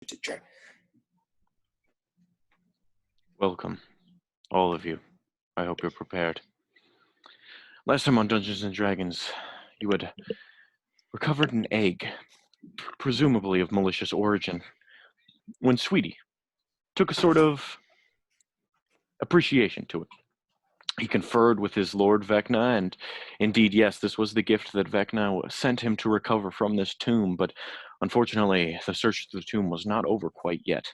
check. Welcome, all of you. I hope you're prepared. Last time on Dungeons & Dragons, you had recovered an egg, presumably of malicious origin, when Sweetie took a sort of appreciation to it. He conferred with his lord Vecna, and indeed, yes, this was the gift that Vecna sent him to recover from this tomb, but unfortunately, the search of the tomb was not over quite yet.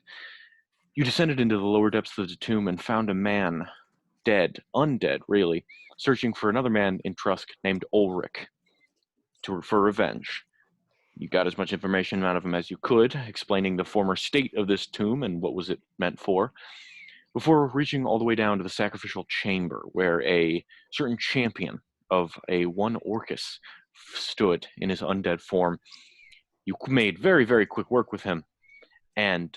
You descended into the lower depths of the tomb and found a man, dead, undead, really, searching for another man in Trusk named Ulrich for revenge. You got as much information out of him as you could, explaining the former state of this tomb and what was it meant for, before reaching all the way down to the sacrificial chamber, where a certain champion of a one Orcus stood in his undead form. You made very, very quick work with him, and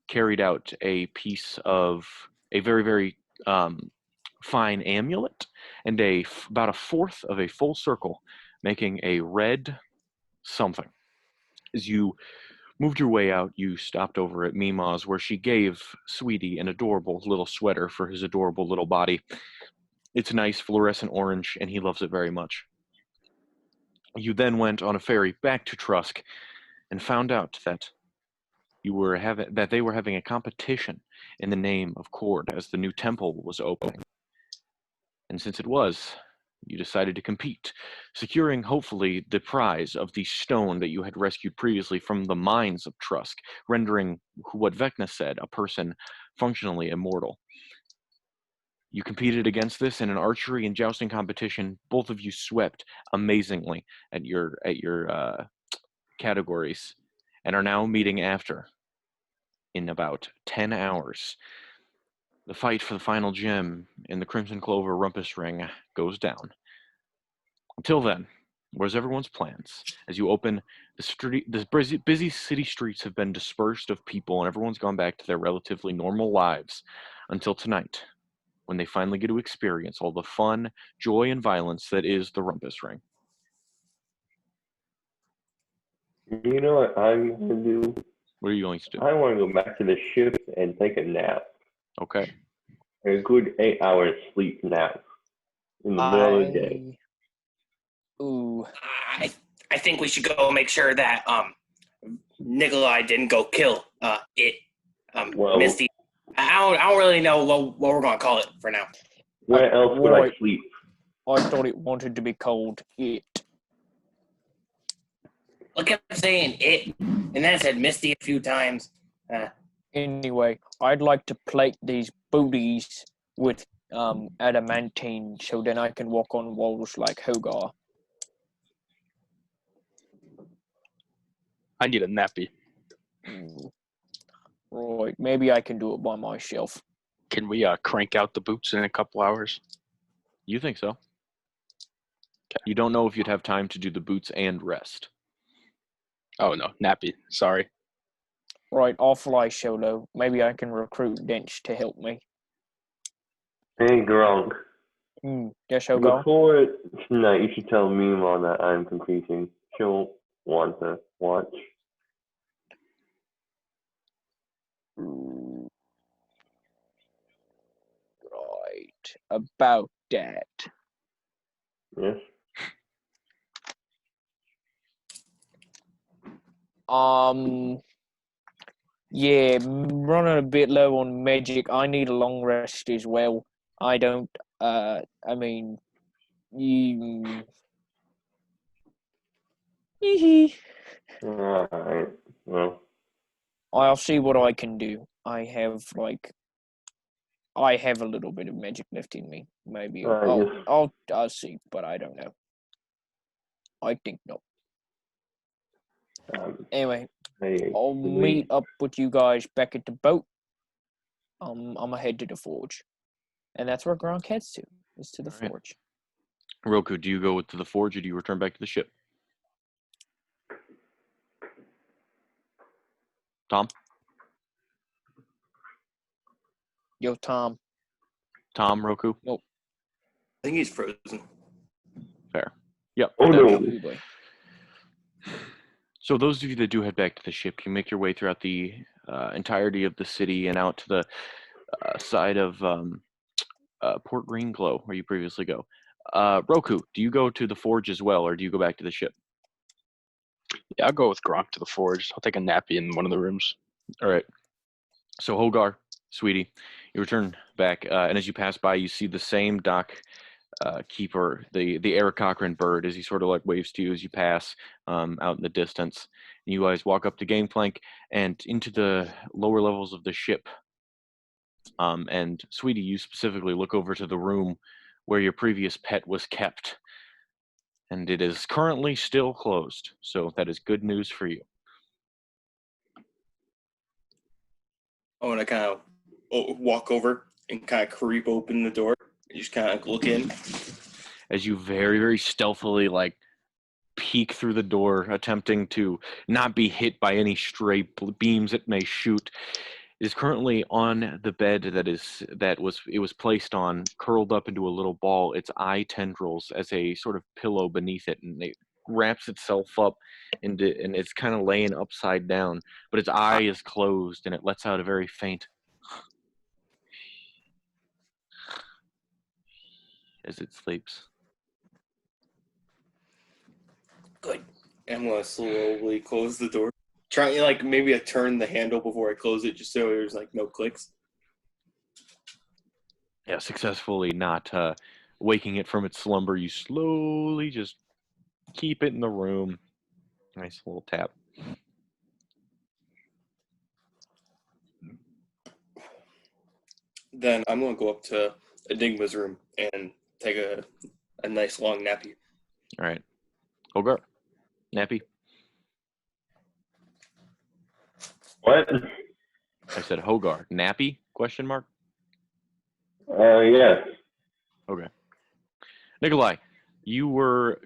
carried out a piece of a very, very fine amulet, and about a fourth of a full circle, making a red something. As you moved your way out, you stopped over at Mima's, where she gave Sweetie an adorable little sweater for his adorable little body. It's nice, fluorescent orange, and he loves it very much. You then went on a ferry back to Trusk and found out that they were having a competition in the name of Cord as the new temple was opening. And since it was, you decided to compete, securing hopefully the prize of the stone that you had rescued previously from the mines of Trusk, rendering what Vecna said, a person functionally immortal. You competed against this in an archery and jousting competition. Both of you swept amazingly at your categories, and are now meeting after in about 10 hours. The fight for the final gem in the Crimson Clover Rumpus Ring goes down. Until then, where's everyone's plans? As you open the street, the busy city streets have been dispersed of people, and everyone's gone back to their relatively normal lives until tonight, when they finally get to experience all the fun, joy, and violence that is the Rumpus Ring. You know what I'm going to do? What are you going to do? I want to go back to the ship and take a nap. Okay. A good 8 hours sleep nap in the middle of the day. Ooh. I think we should go make sure that Nikolai didn't go kill it. Well, Misty. I don't really know what we're gonna call it for now. Where else would I sleep? I thought it wanted to be called it. I kept saying it, and then I said Misty a few times. Anyway, I'd like to plate these booties with adamantine, so then I can walk on walls like Hogar. I need a nappy. Right, maybe I can do it by myself. Can we crank out the boots in a couple hours? You think so? Okay. You don't know if you'd have time to do the boots and rest. Oh, no, nappy. Sorry. Right, I'll fly solo. Maybe I can recruit Dench to help me. Hey, Gronk. Yes, Hogar? Before tonight, you should tell Mima that I'm competing. She'll want to watch. Right, about that. Yes? Yeah, running a bit low on magic. I need a long rest as well. I don't, Alright, well. I'll see what I can do. I have a little bit of magic left in me. Maybe I'll see, but I don't know. I think not. Anyway, I'll meet up with you guys back at the boat. I'm gonna head to the forge, and that's where Gronk heads to. Is to the forge. Roku, do you go to the forge, or do you return back to the ship? Tom? Yo, Tom. Tom, Roku? Nope. I think he's frozen. Fair. Yep. Oh, no. So those of you that do head back to the ship, you make your way throughout the entirety of the city and out to the side of Port Green Glow, where you previously go. Roku, do you go to the forge as well, or do you go back to the ship? Yeah, I'll go with Gronk to the forge. I'll take a nappy in one of the rooms. All right. So Hogar, sweetie, you return back, and as you pass by, you see the same dock keeper, the Eric Cochran bird, as he sort of like waves to you as you pass out in the distance. And you guys walk up the gangplank and into the lower levels of the ship. And sweetie, you specifically look over to the room where your previous pet was kept, and it is currently still closed. So that is good news for you. I want to kind of walk over and kind of creep open the door and just kind of look in. As you very, very stealthily like peek through the door, attempting to not be hit by any stray beams it may shoot, is currently on the bed it was placed on, curled up into a little ball, its eye tendrils as a sort of pillow beneath it, and it wraps itself up and it's kind of laying upside down, but its eye is closed and it lets out a very faint as it sleeps. Good. I'm going to slowly close the door. Trying like maybe I turn the handle before I close it just so there's like no clicks. Yeah, successfully not waking it from its slumber. You slowly just keep it in the room. Nice little tap. Then I'm going to go up to Enigma's room and take a nice long nappy. All right. Hogar, nappy. What? I said Hogar, nappy? Question mark. Yes. Okay. Nikolai, you were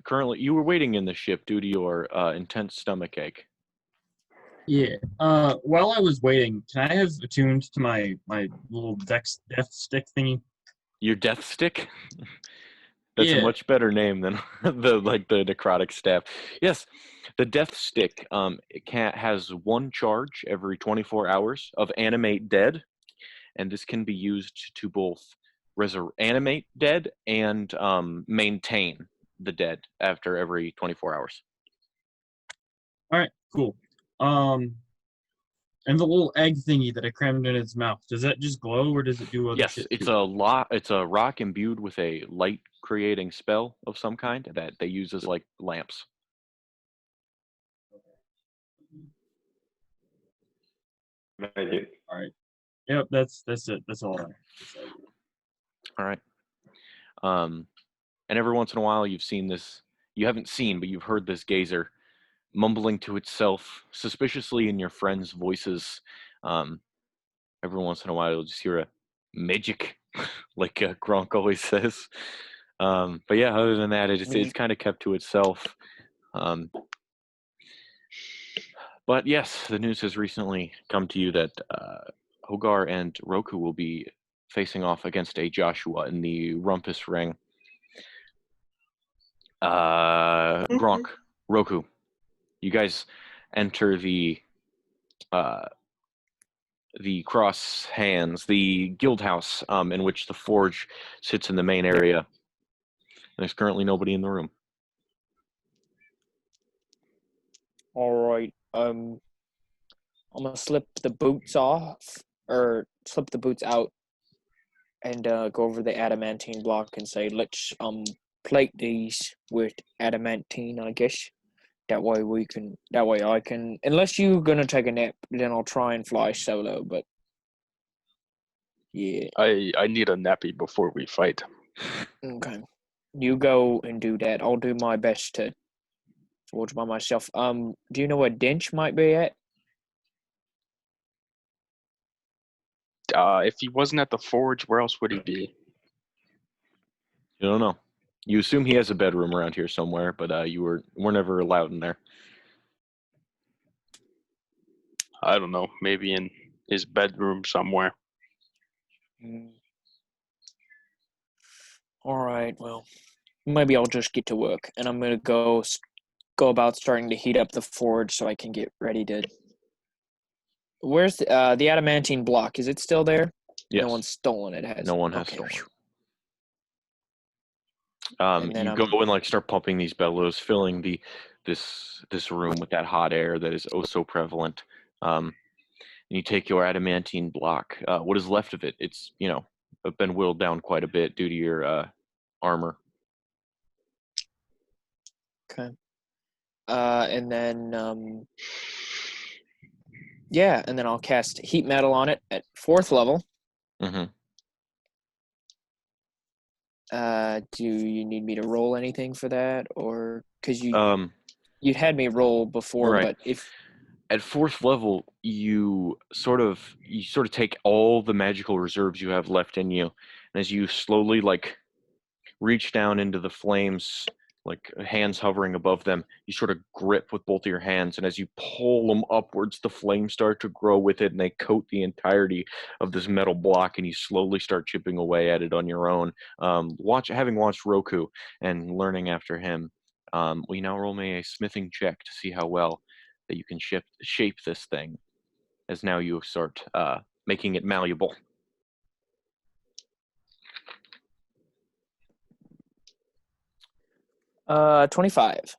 waiting in the ship due to your intense stomach ache. Yeah. While I was waiting, can I have attuned to my little death stick thingy? Your death stick? That's a Yeah. much better name than the necrotic staff. Yes, the death stick has one charge every 24 hours of animate dead, and this can be used to both animate dead and maintain the dead after every 24 hours. All right. Cool. And the little egg thingy that I crammed in its mouth, does that just glow or does it do other Yes, shit? it's too? it's a rock imbued with a light creating spell of some kind that they use as like lamps. Magic. All right. Yep. That's it. That's all. All right. And every once in a while you've seen this, you haven't seen, but you've heard this gazer mumbling to itself suspiciously in your friends' voices. Every once in a while you'll just hear a magic, like Gronk always says. But yeah, other than that, it's kind of kept to itself. But yes, the news has recently come to you that Hogar and Roku will be facing off against a Joshua in the Rumpus ring. Gronk, Roku, you guys enter the cross hands, the guild house in which the forge sits in the main area. There's currently nobody in the room. All right. I'm gonna slip the boots off, or slip the boots out, and go over the adamantine block and say, "Let's plate these with adamantine, I guess. That way I can. Unless you're gonna take a nap, then I'll try and fly solo. But yeah, I need a nappy before we fight. okay. You go and do that. I'll do my best to forge by myself. Do you know where Dench might be at? If he wasn't at the forge, where else would he be? You don't know. You assume he has a bedroom around here somewhere, but you were never allowed in there. I don't know. Maybe in his bedroom somewhere. All right. Well, maybe I'll just get to work, and I'm gonna go go about starting to heat up the forge so I can get ready to. Where's the adamantine block? Is it still there? Yes. No one's stolen it, has No it? one has Okay. stolen it. And then You go and like start pumping these bellows, filling this room with that hot air that is oh so prevalent. And you take your adamantine block. What is left of it? It's been whittled down quite a bit due to your armor. Okay. And then and then I'll cast heat metal on it at 4th level. Mm-hmm. Do you need me to roll anything for that, or because you'd had me roll before, right. but if At 4th level, you sort of take all the magical reserves you have left in you, and as you slowly like reach down into the flames, like hands hovering above them, you sort of grip with both of your hands, and as you pull them upwards, the flames start to grow with it, and they coat the entirety of this metal block, and you slowly start chipping away at it on your own. Having watched Roku and learning after him, we now roll me a smithing check to see how well that you can shape this thing, as now you start making it malleable. uh 25.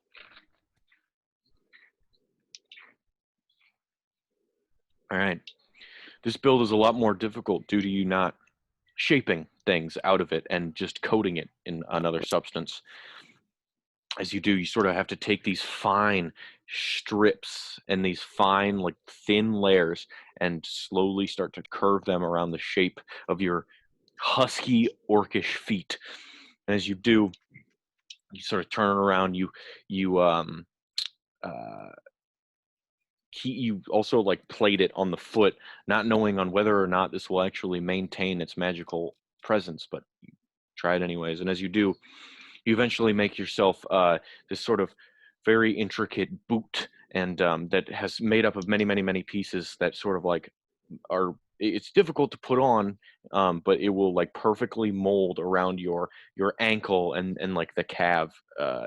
All right. This build is a lot more difficult due to you not shaping things out of it and just coating it in another substance. As you do, you sort of have to take these fine strips and these fine, like thin layers and slowly start to curve them around the shape of your husky orcish feet. And as you do, you sort of turn it around. You also like plate it on the foot, not knowing on whether or not this will actually maintain its magical presence, but you try it anyways. And as you do, you eventually make yourself this sort of very intricate boot, and that has made up of many, many, many pieces that sort of like it's difficult to put on, but it will like perfectly mold around your ankle and like the calf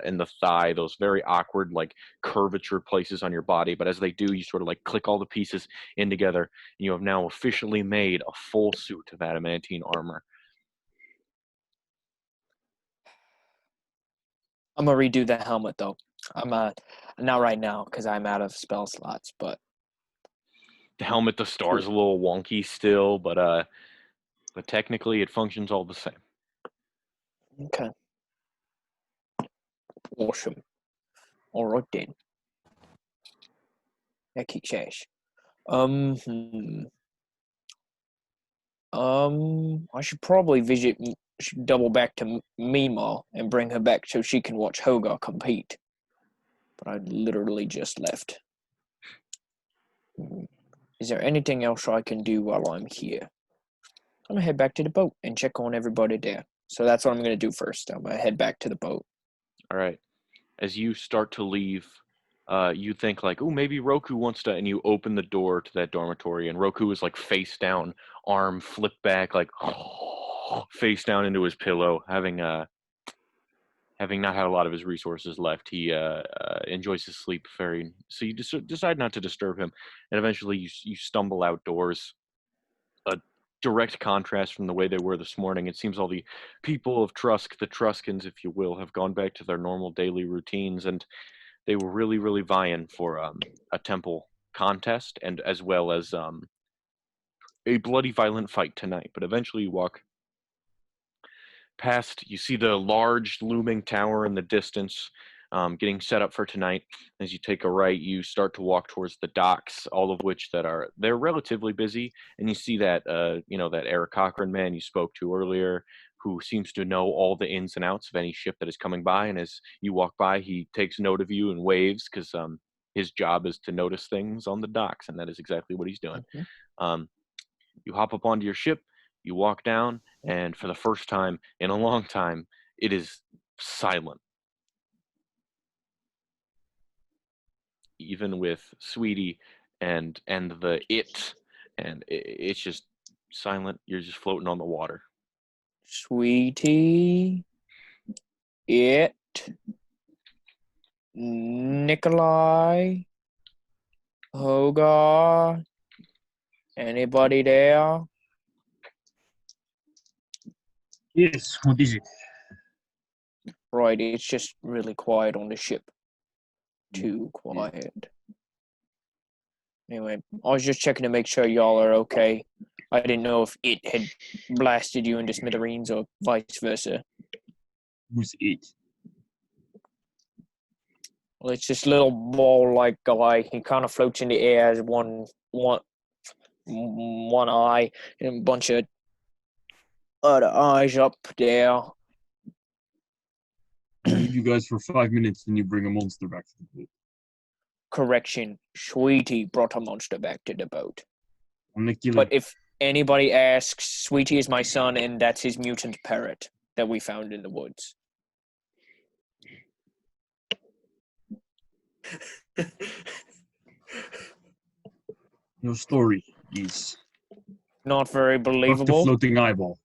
and the thigh, those very awkward like curvature places on your body. But as they do, you sort of like click all the pieces in together, and you have now officially made a full suit of adamantine armor. I'm gonna redo the helmet though. I'm not right now because I'm out of spell slots, but The helmet, the star's a little wonky still, but technically it functions all the same. okay. Awesome. All right then. That kicks ass. I should probably should double back to Mima and bring her back so she can watch Hogar compete. But I literally just left. Is there anything else I can do while I'm here? I'm gonna head back to the boat and check on everybody there. So that's what I'm gonna do first. I'm gonna head back to the boat. All right. As you start to leave, you think like, oh, maybe Roku wants to, and you open the door to that dormitory, and Roku is like face down, arm flipped back, like face down into his pillow, having not had a lot of his resources left. He enjoys his sleep very. So you decide not to disturb him, and eventually you stumble outdoors. A direct contrast from the way they were this morning. It seems all the people of Trusk, the Truskins, if you will, have gone back to their normal daily routines, and they were really, really vying for a temple contest, and as well as a bloody, violent fight tonight. But eventually you walk past, you see the large looming tower in the distance, getting set up for tonight. As you take a right, you start to walk towards the docks, all of which they're relatively busy, and you see that that Eric Cochran man you spoke to earlier, who seems to know all the ins and outs of any ship that is coming by. And as you walk by, he takes note of you and waves, because his job is to notice things on the docks, and that is exactly what he's doing. You hop up onto your ship, you walk down, and for the first time in a long time, it is silent. Even with Sweetie and the it's just silent. You're just floating on the water. Sweetie, it. Nikolai, Hogar, anybody there? Yes, what is it? Right, it's just really quiet on the ship. Too quiet. Anyway, I was just checking to make sure y'all are okay. I didn't know if it had blasted you into smithereens or vice versa. Who's it? Well, it's this little ball-like guy. He kind of floats in the air as one eye and a bunch of other eyes up there. I need you guys for 5 minutes, and you bring a monster back to the boat. Correction, Sweetie brought a monster back to the boat. I'm not killing. But if anybody asks, Sweetie is my son, and that's his mutant parrot that we found in the woods. Your story is Not very fuck the believable. floating eyeball.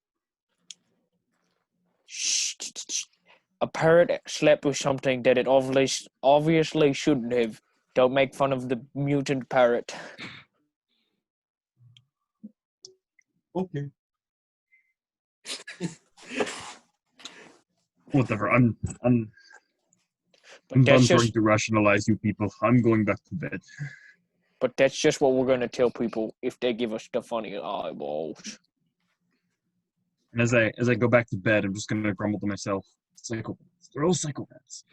Shh. A parrot slept with something that it obviously shouldn't have. Don't make fun of the mutant parrot. Okay. Whatever. I'm But done that's trying just to rationalize you people. I'm going back to bed. But that's just what we're going to tell people if they give us the funny eyeballs. And as I go back to bed, I'm just gonna grumble to myself. Psychopaths. They're all psychopaths.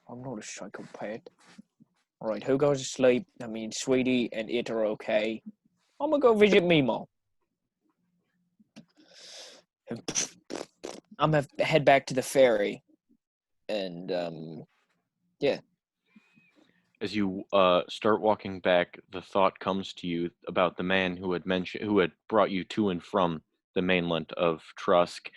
I'm not a psychopath. Alright, who goes to sleep? I mean, Sweetie and it are okay. I'm going to go visit Mimo. I'm going to head back to the ferry. And, yeah. As you start walking back, the thought comes to you about the man who had brought you to and from the mainland of Trusk,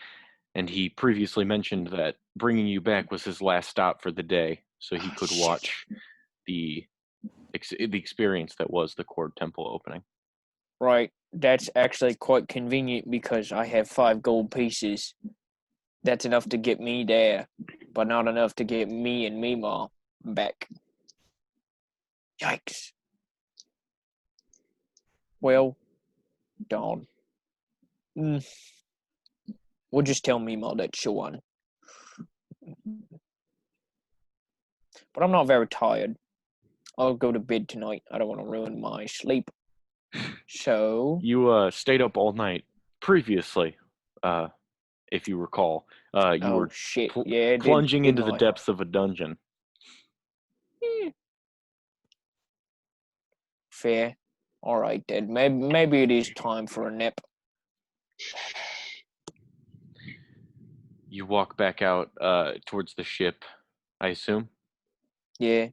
and he previously mentioned that bringing you back was his last stop for the day, so he could watch the experience that was the Cord Temple opening. Right, that's actually quite convenient because I have 5 gold pieces. That's enough to get me there, but not enough to get me and Mima back. Yikes. Well, darn. We'll just tell Mima that she won. But I'm not very tired. I'll go to bed tonight. I don't want to ruin my sleep. So... You stayed up all night previously, if you recall. You were shit. Yeah, plunging into the not I? depths of a dungeon. Fair. Alright, then. Maybe it is time for a nap. You walk back out towards the ship, I assume? Yeah,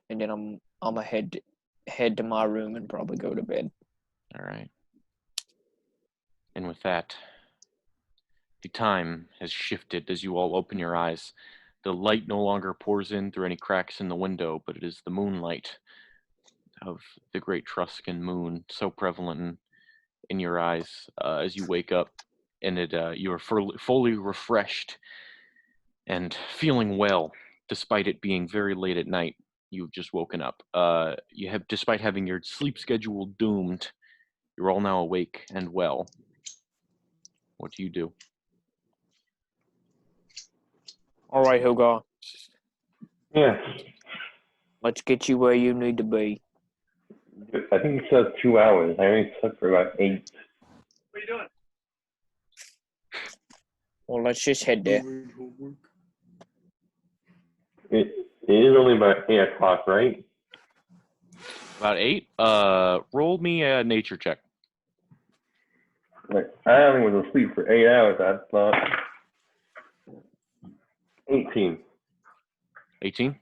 and then I'm gonna head to my room and probably go to bed. All right. And with that, the time has shifted as you all open your eyes. The light no longer pours in through any cracks in the window, but it is the moonlight of the great Truscan moon, so prevalent in your eyes as you wake up, and you are fully refreshed and feeling well, despite it being very late at night. You've just woken up. Despite having your sleep schedule doomed, you're all now awake and well. What do you do? Alright, Hogar. Yeah. Let's get you where you need to be. I think it says 2 hours. I only slept for about 8. What are you doing? Well, let's just head there. Homework. It is only about 8 o'clock, right? About 8? Roll me a nature check. Like, I only was asleep for 8 hours. I thought 18. 18?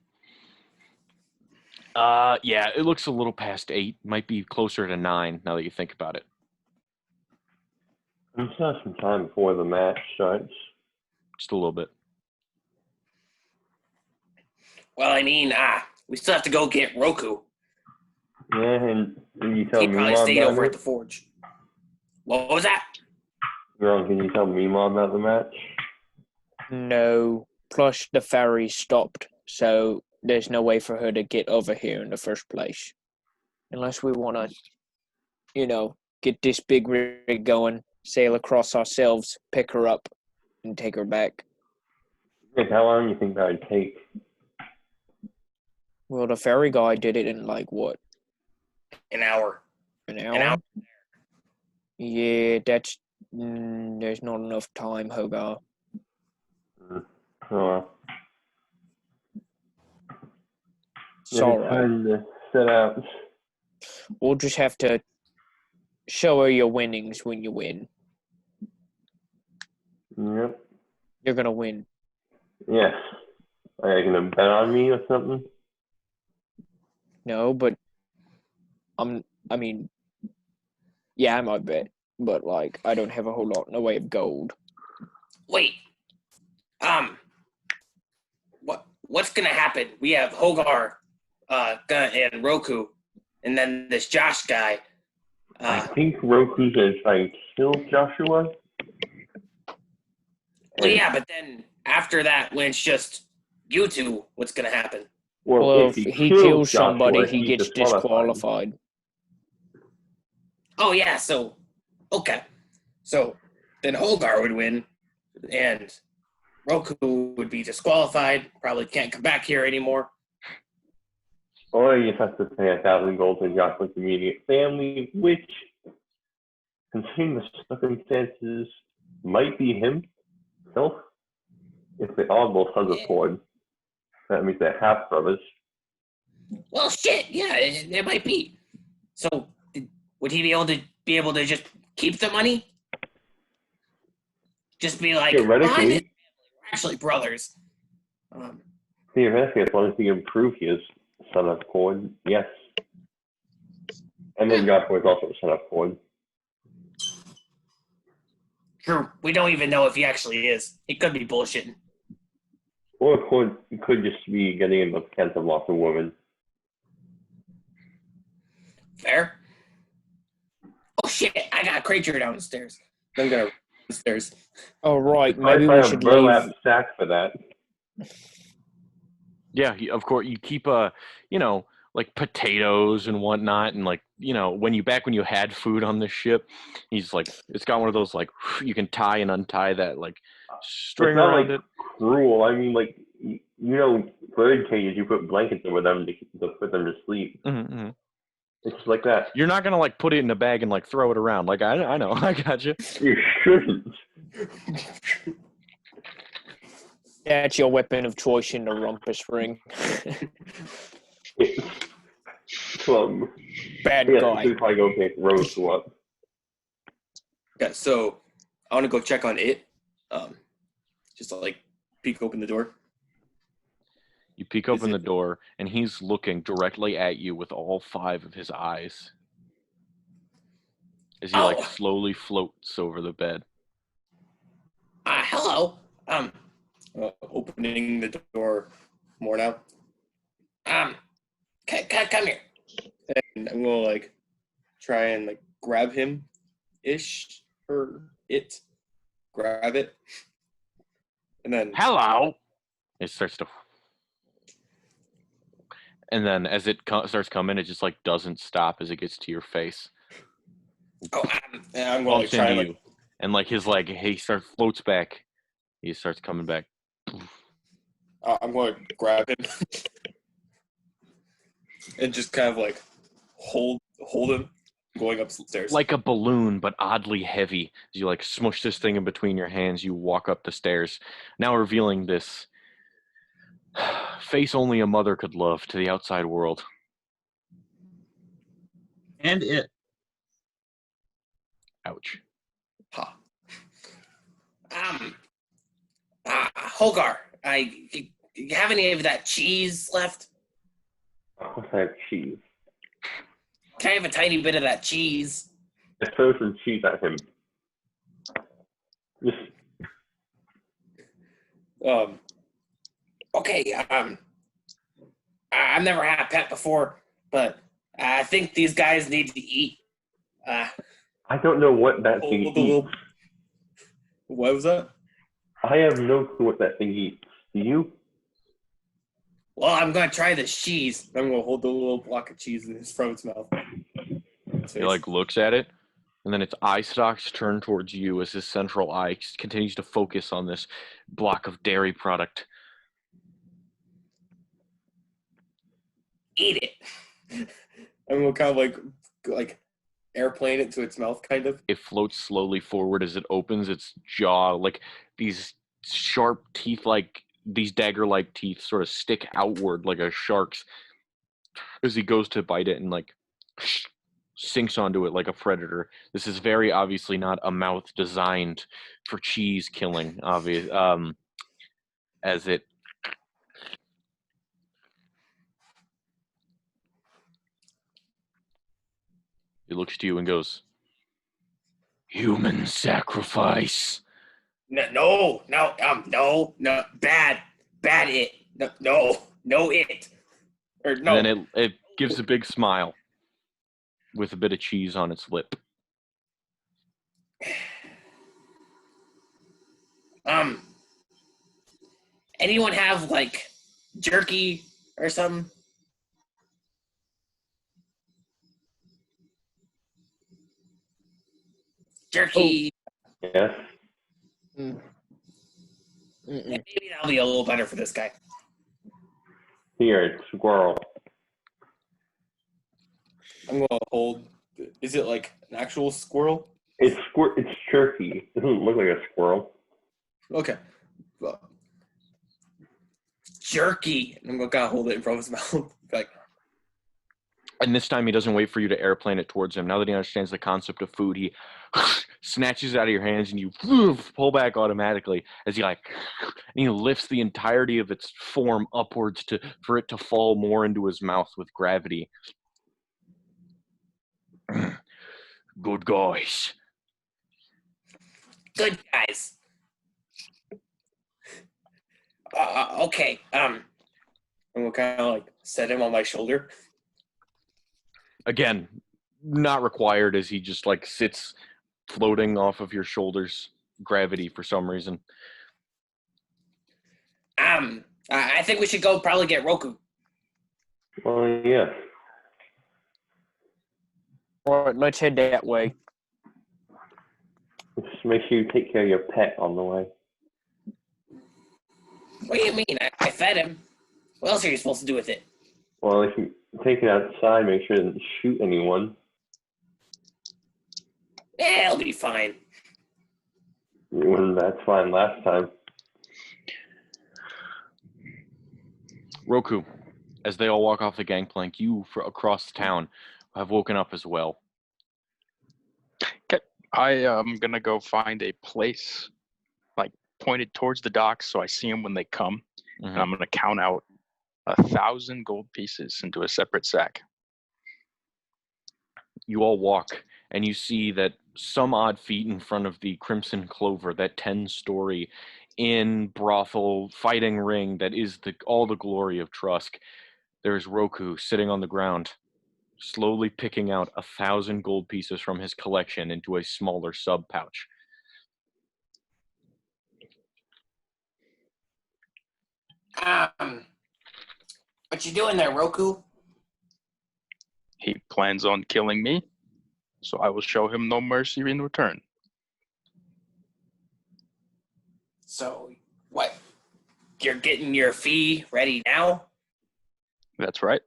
Yeah, it looks a little past 8. Might be closer to 9 now that you think about it. We still have some time before the match starts. Just a little bit. Well, I mean, we still have to go get Roku. Yeah, and can you tell He me probably more stayed about over it? at the forge. What was that? Ron, can you tell me more about the match? No. Plus, the ferry stopped, so there's no way for her to get over here in the first place. Unless we want to, get this big rig going, sail across ourselves, pick her up, and take her back. Nick, how long do you think that would take? Well, the ferry guy did it in, like, what, An hour. an hour? An hour. Yeah, there's not enough time, Hogar. Oh, It's all right. time to set out. We'll just have to show her your winnings when you win. Yep. You're gonna win. Yes. Are you gonna bet on me or something? No, but yeah, I might bet, but like I don't have a whole lot in the way of gold. Wait. What's gonna happen? We have Hogar, and Roku, and then this Josh guy. I think Roku's gonna try and kill Joshua. Well, yeah, but then after that, when it's just you two, what's gonna happen? Well, if he kills somebody, Joshua, he he's gets disqualified. Oh yeah, so okay, so then Hogar would win, and Roku would be disqualified. Probably can't come back here anymore. Or you just have to pay 1,000 gold to Joshua's immediate family, which, considering the circumstances, might be himself. If they all both have a cord, that means they're half brothers. Well, shit, yeah, it might be. So, would he be able to just keep the money? Just be like, Theoretically, we're actually brothers. Theoretically, as long as he can prove he is son of Cord, yes. And then Joshua is also son of Cord. True, we don't even know if he actually is. He could be bullshitting. Or Cord could just be getting in the pants of lots of women. Fair. Oh shit, I got a creature downstairs. I'm gonna downstairs. Oh right, I maybe find we a should burlap leave. sack for that. Yeah, of course you keep like potatoes and whatnot, and like when you had food on the ship, he's like it's got one of those like you can tie and untie that like string It's not around like it. cruel. I mean, like bird cages. You put blankets over them to put them to sleep. Mm-hmm. It's just like that. You're not gonna like put it in a bag and like throw it around. Like I know, I got you. You shouldn't. That's your weapon of choice in the rumpus ring. Club. Bad Yeah, guy. should probably go pick Roku up. Yeah, so I want to go check on it. Just to, like peek open the door. You peek open the door, and he's looking directly at you with all 5 of his eyes as he like slowly floats over the bed. Hello. Opening the door more now. Come here. And I'm gonna like try and like grab him, ish or it, grab it, and then Hello. It starts to. And then as it starts coming, it just like doesn't stop as it gets to your face. I'm going to try into you, and like his like he floats back. He starts coming back. I'm going to grab him and just kind of like hold him going upstairs like a balloon, but oddly heavy. As you like smush this thing in between your hands, you walk up the stairs, now revealing this face only a mother could love to the outside world. And it. Ouch. Huh. Hogar, you have any of that cheese left? What's that cheese? Can I have a tiny bit of that cheese? I throw some cheese at him. Just Okay, I've never had a pet before, but I think these guys need to eat. I don't know what that thing eats. What was that? I have no clue what that thing eats. You? Well, I'm gonna try this cheese. I'm gonna hold the little block of cheese in from its mouth. He like looks at it, and then its eye stalks turn towards you as his central eye continues to focus on this block of dairy product. Eat it. I'm gonna kind of like airplane it to its mouth, kind of. It floats slowly forward as it opens its jaw, like these sharp teeth, like these dagger-like teeth, sort of stick outward like a shark's as he goes to bite it and like sinks onto it like a predator. This is very obviously not a mouth designed for cheese killing. As it looks to you and goes, "Human sacrifice." No, bad it. No it. Or no. And then it gives a big smile with a bit of cheese on its lip. Anyone have like jerky or something? Jerky. Yes. Maybe that'll be a little better for this guy. Here, squirrel. I'm gonna hold. Is it like an actual squirrel? It's jerky. It doesn't look like a squirrel. Okay. Well, jerky. I'm gonna kind of hold it in front of his mouth. Like, and this time he doesn't wait for you to airplane it towards him. Now that he understands the concept of food, he snatches it out of your hands and you pull back automatically as and he lifts the entirety of its form upwards for it to fall more into his mouth with gravity. Good guys. good guys. Okay. I'm gonna kind of like set him on my shoulder. Again, not required as he just like sits floating off of your shoulders, gravity for some reason. I think we should go probably get Roku. Well, yes. All right, let's head that way. Just make sure you take care of your pet on the way. What do you mean? I fed him. What else are you supposed to do with it? Well, if you take it outside, make sure it doesn't shoot anyone. Yeah, it'll be fine. Well, that's fine last time. Roku, as they all walk off the gangplank, you across the town have woken up as well. Okay, I am gonna go find a place like pointed towards the docks so I see them when they come, and I'm gonna count out 1,000 gold pieces into a separate sack. You all walk, and you see that some odd feet in front of the Crimson Clover, that 10-story inn, brothel, fighting ring that is all the glory of Trusk. There's Roku sitting on the ground, slowly picking out 1,000 gold pieces from his collection into a smaller sub pouch. What you doing there, Roku? He plans on killing me, so I will show him no mercy in return. So, what? You're getting your fee ready now? That's right.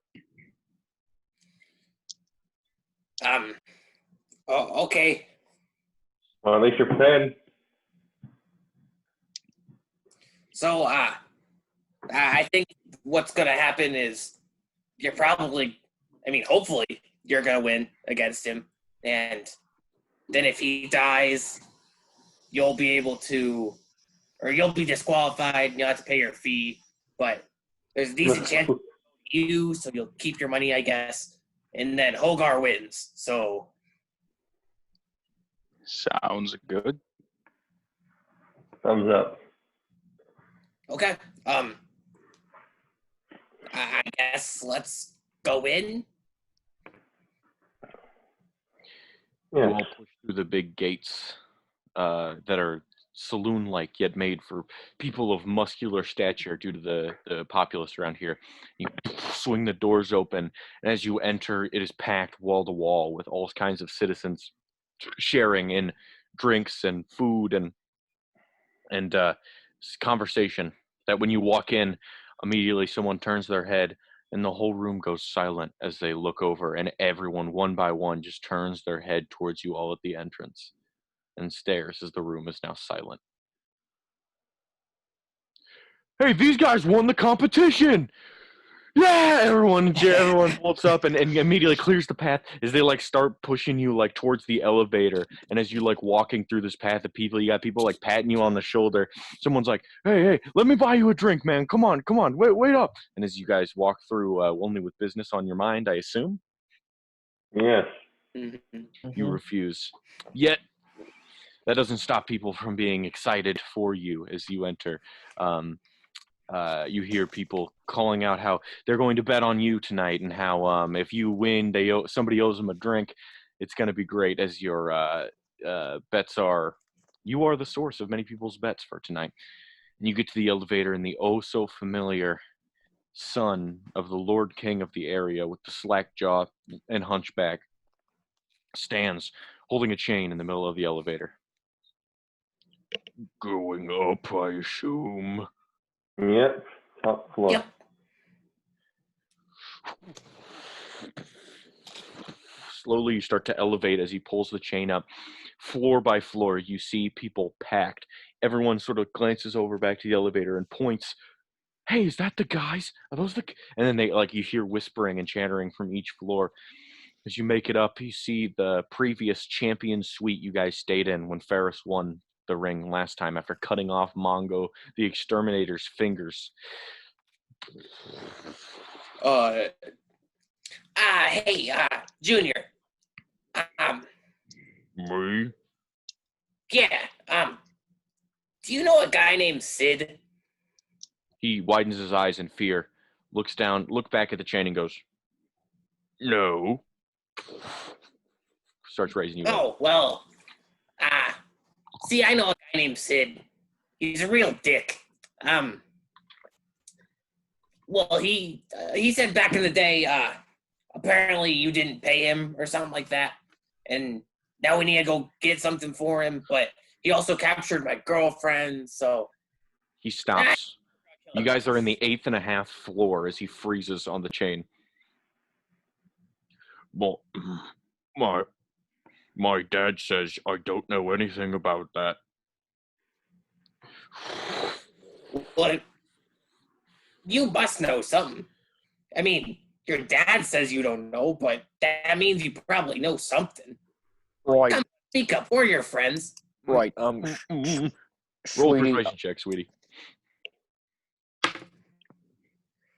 Okay. Well, at least you're prepared. So, I think what's gonna happen is you're probably, hopefully you're gonna win against him, and then if he dies, you'll be able to, or you'll be disqualified, and you'll have to pay your fee, but there's a decent chance you, so you'll keep your money, I guess, and then Hogar wins, so. Sounds good. Thumbs up. Okay, I guess let's go in. You Yeah. all push through the big gates that are saloon-like, yet made for people of muscular stature due to the populace around here. You swing the doors open, and as you enter, it is packed wall to wall with all kinds of citizens sharing in drinks and food and conversation. That when you walk in, immediately someone turns their head and the whole room goes silent as they look over, and everyone, one by one, just turns their head towards you all at the entrance and stares as the room is now silent. Hey, these guys won the competition! Yeah! Everyone bolts up and immediately clears the path as they like start pushing you like towards the elevator. And as you like walking through this path of people, you got people like patting you on the shoulder. Someone's like, hey, let me buy you a drink, man. Come on, wait up. And as you guys walk through, only with business on your mind, I assume? Yes. You refuse. Yet, that doesn't stop people from being excited for you as you enter. You hear people calling out how they're going to bet on you tonight, and how if you win, somebody owes them a drink. It's going to be great, as your bets are. You are the source of many people's bets for tonight. And you get to the elevator, and the oh so familiar son of the Lord King of the area with the slack jaw and hunchback stands holding a chain in the middle of the elevator. Going up, I assume. Yep. Top floor. Yep. Slowly, you start to elevate as he pulls the chain up. Floor by floor, you see people packed. Everyone sort of glances over back to the elevator and points. Hey, is that the guys? Are those the? And then you hear whispering and chattering from each floor. As you make it up, you see the previous champion suite you guys stayed in when Ferris won the ring last time after cutting off Mongo the Exterminator's fingers. Hey, Junior. Me? Yeah, do you know a guy named Sid? He widens his eyes in fear, looks back at the chain and goes, no. Starts raising you up. Oh, well, see, I know a guy named Sid. He's a real dick. Well, he said back in the day, apparently you didn't pay him or something like that, and now we need to go get something for him, but he also captured my girlfriend, so... He stops. You guys are in the 8th and a half floor as he freezes on the chain. Well, my dad says I don't know anything about that. What? You must know something. I mean, your dad says you don't know, but that means you probably know something. Right. Come, speak up. We're your friends. Right. Roll a Sweetie, persuasion check, sweetie.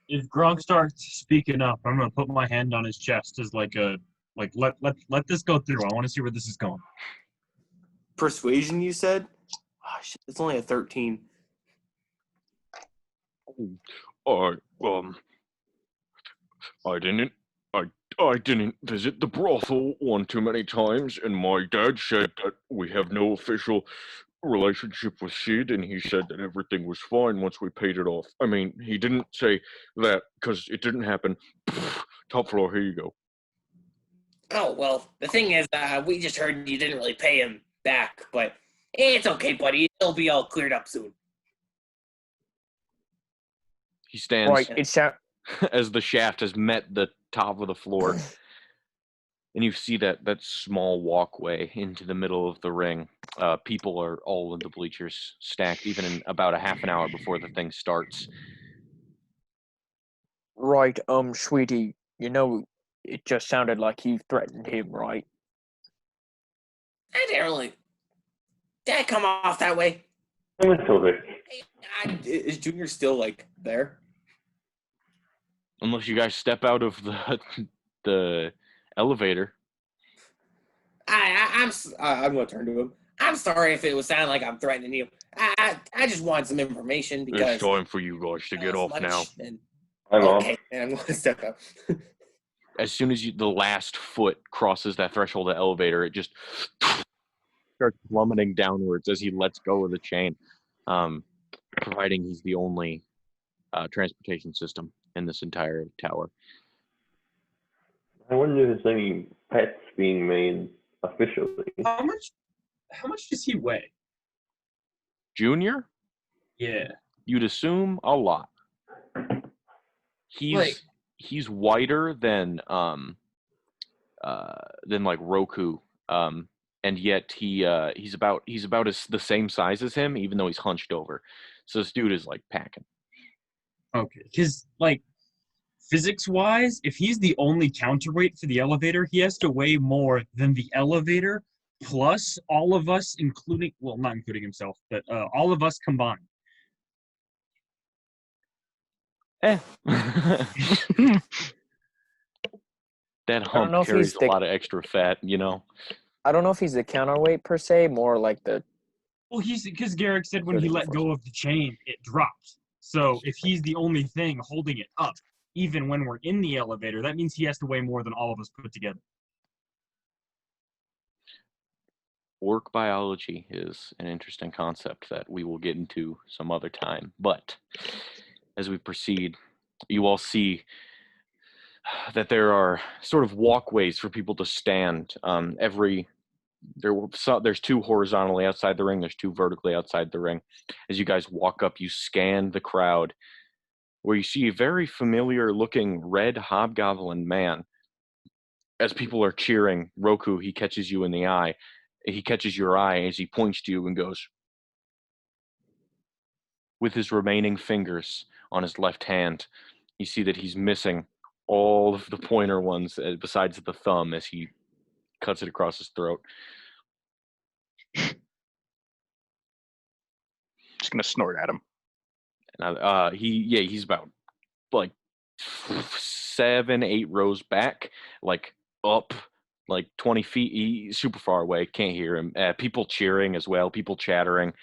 If Gronk starts speaking up, I'm gonna put my hand on his chest as let this go through. I want to see where this is going. Persuasion, you said? Oh, shit, it's only a 13. I didn't visit the brothel one too many times, and my dad said that we have no official relationship with Sid, and he said that everything was fine once we paid it off. I mean, he didn't say that because it didn't happen. Top floor, here you go. Oh, well, the thing is, we just heard you didn't really pay him back, but it's okay, buddy. It'll be all cleared up soon. He stands right. as the shaft has met the top of the floor. And you see that small walkway into the middle of the ring. People are all in the bleachers, stacked even in about a half an hour before the thing starts. Right, sweetie, you know, it just sounded like you threatened him, right? I didn't really... Did I come off that way? A little bit. Hey, is Junior still, there? Unless you guys step out of the elevator. I'm going to turn to him. I'm sorry if it was sounding like I'm threatening you. I just want some information because... It's time for you guys to get off now. I'm off. Okay, and I'm going to step out. As soon as the last foot crosses that threshold of the elevator, it just starts plummeting downwards as he lets go of the chain, providing he's the only transportation system in this entire tower. I wonder if there's any pets being made officially. How much does he weigh? Junior, Yeah. you'd assume a lot. He's wider than like Roku, and yet he's about the same size as him, even though he's hunched over. So this dude is like packing. Okay, because like physics-wise, if he's the only counterweight for the elevator, he has to weigh more than the elevator plus all of us, including not including himself, but all of us combined. That hump carries a lot of extra fat, you know. I don't know if he's the counterweight per se, more like the. Well, because Garrick said when he let go of the chain, it dropped. So if he's the only thing holding it up, even when we're in the elevator, that means he has to weigh more than all of us put together. Work biology is an interesting concept that we will get into some other time. But as we proceed, you all see that there are sort of walkways for people to stand. There's two horizontally outside the ring. There's two vertically outside the ring. As you guys walk up, you scan the crowd, where you see a very familiar-looking red hobgoblin man. As people are cheering, Roku, he catches you in the eye. He catches your eye as he points to you and goes, with his remaining fingers on his left hand, you see that he's missing all of the pointer ones besides the thumb as he cuts it across his throat. Just gonna snort at him. And he's about like 7-8 rows back, like up like 20 feet. He's super far away, can't hear him. People cheering as well, people chattering.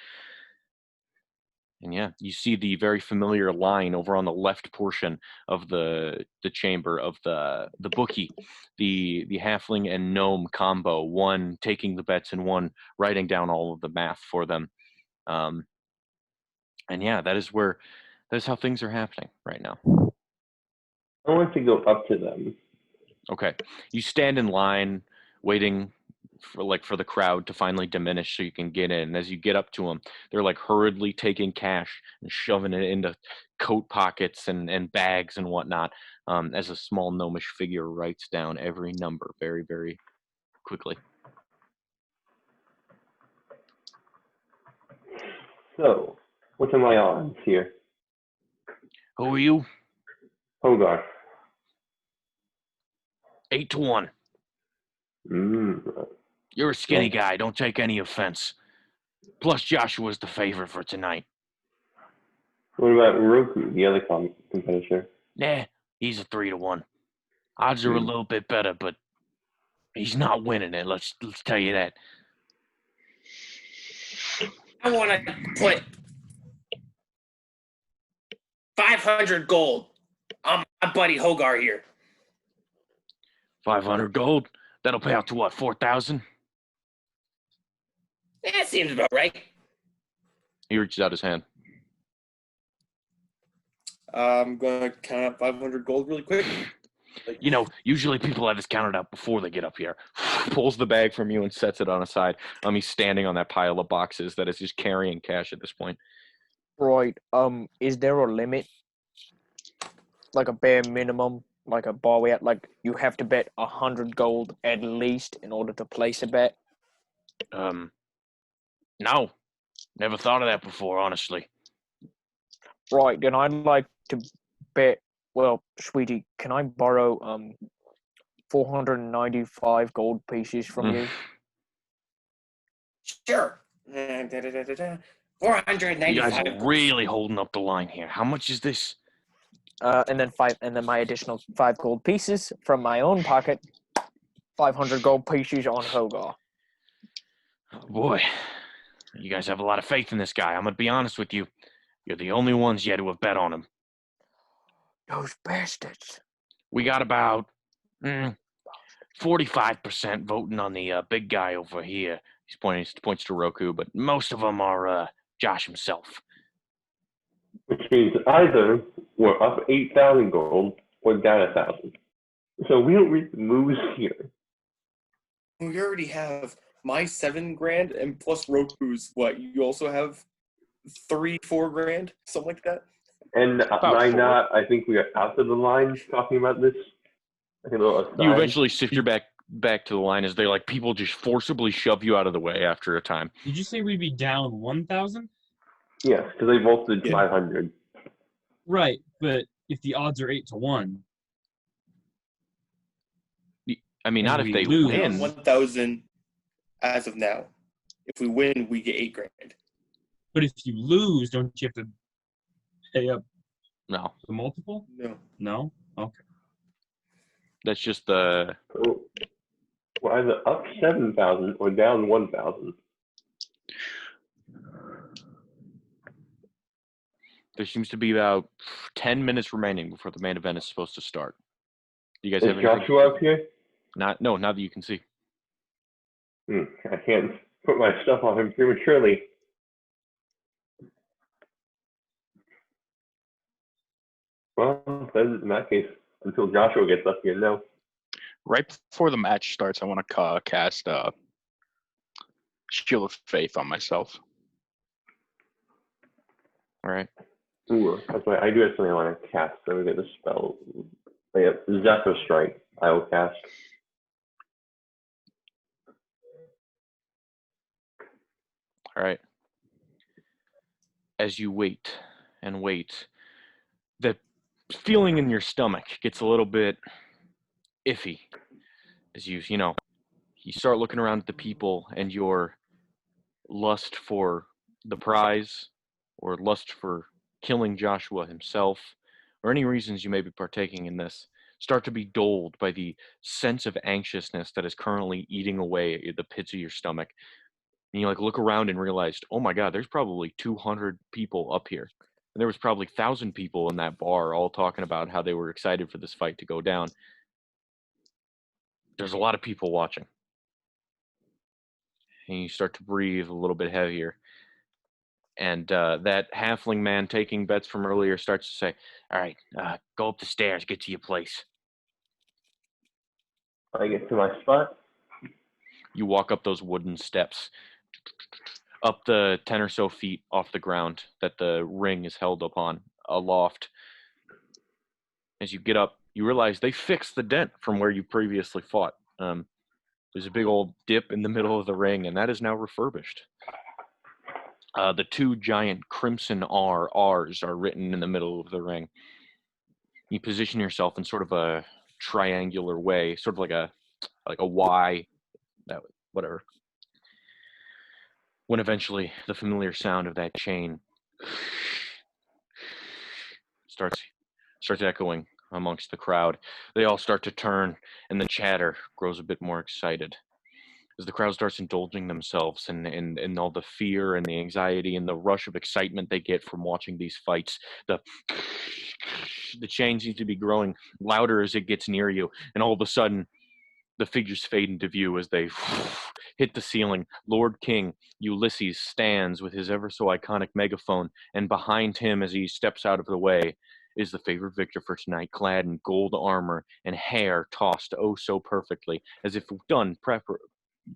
And yeah, you see the very familiar line over on the left portion of the chamber of the bookie, the halfling and gnome combo, one taking the bets and one writing down all of the math for them. And yeah, that is how things are happening right now. I want to go up to them. Okay, you stand in line waiting for the crowd to finally diminish so you can get in. And as you get up to them, they're like hurriedly taking cash and shoving it into coat pockets and bags and whatnot, as a small gnomish figure writes down every number very, very quickly. So, what are my odds here? Who are you? Hogarth. 8-1. You're a skinny guy. Don't take any offense. Plus, Joshua's the favorite for tonight. What about Roku, the other competitor? Nah, he's a 3-1. Odds are a little bit better, but he's not winning it. Let's tell you that. I want to put 500 gold on my buddy Hogar here. 500 gold? That'll pay out to what, 4,000? That seems about right. He reaches out his hand. I'm going to count out 500 gold really quick. You know, usually people have this counted out before they get up here. Pulls the bag from you and sets it on a side. He's standing on that pile of boxes that is just carrying cash at this point. Right. Is there a limit? Like a bare minimum? Like a bar we at? Like you have to bet 100 gold at least in order to place a bet? No. Never thought of that before, honestly. Right, then I'd like to bet. Well, sweetie, can I borrow 495 gold pieces from you? Sure. 495. You guys are really holding up the line here. How much is this? And then my additional 5 gold pieces from my own pocket. 500 gold pieces on Hogar. Oh boy, you guys have a lot of faith in this guy. I'm gonna be honest with you. You're the only ones yet who have bet on him. Those bastards. We got about 45% voting on the big guy over here. He points to Roku, but most of them are Josh himself. Which means either we're up 8,000 gold or down 1,000. So we don't really lose here. We already have my 7 grand and plus Roku's. What, you also have 3-4 grand, something like that. And I think we are out of the line talking about this. Like a little aside. You eventually shift your back to the line as they like people just forcibly shove you out of the way after a time. Did you say we'd be down 1,000? Yes, because they both did 500. Right, but if the odds are 8-1. I mean, not if they lose. win. 1,000 as of now. If we win, we get 8 grand. But if you lose, don't you have to pay up No. the multiple? No? Okay. That's just the... So we're either up 7,000 or down 1,000. There seems to be about 10 minutes remaining before the main event is supposed to start. Do you guys Is have anything? Joshua up here? Not that you can see. I can't put my stuff on him prematurely. Well, then in that case, until Joshua gets up here, no. Right before the match starts, I want to cast Shield of Faith on myself. All right. Ooh, that's right. I do have something I want to cast, so we get the spell. Oh, yeah, Zephyr Strike, I will cast. All right. As you wait and wait, the feeling in your stomach gets a little bit iffy as you start looking around at the people, and your lust for the prize or lust for killing Joshua himself or any reasons you may be partaking in this start to be dulled by the sense of anxiousness that is currently eating away at the pits of your stomach. And you look around and realize, oh my God, there's probably 200 people up here. And there was probably 1,000 people in that bar all talking about how they were excited for this fight to go down. There's a lot of people watching. And you start to breathe a little bit heavier. And that halfling man taking bets from earlier starts to say, all right, go up the stairs, get to your place. I get to my spot. You walk up those wooden steps, up the 10 or so feet off the ground that the ring is held upon, aloft. As you get up, you realize they fixed the dent from where you previously fought. There's a big old dip in the middle of the ring, and that is now refurbished. The 2 giant crimson R's are written in the middle of the ring. You position yourself in sort of a triangular way, sort of like a Y, whatever. When eventually the familiar sound of that chain starts echoing amongst the crowd, they all start to turn, and the chatter grows a bit more excited. As the crowd starts indulging themselves in all the fear and the anxiety and the rush of excitement they get from watching these fights, the chain seems to be growing louder as it gets near you, and all of a sudden, the figures fade into view as they hit the ceiling. Lord King Ulysses stands with his ever so iconic megaphone, and behind him, as he steps out of the way, is the favored victor for tonight, clad in gold armor and hair tossed oh so perfectly, as if done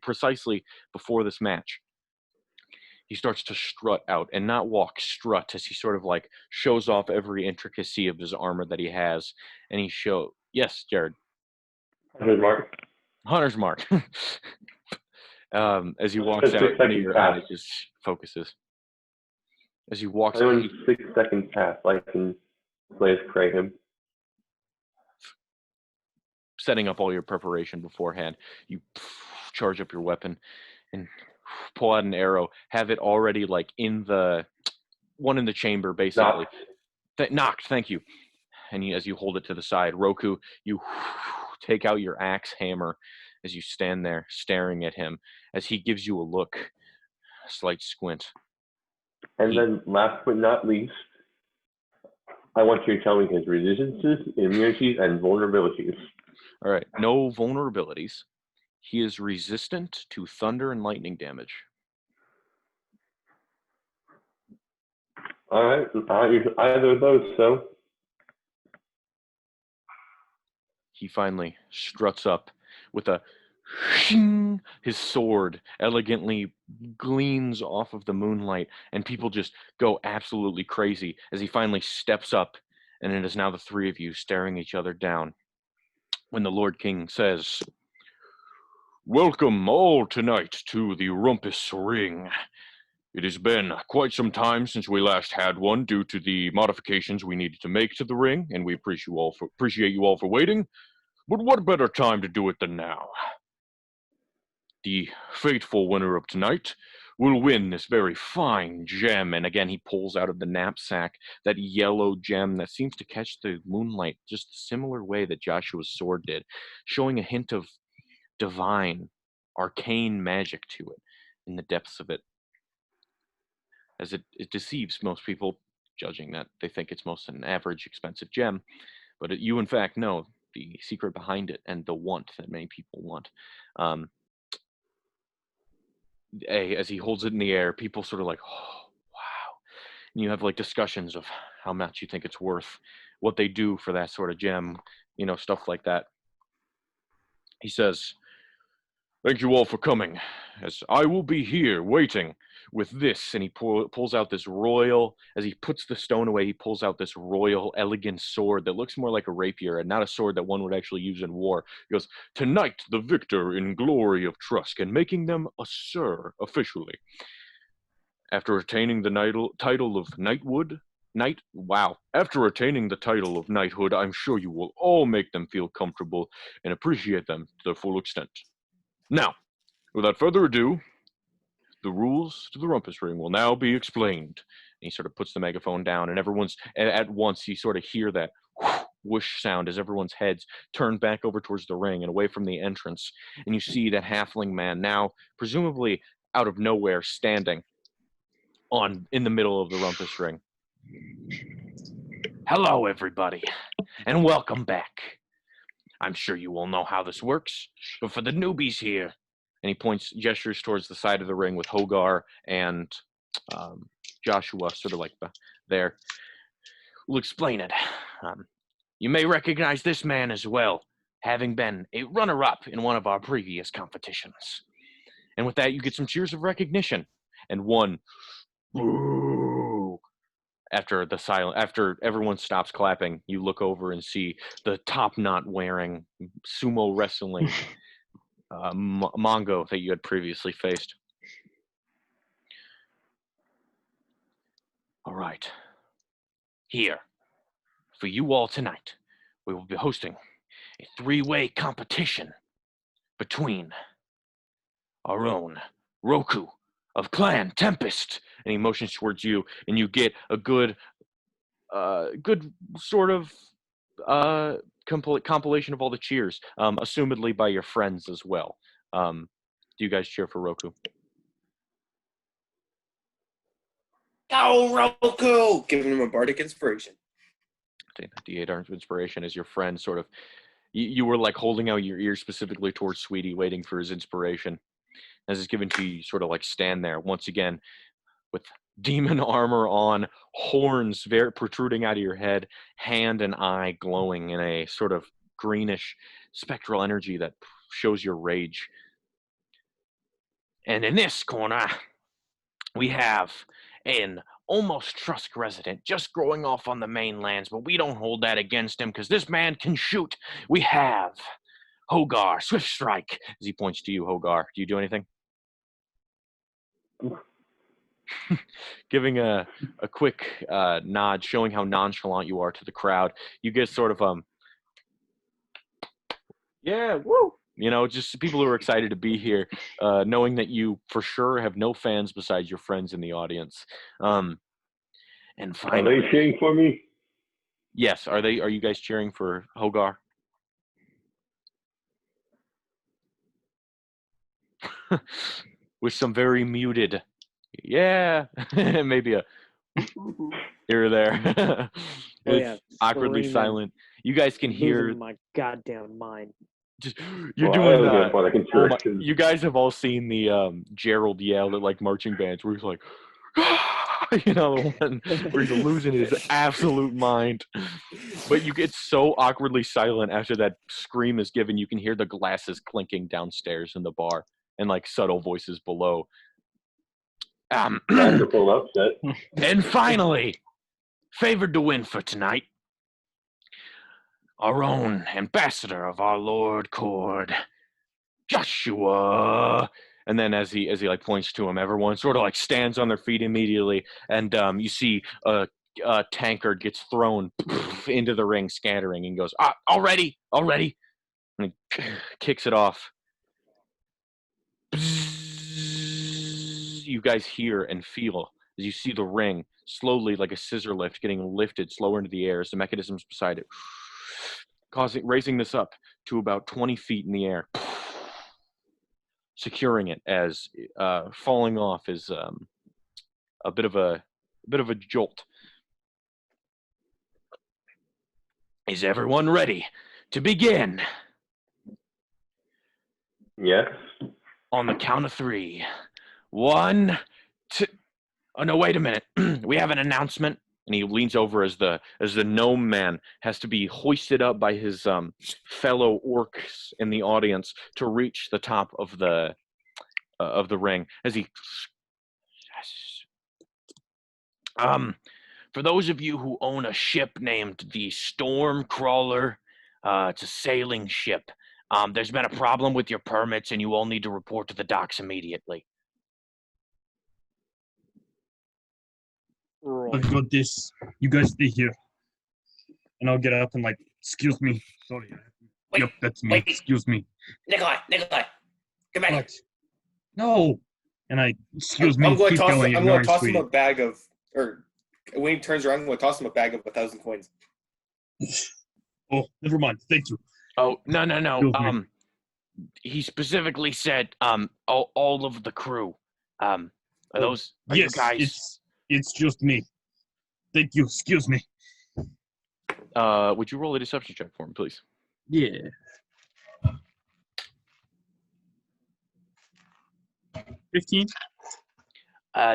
precisely before this match. He starts to strut out, and not walk, strut, as he sort of shows off every intricacy of his armor that he has. And yes, Jared. Hunter's mark. As he walks out, one of your eyes just focuses. As he walks out, when 6 seconds pass, I can place pray him. Setting up all your preparation beforehand, you charge up your weapon and pull out an arrow. Have it already in the one in the chamber, basically. Knocked. Thank you. And as you hold it to the side, Roku, you take out your axe hammer as you stand there staring at him as he gives you a look, a slight squint. And then last but not least, I want you to tell me his resistances, immunities, and vulnerabilities. All right, no vulnerabilities. He is resistant to thunder and lightning damage. All right, either of those, so. He finally struts up with a shing. His sword elegantly gleams off of the moonlight, and people just go absolutely crazy as he finally steps up, and it is now the three of you staring each other down. When the Lord King says, "Welcome all tonight to the Rumpus Ring. It has been quite some time since we last had one due to the modifications we needed to make to the ring, and we appreciate you all for waiting. But what better time to do it than now? The fateful winner of tonight will win this very fine gem." And again, he pulls out of the knapsack that yellow gem that seems to catch the moonlight just a similar way that Joshua's sword did, showing a hint of divine, arcane magic to it in the depths of it. As it deceives most people, judging that they think it's most an average expensive gem. But you, in fact, know the secret behind it and the want that many people want. As he holds it in the air, people sort of like, "Oh, wow." And you have like discussions of how much you think it's worth, what they do for that sort of gem, stuff like that. He says, "Thank you all for coming, as I will be here waiting with this." And he pulls out this royal, as he puts the stone away, he pulls out this royal, elegant sword that looks more like a rapier and not a sword that one would actually use in war. He goes, "Tonight, the victor in glory of Trusk, and making them a sir officially. After attaining the title of knighthood, I'm sure you will all make them feel comfortable and appreciate them to their full extent. Now, without further ado, the rules to the Rumpus Ring will now be explained." And he sort of puts the megaphone down, and at once you sort of hear that whoosh sound as everyone's heads turn back over towards the ring and away from the entrance. And you see that halfling man now, presumably out of nowhere, standing in the middle of the Rumpus Ring. "Hello, everybody, and welcome back. I'm sure you all know how this works, but for the newbies here," and he gestures towards the side of the ring with Hogar and Joshua sort of like there. "We'll explain it. You may recognize this man as well, having been a runner-up in one of our previous competitions." And with that, you get some cheers of recognition, and one boo. After everyone stops clapping, you look over and see the top knot wearing sumo wrestling Mongo that you had previously faced. "All right. Here, for you all tonight, we will be hosting a three-way competition between our own Roku of Clan Tempest." And he motions towards you, and you get a good sort of compilation of all the cheers, assumedly by your friends as well. Do you guys cheer for Roku? Go, Roku! Giving him a bardic inspiration. Take that D8 of inspiration as your friend sort of, you were like holding out your ear specifically towards Sweetie, waiting for his inspiration. As it's given to you, you sort of like stand there once again with demon armor on, horns very protruding out of your head, hand and eye glowing in a sort of greenish spectral energy that shows your rage. "And in this corner, we have an almost Trusk resident just growing off on the mainlands, but we don't hold that against him because this man can shoot. We have Hogar, Swift Strike," as he points to you, Hogar. Do you do anything? Giving a quick nod, showing how nonchalant you are to the crowd. You get sort of, yeah, woo! Just people who are excited to be here, knowing that you for sure have no fans besides your friends in the audience. And finally, are they cheering for me? Yes, are you guys cheering for Hogar? With some very muted, yeah, maybe a here or there. It's awkwardly silent. You guys can hear Losing my goddamn mind. just you're Well, I doing don't get what I can oh sure. my, you guys have all seen the Gerald yell at like marching bands where he's like you know, the one where he's losing his absolute mind. But you get so awkwardly silent after that scream is given, you can hear the glasses clinking downstairs in the bar and like subtle voices below. Wonderful upset. And finally, favored to win for tonight, our own ambassador of our Lord Cord, Joshua. And then as he like points to him, everyone sort of like stands on their feet immediately, and you see a tankard gets thrown into the ring, scattering, and goes, already, and he kicks it off. You guys hear and feel as you see the ring slowly, like a scissor lift, getting lifted slower into the air as the mechanisms beside it, raising this up to about 20 feet in the air, securing it as falling off is a bit of a jolt. Is everyone ready to begin? Yes. On the count of 3. 1, 2. Oh no! Wait a minute. We have an announcement. And he leans over as the gnome man has to be hoisted up by his fellow orcs in the audience to reach the top of the ring. As he, for those of you who own a ship named the Stormcrawler, it's a sailing ship. There's been a problem with your permits, and you all need to report to the docks immediately. I've got this. You guys stay here. And I'll get up and like, excuse me. Sorry. Wait, Yep, that's me. wait. Excuse me. Nikolai, come back here. What? No. And I, excuse me. I'm going keep to going, I'm going ignoring to toss him sweetie. a bag of, or when he turns around, I'm going to toss him a bag of 1,000 coins. Oh, never mind. Thank you. Oh, no. Excuse me. He specifically said, all of the crew. Are those, are Yes, you guys? it's just me. Thank you. Excuse me. Would you roll a deception check for him, please? Yeah. 15?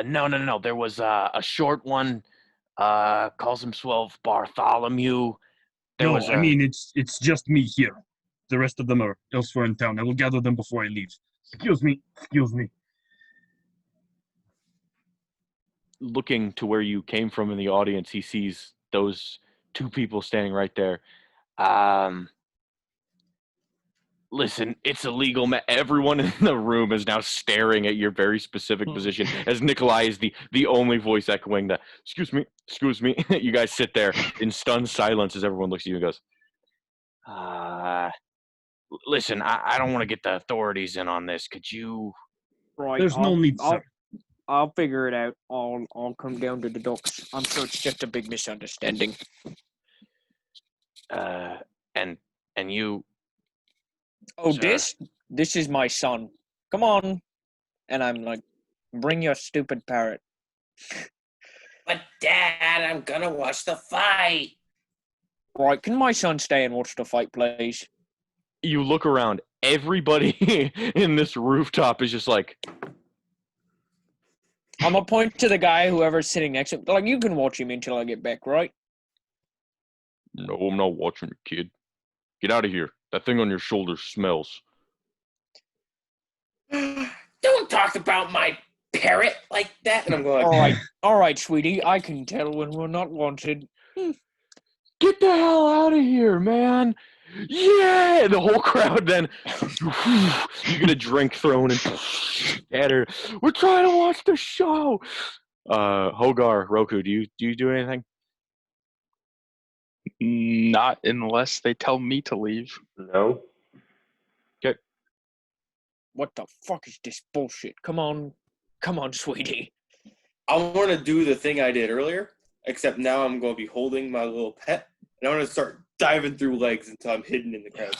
No. There was a short one, calls himself Bartholomew. No, I mean, it's just me here. The rest of them are elsewhere in town. I will gather them before I leave. Excuse me. Looking to where you came from in the audience, he sees those 2 people standing right there. Listen, it's illegal. Everyone in the room is now staring at your very specific position as Nikolai is the only voice echoing the, excuse me. You guys sit there in stunned silence as everyone looks at you and goes, listen, I don't want to get the authorities in on this. Could you? Right. There's no need, sir. I'll figure it out. I'll come down to the docks. I'm sure it's just a big misunderstanding. And you. Oh, sir. this is my son. Come on. And I'm like, bring your stupid parrot. But Dad, I'm going to watch the fight. Right, can my son stay and watch the fight, please? You look around. Everybody in this rooftop is just like. I'm gonna point to the guy, whoever's sitting next to him. Like, you can watch him until I get back, right? No, I'm not watching you, kid. Get out of here. That thing on your shoulder smells. Don't talk about my parrot like that. And I'm going like, All right, sweetie. I can tell when we're not wanted. Get the hell out of here, man. Yeah! The whole crowd then, you get a drink thrown and at her. We're trying to watch the show. Hogar, Roku, do you do anything? Not unless they tell me to leave. No. Okay. What the fuck is this bullshit? Come on, sweetie. I want to do the thing I did earlier, except now I'm going to be holding my little pet, and I want to start diving through legs until I'm hidden in the crowd.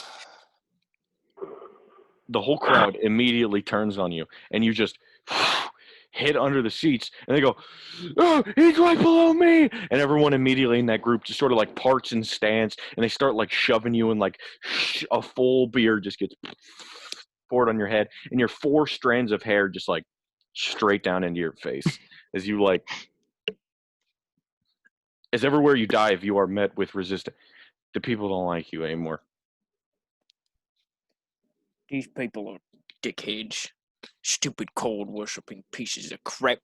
The whole crowd immediately turns on you, and you just hit under the seats, and they go, "Oh, he's right below me!" And everyone immediately in that group just sort of like parts and stands, and they start like shoving you, and like a full beer just gets poured on your head, and your 4 strands of hair just like straight down into your face as you like, as everywhere you dive, you are met with resistance. The people don't like you anymore. These people are dickheads. Stupid cold worshipping pieces of crap.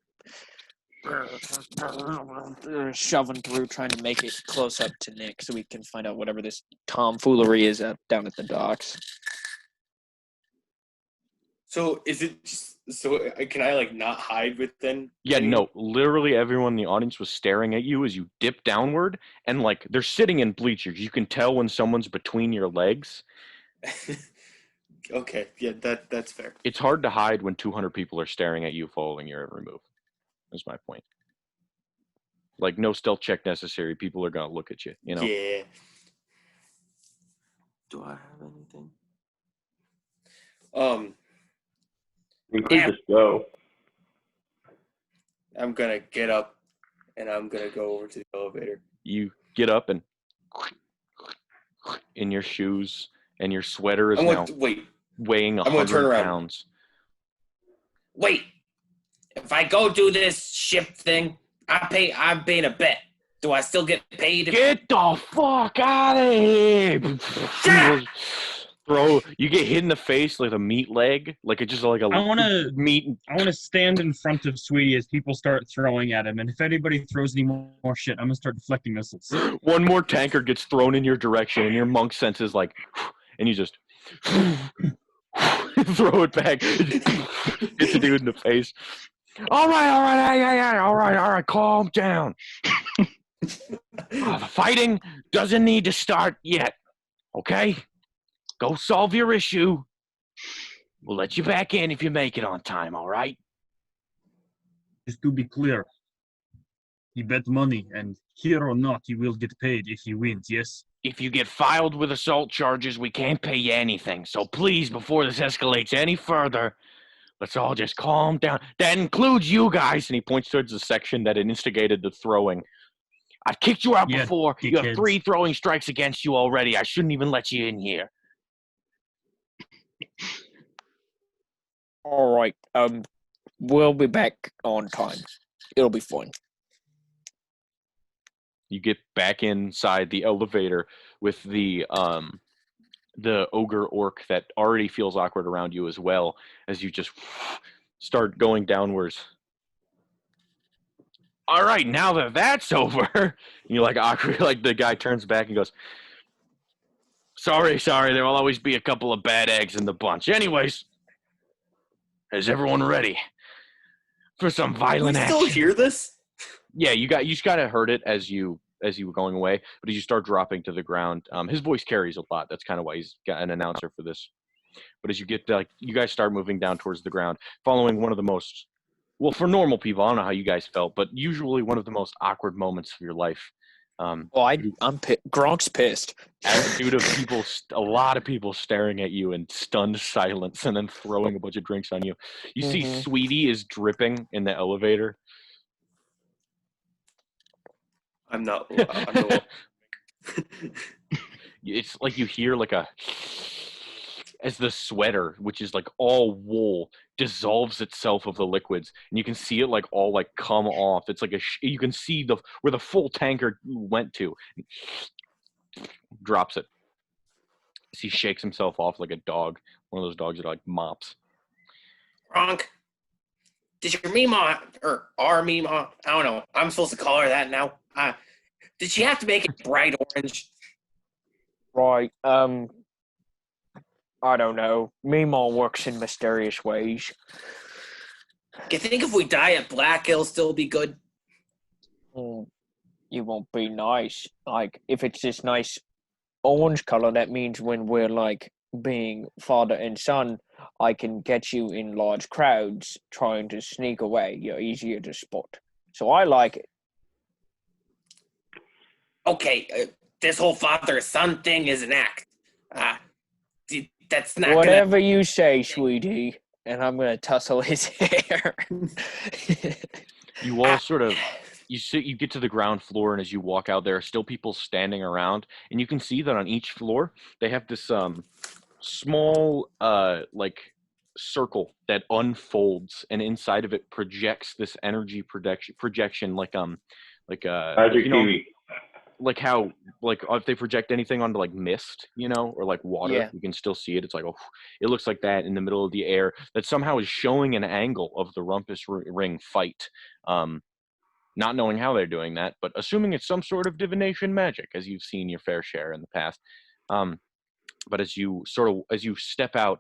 Shoving through, trying to make it close up to Nick so we can find out whatever this tomfoolery is down at the docks. So is it just, so can I like not hide with them? Yeah, no, literally everyone in the audience was staring at you as you dip downward, and like they're sitting in bleachers. You can tell when someone's between your legs. Okay, yeah, that's fair. It's hard to hide when 200 people are staring at you following your every move. That's my point. Like, no stealth check necessary. People are going to look at you, you know? Yeah. Do I have anything? You could just go. I'm gonna get up and I'm gonna go over to the elevator. You get up and in your shoes, and your sweater is now weighing 100 pounds. Wait, if I go do this shift thing, I'm paying a bet. Do I still get paid? Get the fuck out of here! You get hit in the face like a meat leg, like it's just like a meat. I want to stand in front of Sweetie as people start throwing at him, and if anybody throws any more shit, I'm gonna start deflecting missiles. One more tanker gets thrown in your direction, and your monk senses like, and you just throw it back. Hits a dude in the face. All right, calm down. The fighting doesn't need to start yet, okay? Go solve your issue. We'll let you back in if you make it on time, all right? Just to be clear, you bet money, and here or not, you will get paid if you win, yes? If you get filed with assault charges, we can't pay you anything. So please, before this escalates any further, let's all just calm down. That includes you guys. And he points towards the section that instigated the throwing. I've kicked you out before. You have 3 throwing strikes against you already. I shouldn't even let you in here. All right. We'll be back on time. It'll be fun. You get back inside the elevator with the ogre orc that already feels awkward around you as well as you just start going downwards. All right, now that that's over, you like awkward. Like the guy turns back and goes, "Sorry, there will always be a couple of bad eggs in the bunch. Anyways, is everyone ready for some violent action?" Still hear this? Yeah, you just kind of heard it as you were going away, but as you start dropping to the ground, his voice carries a lot. That's kind of why he's got an announcer for this. But as you get you guys start moving down towards the ground, following one of the most, well, for normal people, I don't know how you guys felt, but usually one of the most awkward moments of your life. Gronk's pissed. Attitude of people, a lot of people staring at you in stunned silence, and then throwing a bunch of drinks on you. You see, Sweetie is dripping in the elevator. I'm not. It's like you hear like as the sweater, which is like all wool, dissolves itself of the liquids, and you can see it like all like come off. It's like you can see where the full tanker went to. Drops it. As he shakes himself off like a dog, one of those dogs that like mops. Gronk, did your Mima or our Mima? I don't know. I'm supposed to call her that now. Did she have to make it bright orange? Right. I don't know. Meemaw works in mysterious ways. You think if we dye it black, it'll still be good? You won't be nice. Like, if it's this nice orange color, that means when we're, like, being father and son, I can get you in large crowds trying to sneak away. You're easier to spot. So I like it. Okay, this whole father-son thing is an act. That's not whatever you say, sweetie. and I'm gonna tussle his hair. You all sort of you get to the ground floor, and as you walk out, there are still people standing around, and you can see that on each floor they have this small like circle that unfolds, and inside of it projects this energy projection like Magic you know, TV. like how if they project anything onto like mist, you know, or like water, Yeah. you can still see it. It's like, oh, it looks like that in the middle of the air that somehow is showing an angle of the Rumpus ring fight. Not knowing how they're doing that, but assuming it's some sort of divination magic, as you've seen your fair share in the past. But as you step out,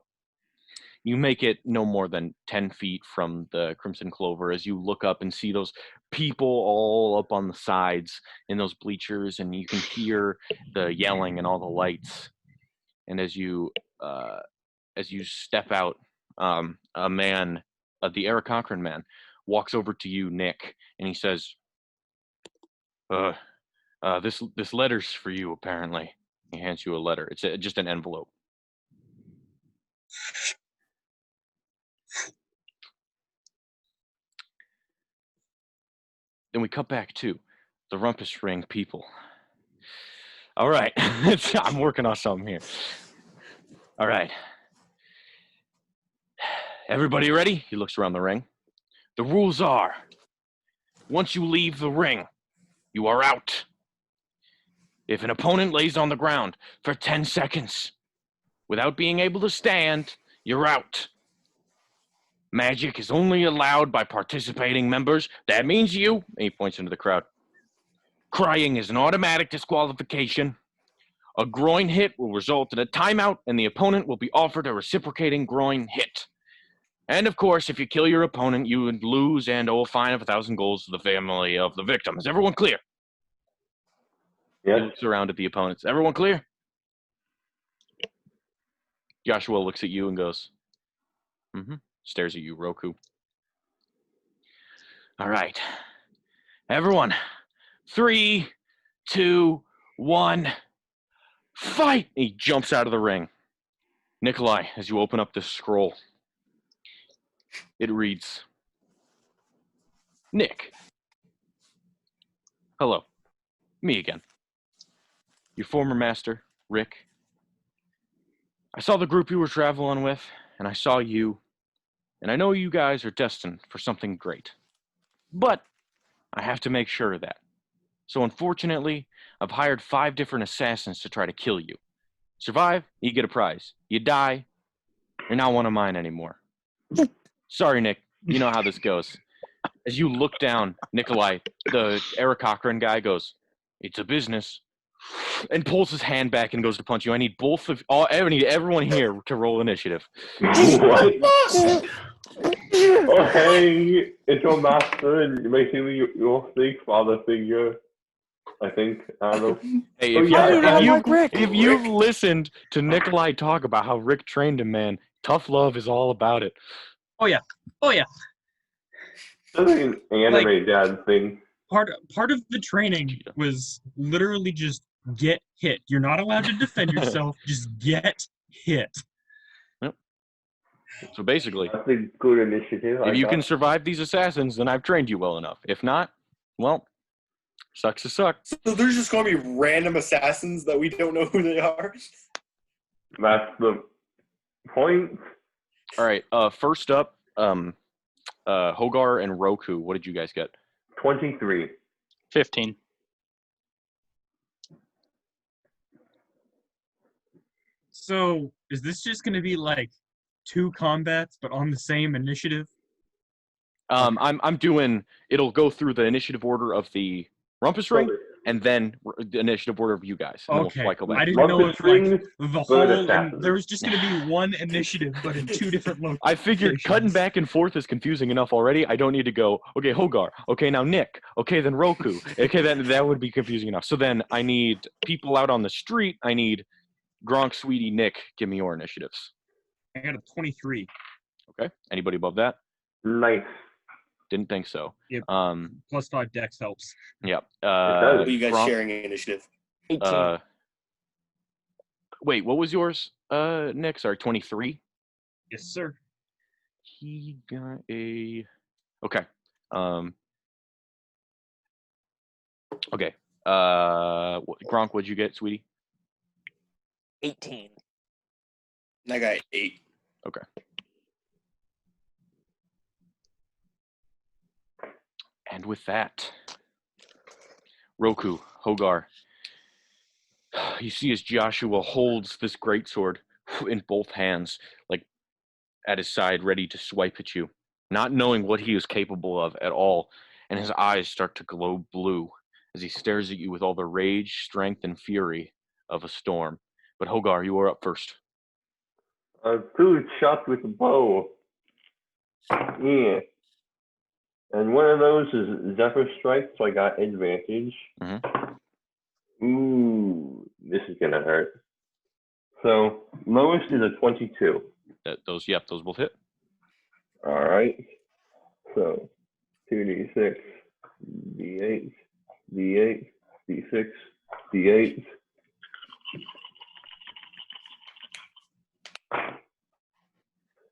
you make it no more than 10 feet from the Crimson Clover as you look up and see those people all up on the sides in those bleachers, and you can hear the yelling and all the lights. And as you step out, a man, the Eric Cochran man, walks over to you, Nick, and he says, this letter's for you, apparently. He hands you a letter. It's just an envelope. Then we cut back to the Rumpus Ring people. All right. I'm working on something here. All right. Everybody ready? He looks around the ring. The rules are, once you leave the ring, you are out. If an opponent lays on the ground for 10 seconds without being able to stand, you're out. Magic is only allowed by participating members. That means you, and he points into the crowd. Crying is an automatic disqualification. A groin hit will result in a timeout, and the opponent will be offered a reciprocating groin hit. And of course, if you kill your opponent, you would lose and owe a fine of 1,000 gold to the family of the victim. Is everyone clear? Yes. He looks around at the opponents. Everyone clear? Joshua looks at you and goes, stares at you, Roku. All right. Everyone, 3, 2, 1, fight! He jumps out of the ring. Nikolai, as you open up this scroll, it reads, Nick. Hello. Me again. Your former master, Rick. I saw the group you were traveling with, and I saw you, and I know you guys are destined for something great. But I have to make sure of that. So unfortunately, I've hired 5 different assassins to try to kill you. Survive, you get a prize. You die, you're not one of mine anymore. Sorry, Nick. You know how this goes. As you look down, Nikolai, the Eric Cochran guy, goes, it's a business, and pulls his hand back and goes to punch you. I need I need everyone here to roll initiative. What? Oh, hey, it's your master, and you're making me your big father figure. I think. I don't know. Hey, if you've listened to Nikolai talk about how Rick trained him, man, tough love is all about it. Oh yeah. That's like an anime dad thing. Part of the training was literally just get hit. You're not allowed to defend yourself. Just get hit. Yep. So basically, That's a good initiative. if you can survive these assassins, then I've trained you well enough. If not, well, sucks to suck. So there's just going to be random assassins that we don't know who they are? That's the point. All right. First up, Hogar and Roku. What did you guys get? 23. 15. So is this just going to be like 2 combats, but on the same initiative? I'm doing. It'll go through the initiative order of the Rumpus Ring, and then the initiative order of you guys. And Okay. Then we'll cycle back. I didn't know if Rumpus the whole there was just going to be one initiative, but in 2 different locations. I figured cutting back and forth is confusing enough already. I don't need to go, okay, Hogar. Okay, now Nick. Okay, then Roku. Okay, then that would be confusing enough. So then I need people out on the street. I need Gronk, Sweetie, Nick. Give me your initiatives. I got a 23. Okay. Anybody above that? Nice. Didn't think so. Yep. Plus 5 dex helps. Yep. What are you guys Gronk, sharing initiative? 18. Wait, what was yours, Nick? Sorry, 23? Yes, sir. He got a... Okay. Okay. Gronk, what'd you get, sweetie? 18. I got 8. Okay. And with that, Roku, Hogar, you see as Joshua holds this greatsword in both hands, like at his side, ready to swipe at you, not knowing what he is capable of at all, and his eyes start to glow blue as he stares at you with all the rage, strength, and fury of a storm. But Hogar, you are up first. 2 shots with the bow. Yeah. And one of those is Zephyr Strike, so I got advantage. Ooh, this is gonna hurt. So lowest is a 22. Those both hit. All right. So 2d6, d8, d8, d6, d8.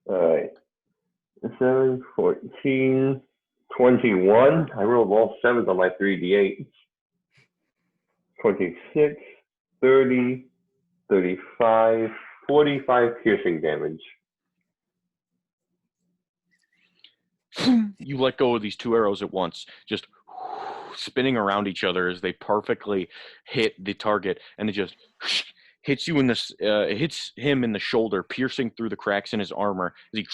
All right. 7, 14, 21. I rolled all 7s on my 3d8. 26, 30, 35, 45 piercing damage. You let go of these 2 arrows at once, just spinning around each other as they perfectly hit the target, and it just hits you in this. Hits him in the shoulder, piercing through the cracks in his armor. As he,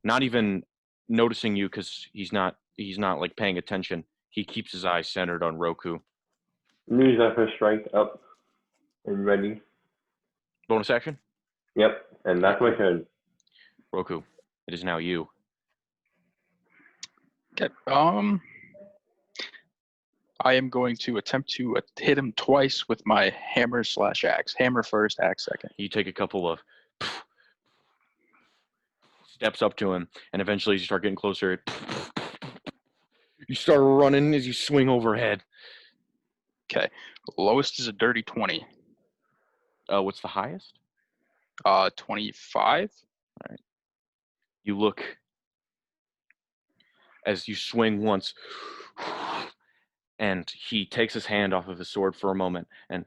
not even noticing you because he's not like paying attention. He keeps his eyes centered on Roku. New Zephyr Strike up and ready. Bonus action? Yep, and that's my turn. Roku, it is now you. Okay. I am going to attempt to hit him twice with my hammer/axe. Hammer first, axe second. You take a couple of steps up to him, and eventually as you start getting closer, you start running as you swing overhead. Okay. Lowest is a dirty 20. What's the highest? 25. All right. You look as you swing once, and he takes his hand off of his sword for a moment, and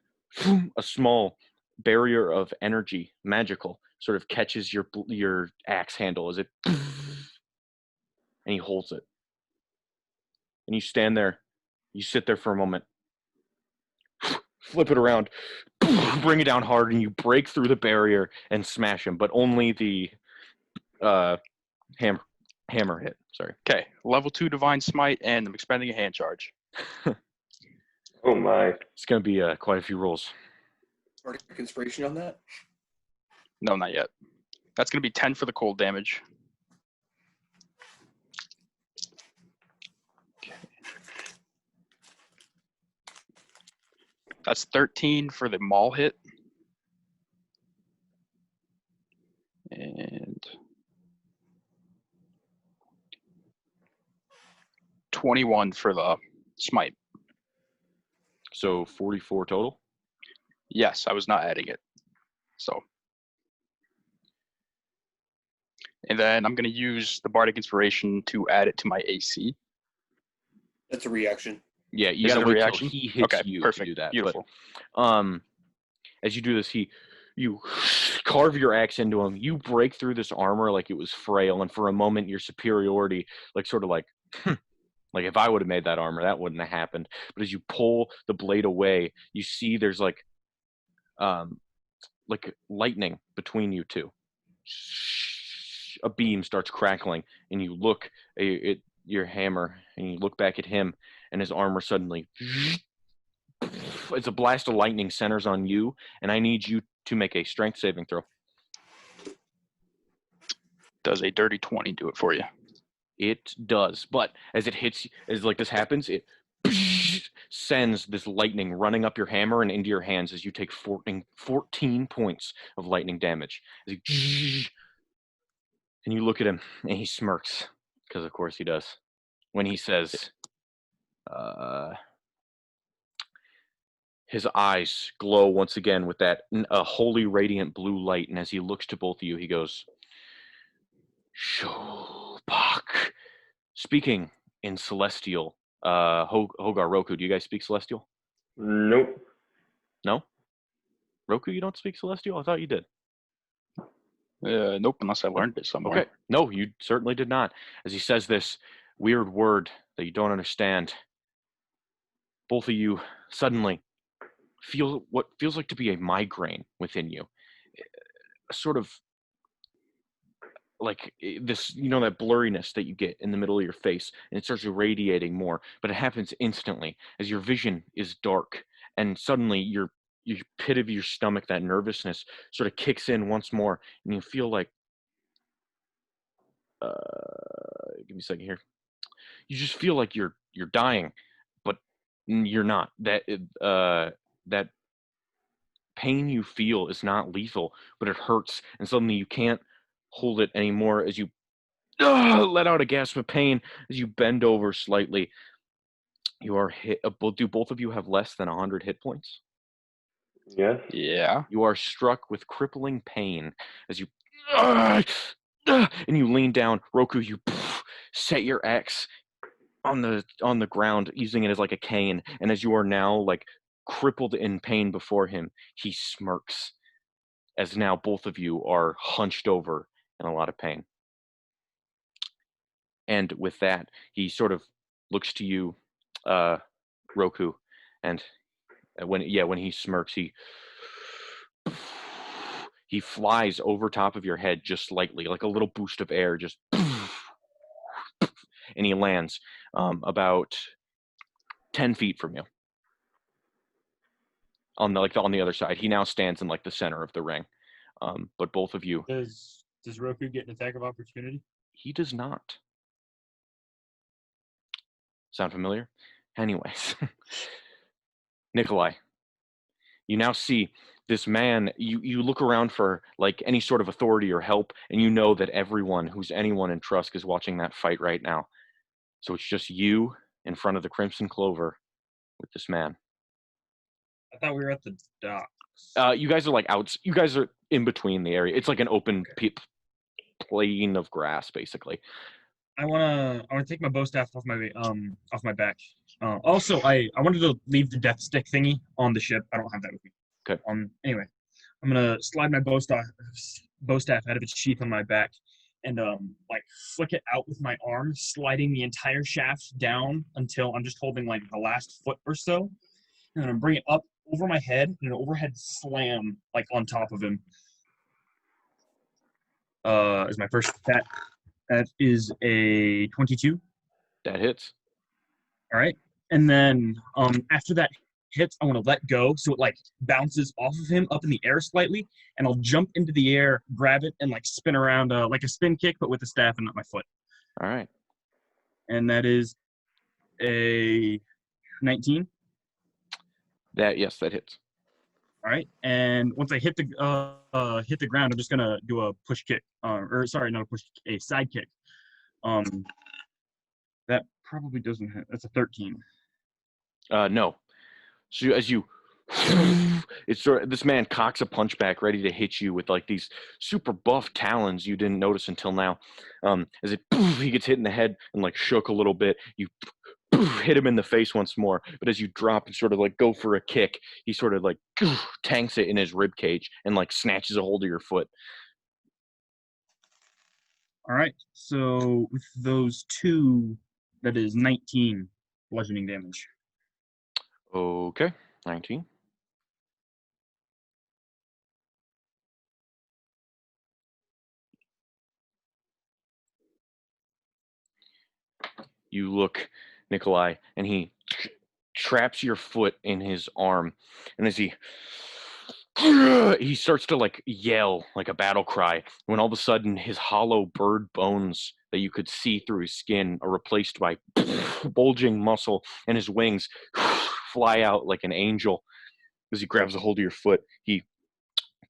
a small barrier of energy, magical, sort of catches your axe handle as it, and he holds it. And you stand there, you sit there for a moment, flip it around, bring it down hard, and you break through the barrier and smash him, but only the hammer hit. Sorry. Okay. Level 2 Divine Smite, and I'm expending a hand charge. Oh my. It's going to be quite a few rolls. Bardic Inspiration on that? No, not yet. That's going to be 10 for the cold damage. Okay. That's 13 for the maul hit. And 21 for the smite. So 44 total? Yes, I was not adding it. So. And then I'm going to use the Bardic Inspiration to add it to my AC. That's a reaction. Yeah, you Is got to it a wait till reaction? he hits Okay, you perfect. to do that. Beautiful. But, as you do this, you carve your axe into him. You break through this armor like it was frail, and for a moment, your superiority, like sort of like, like if I would have made that armor, that wouldn't have happened. But as you pull the blade away, you see there's like lightning between you two. A beam starts crackling, and you look at your hammer, and you look back at him, and his armor suddenly, it's a blast of lightning centers on you, and I need you to make a strength saving throw. Does a dirty 20 do it for you? It does, but as it hits, as like this happens, it sends this lightning running up your hammer and into your hands as you take 14 points of lightning damage. As and you look at him, and he smirks, because of course he does, when he says, his eyes glow once again with that holy radiant blue light, and as he looks to both of you, he goes, Shobak. Speaking in Celestial, Hogar, Roku, do you guys speak Celestial? Nope. No? Roku, you don't speak Celestial? I thought you did. Nope, unless I learned it somewhere. Okay. No, you certainly did not. As he says this weird word that you don't understand, both of you suddenly feel what feels like to be a migraine within you. A sort of like this, that blurriness that you get in the middle of your face, and it starts radiating more, but it happens instantly as your vision is dark, and suddenly your pit of your stomach, that nervousness sort of kicks in once more, and you feel like, give me a second here. You just feel like you're dying, but you're not. That pain you feel is not lethal, but it hurts, and suddenly you can't hold it anymore as you let out a gasp of pain as you bend over slightly. You are hit. Do both of you have less than 100 hit points? Yes. Yeah. You are struck with crippling pain as you and you lean down. Roku, you set your axe on the ground, using it as like a cane, and as you are now like crippled in pain before him, he smirks as now both of you are hunched over in a lot of pain. And with that, he sort of looks to you, Roku, and when he smirks, he flies over top of your head just slightly, like a little boost of air, just and he lands about 10 feet from you on the other side. He now stands in like the center of the ring, but both of you. Does Roku get an attack of opportunity? He does not. Sound familiar? Anyways, Nikolai, you now see this man. You look around for like any sort of authority or help, and you know that everyone who's anyone in Trusk is watching that fight right now. So it's just you in front of the Crimson Clover with this man. I thought we were at the docks. You guys are like out. You guys are in between the area. It's like an open plain of grass, basically. I wanna take my bow staff off my back. Also, I wanted to leave the death stick thingy on the ship. I don't have that with me. Okay. Anyway, I'm gonna slide my bow staff out of its sheath on my back, and like flick it out with my arm, sliding the entire shaft down until I'm just holding like the last foot or so, and then I'm bring it up over my head and an overhead slam like on top of him. Is my first attack. That is a 22. That hits. All right. And then after that hits, I want to let go so it like bounces off of him up in the air slightly, and I'll jump into the air, grab it, and like spin around like a spin kick, but with the staff and not my foot. All right. And that is a 19. That hits. All right. And once I hit the ground, I'm just gonna do a push kick, or sorry, not a push, a side kick. That probably doesn't hit. That's a 13. No. So as you, it's sort of, this man cocks a punch back, ready to hit you with like these super buff talons you didn't notice until now. As he gets hit in the head and like shook a little bit, you hit him in the face once more. But as you drop and sort of like go for a kick, he sort of like tanks it in his rib cage and like snatches a hold of your foot. All right. So with those two, that is 19 bludgeoning damage. Okay, 19. You look, Nikolai, and he traps your foot in his arm, and as he starts to like yell like a battle cry, when all of a sudden his hollow bird bones that you could see through his skin are replaced by bulging muscle, and his wings fly out like an angel. As he grabs a hold of your foot, he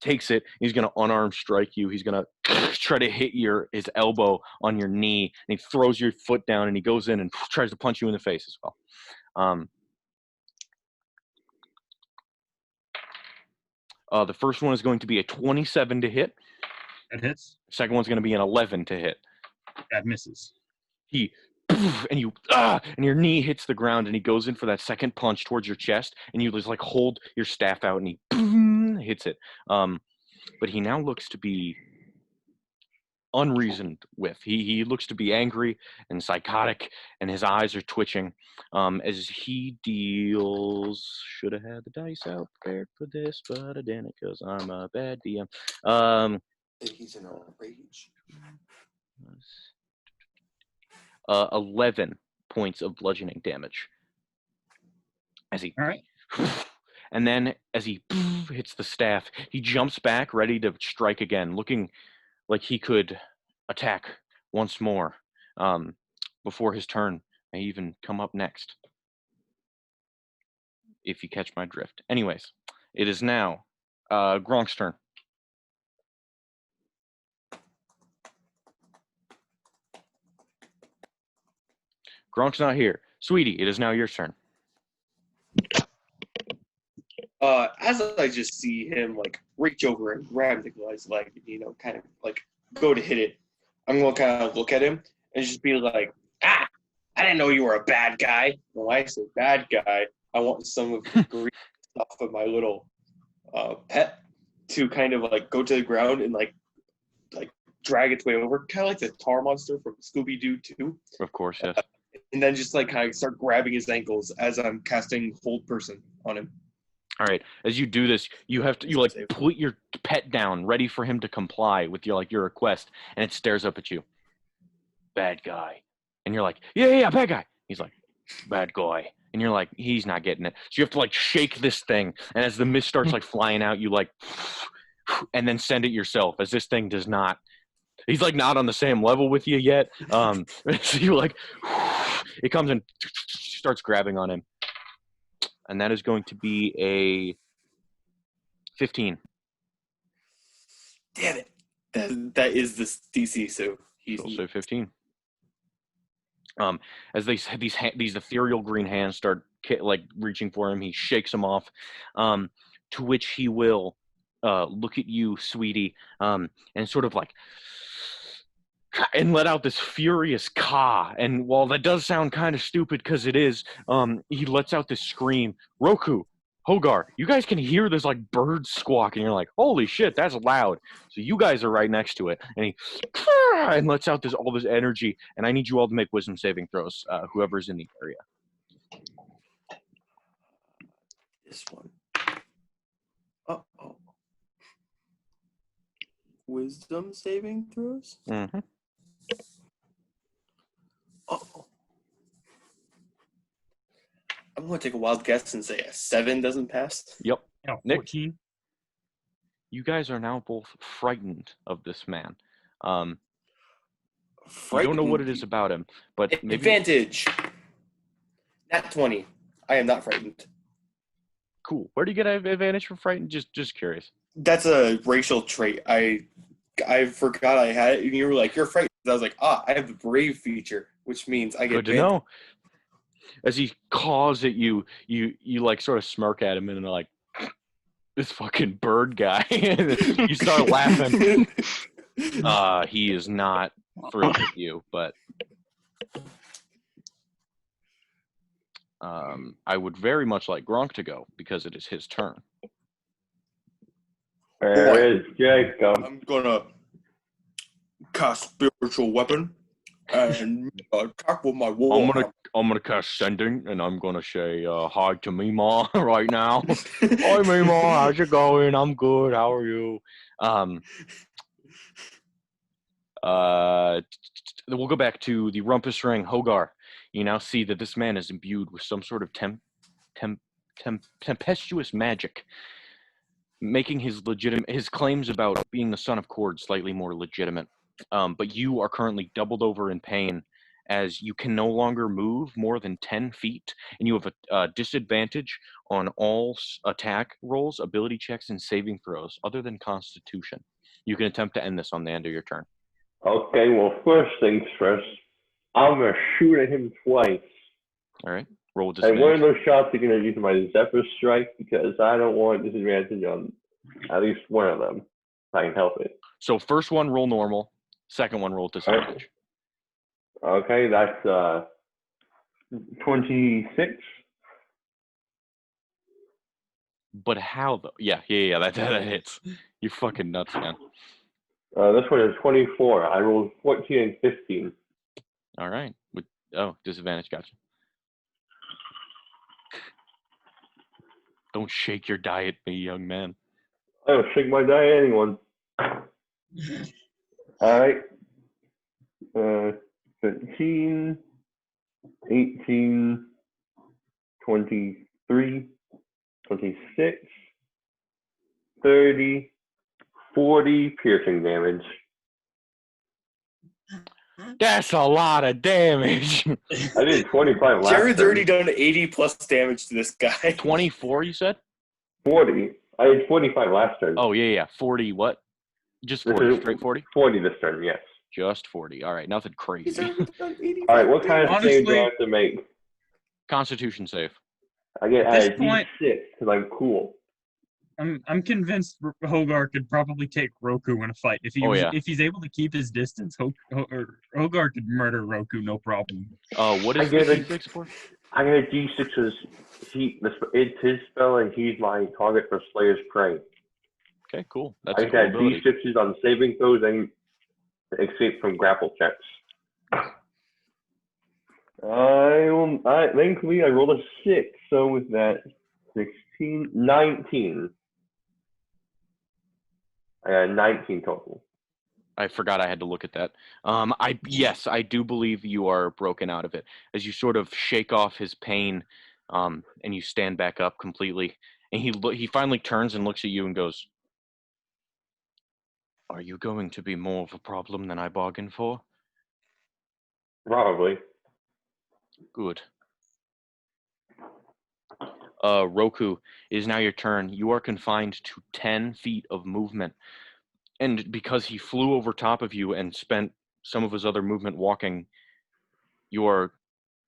takes it. He's going to unarmed strike you. He's going to try to hit his elbow on your knee, and he throws your foot down, and he goes in and tries to punch you in the face as well. The first one is going to be a 27 to hit. That hits. Second one's going to be an 11 to hit. That misses. He and your knee hits the ground, and he goes in for that second punch towards your chest, and you just like hold your staff out, and he hits it. But he now looks to be unreasoned with. He looks to be angry and psychotic, and his eyes are twitching. As he deals, should have had the dice out prepared for this, but I didn't because I'm a bad DM. He's in a rage. 11 points of bludgeoning damage. As he, All right. and then as he hits the staff, he jumps back, ready to strike again, looking like he could attack once more before his turn may even come up next. If you catch my drift. Anyways, it is now Gronk's turn. Gronk's not here. Sweetie, it is now your turn. As I just see him like reach over and grab Nikolai's leg, kind of like go to hit it, I'm gonna kind of look at him and just be like, I didn't know you were a bad guy. When I say bad guy, I want some of the green stuff of my little pet to kind of like go to the ground and like drag its way over, kind of like the tar monster from Scooby-Doo 2. Of course, yes. And then just like kind of start grabbing his ankles as I'm casting Hold Person on him. All right. As you do this, you put your pet down, ready for him to comply with your request, and it stares up at you. Bad guy. And you're like, yeah, bad guy. He's like, bad guy. And you're like, he's not getting it. So you have to like shake this thing, and as the mist starts like flying out, you like, and then send it yourself. As this thing does not. He's like not on the same level with you yet. So you like, it comes and starts grabbing on him. And that is going to be a 15. Damn it. That is the DC, so he's also 15. As these ethereal green hands start like reaching for him, he shakes them off, to which he will look at you, sweetie, and sort of like and let out this furious caw. And while that does sound kind of stupid because it is, he lets out this scream. Roku, Hogar, you guys can hear this like bird squawk, and you're like, holy shit, that's loud. So you guys are right next to it, and he and lets out all this energy. And I need you all to make wisdom saving throws, whoever's in the area. This one. Uh-oh. Wisdom saving throws? Mm-hmm. Uh-oh. I'm going to take a wild guess and say a 7 doesn't pass. Yep. Yeah, Nick? 14. You guys are now both frightened of this man. You don't know what it is about him, but maybe... Advantage. Nat 20. I am not frightened. Cool. Where do you get an advantage for frightened? Just curious. That's a racial trait. I forgot I had it, and you were like, you're frightened. I was like, I have the brave feature, which means I get Good to know. As he caws at you, you like sort of smirk at him and like, this fucking bird guy. You start laughing. He is not thrilled with you, but I would very much like Gronk to go because it is his turn. Where is Jacob? I'm gonna cast spiritual weapon and attack with my war. I'm gonna cast sending, and I'm gonna say hi to Meemaw right now. Hi Meemaw, how's it going? I'm good. How are you? We'll go back to the Rumpus ring. Hogar, you now see that this man is imbued with some sort of tempestuous magic, making his claims about being the son of Cord slightly more legitimate. But you are currently doubled over in pain, as you can no longer move more than 10 feet, and you have a disadvantage on all attack rolls, ability checks, and saving throws, other than Constitution. You can attempt to end this on the end of your turn. Okay, well, first things first, I'm going to shoot at him twice. All right, roll with And one of disadvantage. those shots are going to use my Zephyr Strike because I don't want disadvantage on at least one of them if I can help it. So first one, roll normal. Second one, roll with disadvantage. Okay, that's 26. But how though? Yeah, that hits. You're fucking nuts, man. This one is 24. I rolled 14 and 15. All right. Disadvantage, gotcha. Don't shake your die at me, young man. I don't shake my die at anyone. Alright. 13, 18, 23, 26, 30, 40 piercing damage. That's a lot of damage. I did 25 last Jared's turn. already done 80 plus damage to this guy. 24, you said? 40. I had 45 last turn. Oh, yeah. 40 what? Just This 40, is straight 40? 40 this turn, yes. Just 40. All right, nothing He's crazy. already done 85 Alright, what kind of damage. save do I Honestly- have to make? Constitution save. I get At this a point- D6 because I'm cool. I'm convinced Hogar could probably take Roku in a fight if if he's able to keep his distance. Hogar could murder Roku, no problem. What I is the get a- D6 for? I get a D6 because it's his spell and he's my target for Slayer's Prey. Okay, cool. That's I a cool got ability. D6s on saving throws and escape from grapple checks. Thankfully I rolled a 6, so with that 16, 19. I got 19 total. I forgot I had to look at that. Yes, I do believe you are broken out of it as you sort of shake off his pain, and you stand back up completely. And he finally turns and looks at you and goes, "Are you going to be more of a problem than I bargained for?" Probably. Good. Roku, it is now your turn. You are confined to 10 feet of movement. And because he flew over top of you and spent some of his other movement walking, you are,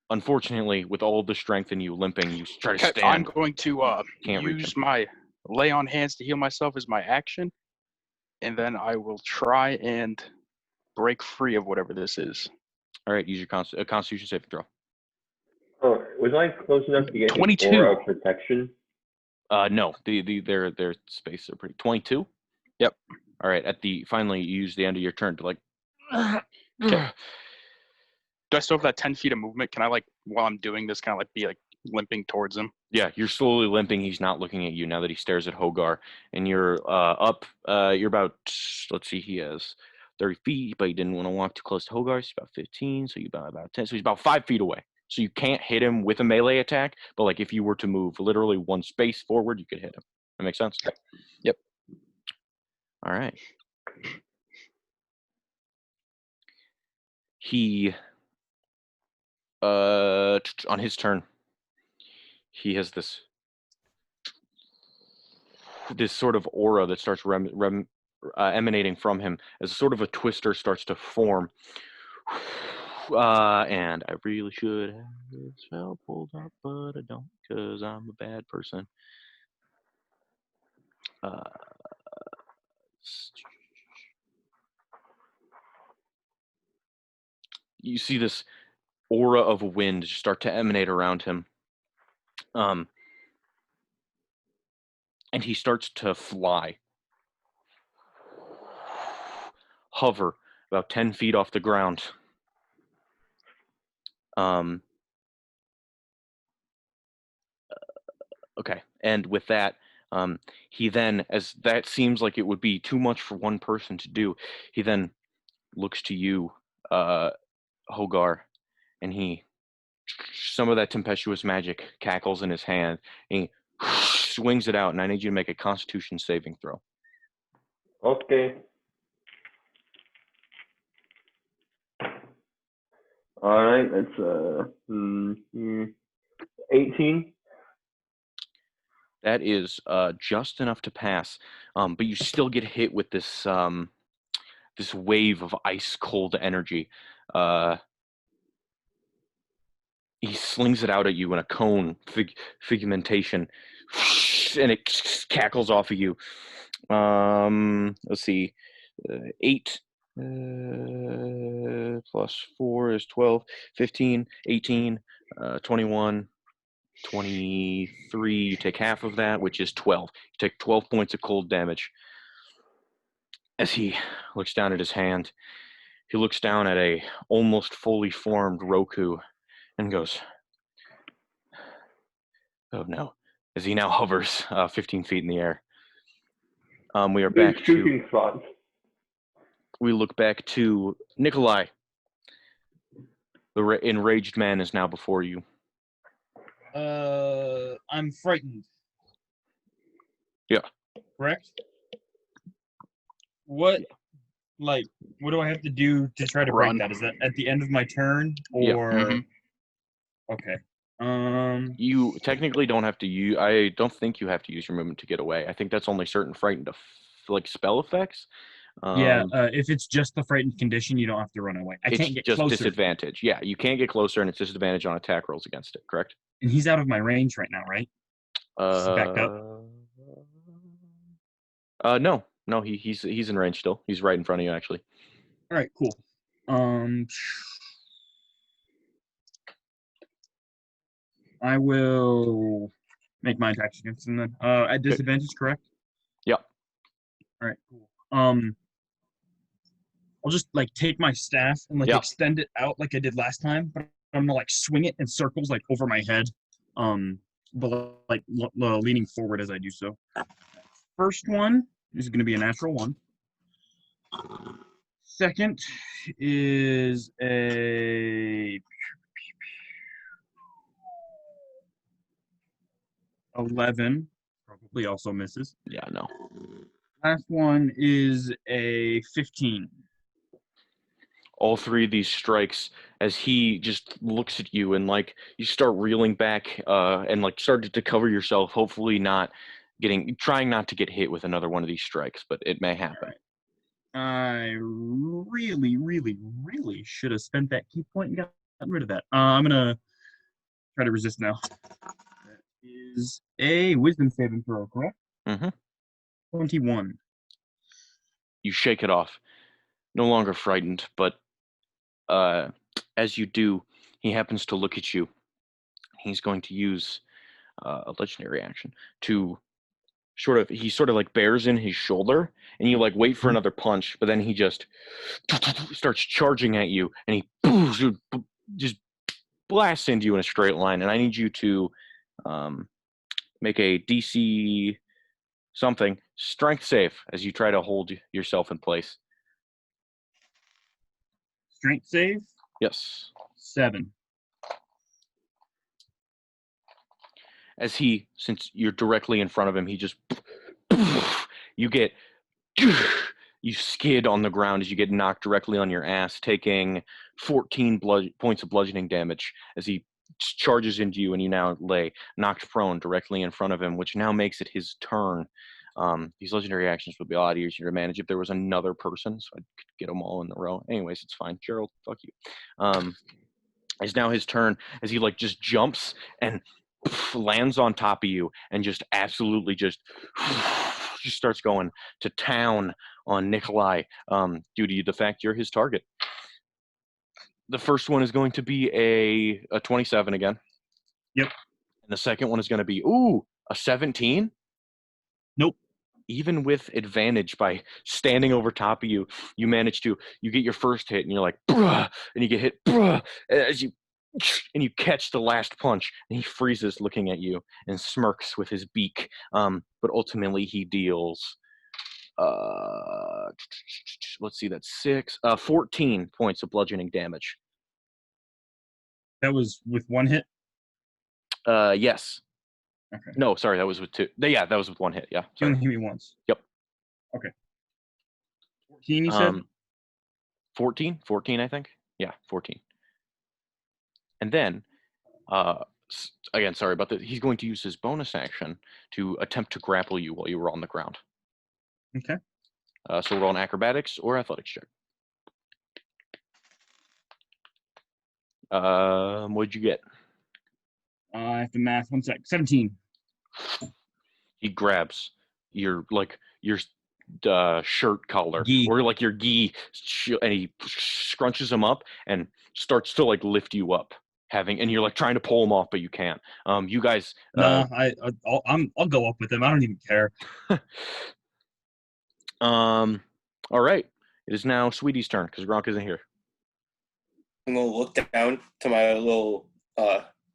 unfortunately, with all the strength in you limping, you try to Okay, stand. I'm going to Can't reach use him. my lay on hands to heal myself as my action, and then I will try and break free of whatever this is. All right, use your Constitution saving throw. Oh, was I close enough to get 22. his aura of protection? No, their space are pretty. 22. Yep. All right, finally you use the end of your turn to like. Okay. Do I still have that 10 feet of movement? Can I, like, while I'm doing this, kind of like be like limping towards him? Yeah, you're slowly limping. He's not looking at you now that he stares at Hogar, and you're up. You're about, let's see, he has 30 feet, but he didn't want to walk too close to Hogar. He's about 15, so you're about 10. So he's about 5 feet away. So you can't hit him with a melee attack, but like if you were to move literally one space forward, you could hit him. That makes sense? Yep. All right. He, on his turn, he has this sort of aura that starts emanating from him as sort of a twister starts to form. And I really should have this spell pulled up, but I don't because I'm a bad person. You see this aura of wind start to emanate around him. And he starts to fly. Hover about 10 feet off the ground. Okay, and with that, he then, as that seems like it would be too much for one person to do, he then looks to you, Hogar, and some of that tempestuous magic cackles in his hand, and he swings it out, and I need you to make a Constitution saving throw. Okay. All right, that's 18. That is just enough to pass, but you still get hit with this this wave of ice cold energy. He slings it out at you in a cone figumentation, and it cackles off of you. Let's see, 8, Plus 4 is 12, 15, 18, 21, 23. You take half of that, which is 12. You take 12 points of cold damage. As he looks down at his hand, he looks down at a almost fully formed Roku and goes, "Oh no!" As he now hovers 15 feet in the air. We are Big back to. shooting spots. We look back to Nikolai. The enraged man is now before you. I'm frightened. Yeah. Correct? What do I have to do to try to Run. break that? Is that at the end of my turn Yeah. or Mhm. okay. You technically don't have to use. I don't think you have to use your movement to get away. I think that's only certain frightened spell effects. If it's just the frightened condition, you don't have to run away. I it's can't get just closer. disadvantage. Yeah, you can't get closer, and it's disadvantage on attack rolls against it. Correct? And he's out of my range right now, right? He's backed up. No, he's in range still. He's right in front of you, actually. All right, cool. I will make my attacks against him then. At disadvantage, correct? Yep. All right, cool. I'll just take my staff and extend it out like I did last time, but I'm gonna swing it in circles over my head, but leaning forward as I do so. First one is gonna be a natural 1. Second is a 11, probably also misses. Yeah, no. Last one is a 15. All three of these strikes, as he just looks at you and you start reeling back and started to cover yourself, hopefully trying not to get hit with another one of these strikes, but it may happen. I really, really, really should have spent that key point and gotten rid of that. I'm gonna try to resist now. That is a wisdom saving throw, correct? Mm-hmm. 21. You shake it off. No longer frightened, but as you do, he happens to look at you. He's going to use a legendary action to he sort of bears in his shoulder, and you wait for another punch, but then he just starts charging at you, and he just blasts into you in a straight line. And I need you to make a DC something strength save as you try to hold yourself in place. Strength save? Yes. 7. As since you're directly in front of him, he just you skid on the ground as you get knocked directly on your ass, taking 14 points of bludgeoning damage as he charges into you, and you now lay knocked prone directly in front of him, which now makes it his turn. These legendary actions would be a lot easier to manage if there was another person, so I could get them all in a row. Anyways, it's fine. Gerald, fuck you. It's now his turn as he just jumps and lands on top of you and just absolutely just starts going to town on Nikolai due to the fact you're his target. The first one is going to be a 27 again. Yep. And the second one is going to be, a 17? Nope. Even with advantage by standing over top of you, you get your first hit, and you're like, bruh, and you get hit, bruh, and you catch the last punch, and he freezes looking at you and smirks with his beak. But ultimately he deals, let's see, that's 14 points of bludgeoning damage. That was with 1 hit? Yes. Okay. No, sorry, that was with 2. Yeah, that was with 1 hit. Yeah. You only hit me once. Yep. Okay. 14, you said? 14, I think. Yeah, 14. And then, again, sorry about that. He's going to use his bonus action to attempt to grapple you while you were on the ground. Okay. So roll an acrobatics or athletics check. What'd you get? I have to math 1 sec. 17. He grabs your shirt collar Gi. or like your gi, and he scrunches him up and starts to like lift you up, and you're like trying to pull him off, but you can't. You guys. Nah, I'll go up with him. I don't even care. All right. It is now Sweetie's turn because Gronk isn't here. I'm gonna look down to my little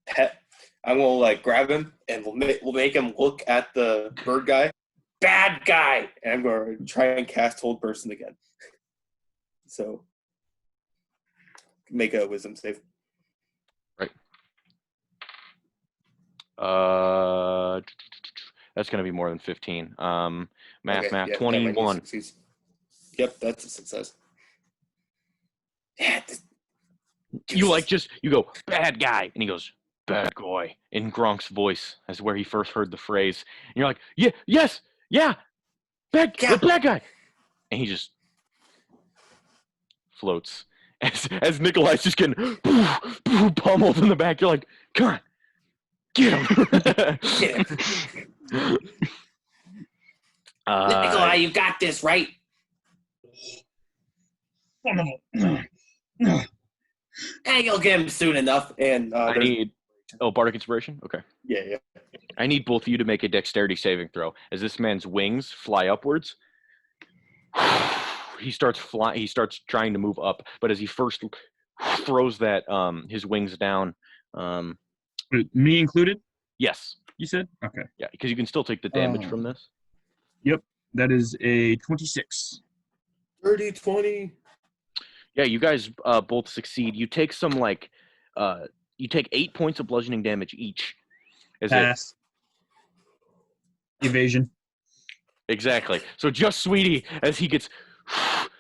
pet. I'm gonna like grab him and we'll make him look at the bird guy. Bad guy, and I'm gonna try and cast Hold Person again. So make a wisdom save. Right. That's gonna be more than 15. Math, Yeah, 21. Yep, that's a success. Yeah. You go, bad guy, and he goes, bad guy, in Gronk's voice, as where he first heard the phrase. And you're like, yeah, yes, yeah, bad guy. And he just floats. As Nikolai's just getting pummeled in the back, you're like, come on, get him. Nikolai, you got this, right? Hey, you'll get him soon enough. And I need Bardic Inspiration? Okay. Yeah. I need both of you to make a dexterity saving throw. As this man's wings fly upwards, he starts trying to move up, but as he first throws that his wings down, me included? Yes. You said? Okay. Yeah, because you can still take the damage from this. Yep. That is a 26. 30, 20. Yeah, you guys both succeed. You take you take 8 points of bludgeoning damage each. Pass. Evasion. Exactly. So just Sweetie, as he gets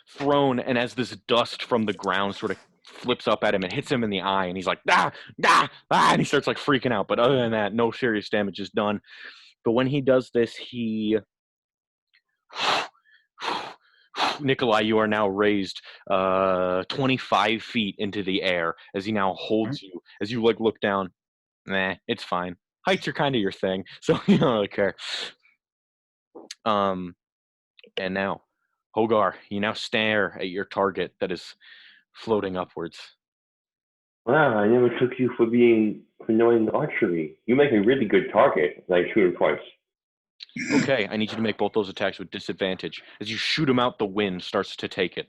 thrown, and as this dust from the ground sort of flips up at him and hits him in the eye, and he's like, and he starts like freaking out. But other than that, no serious damage is done. But when he does this, Nikolai, you are now raised 25 feet into the air as he now holds you. As you like look down, it's fine. Heights are kind of your thing, so you don't really care. And now, Hogar, you now stare at your target that is floating upwards. Wow, I never took you for knowing archery. You make a really good target, and I shoot him twice. Okay, I need you to make both those attacks with disadvantage. As you shoot him out, the wind starts to take it.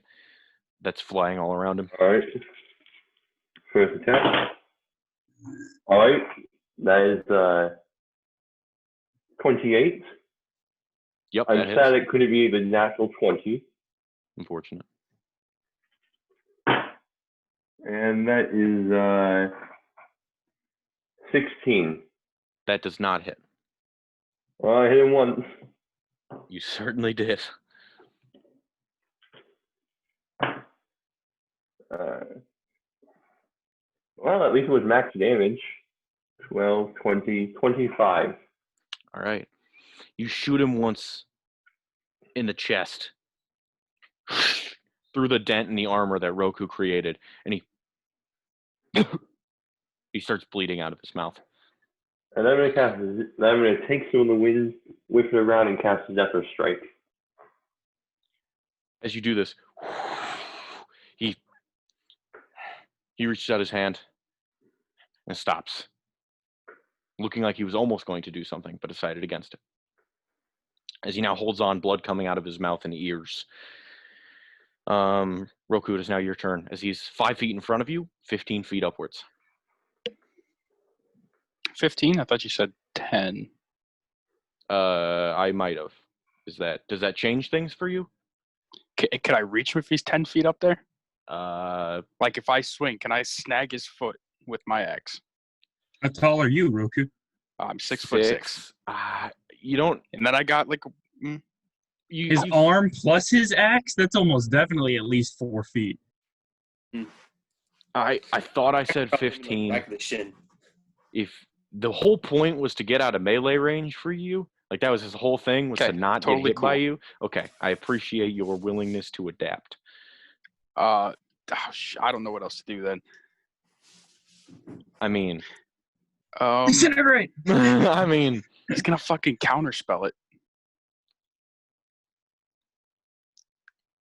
That's flying all around him. All right. First attack. All right. That is 28. Yep, I'm that hits. sad it couldn't be the natural 20. Unfortunate. And that is 16. That does not hit. Well, I hit him once. You certainly did. Well, at least it was max damage. 12, 20, 25. All right. You shoot him once in the chest through the dent in the armor that Roku created, and he starts bleeding out of his mouth. And I'm gonna take some of the wind, whip it around, and cast a Zephyr Strike. As you do this, he reaches out his hand and stops, looking like he was almost going to do something, but decided against it. As he now holds on, blood coming out of his mouth and ears. Roku, it is now your turn. As he's 5 feet in front of you, 15 feet upwards. 15? I thought you said 10. I might have. Does that change things for you? Can I reach him if he's 10 feet up there? Like if I swing, can I snag his foot with my axe? How tall are you, Roku? I'm 6'6". You don't. And then I got like his arm plus his axe. That's almost definitely at least 4 feet. I thought I said 15. Back of the shin. If the whole point was to get out of melee range for you, like that was his whole thing, was to not get hit by you. Okay, I appreciate your willingness to adapt. I don't know what else to do then. I mean, Incinerate. I mean, he's gonna fucking counterspell it.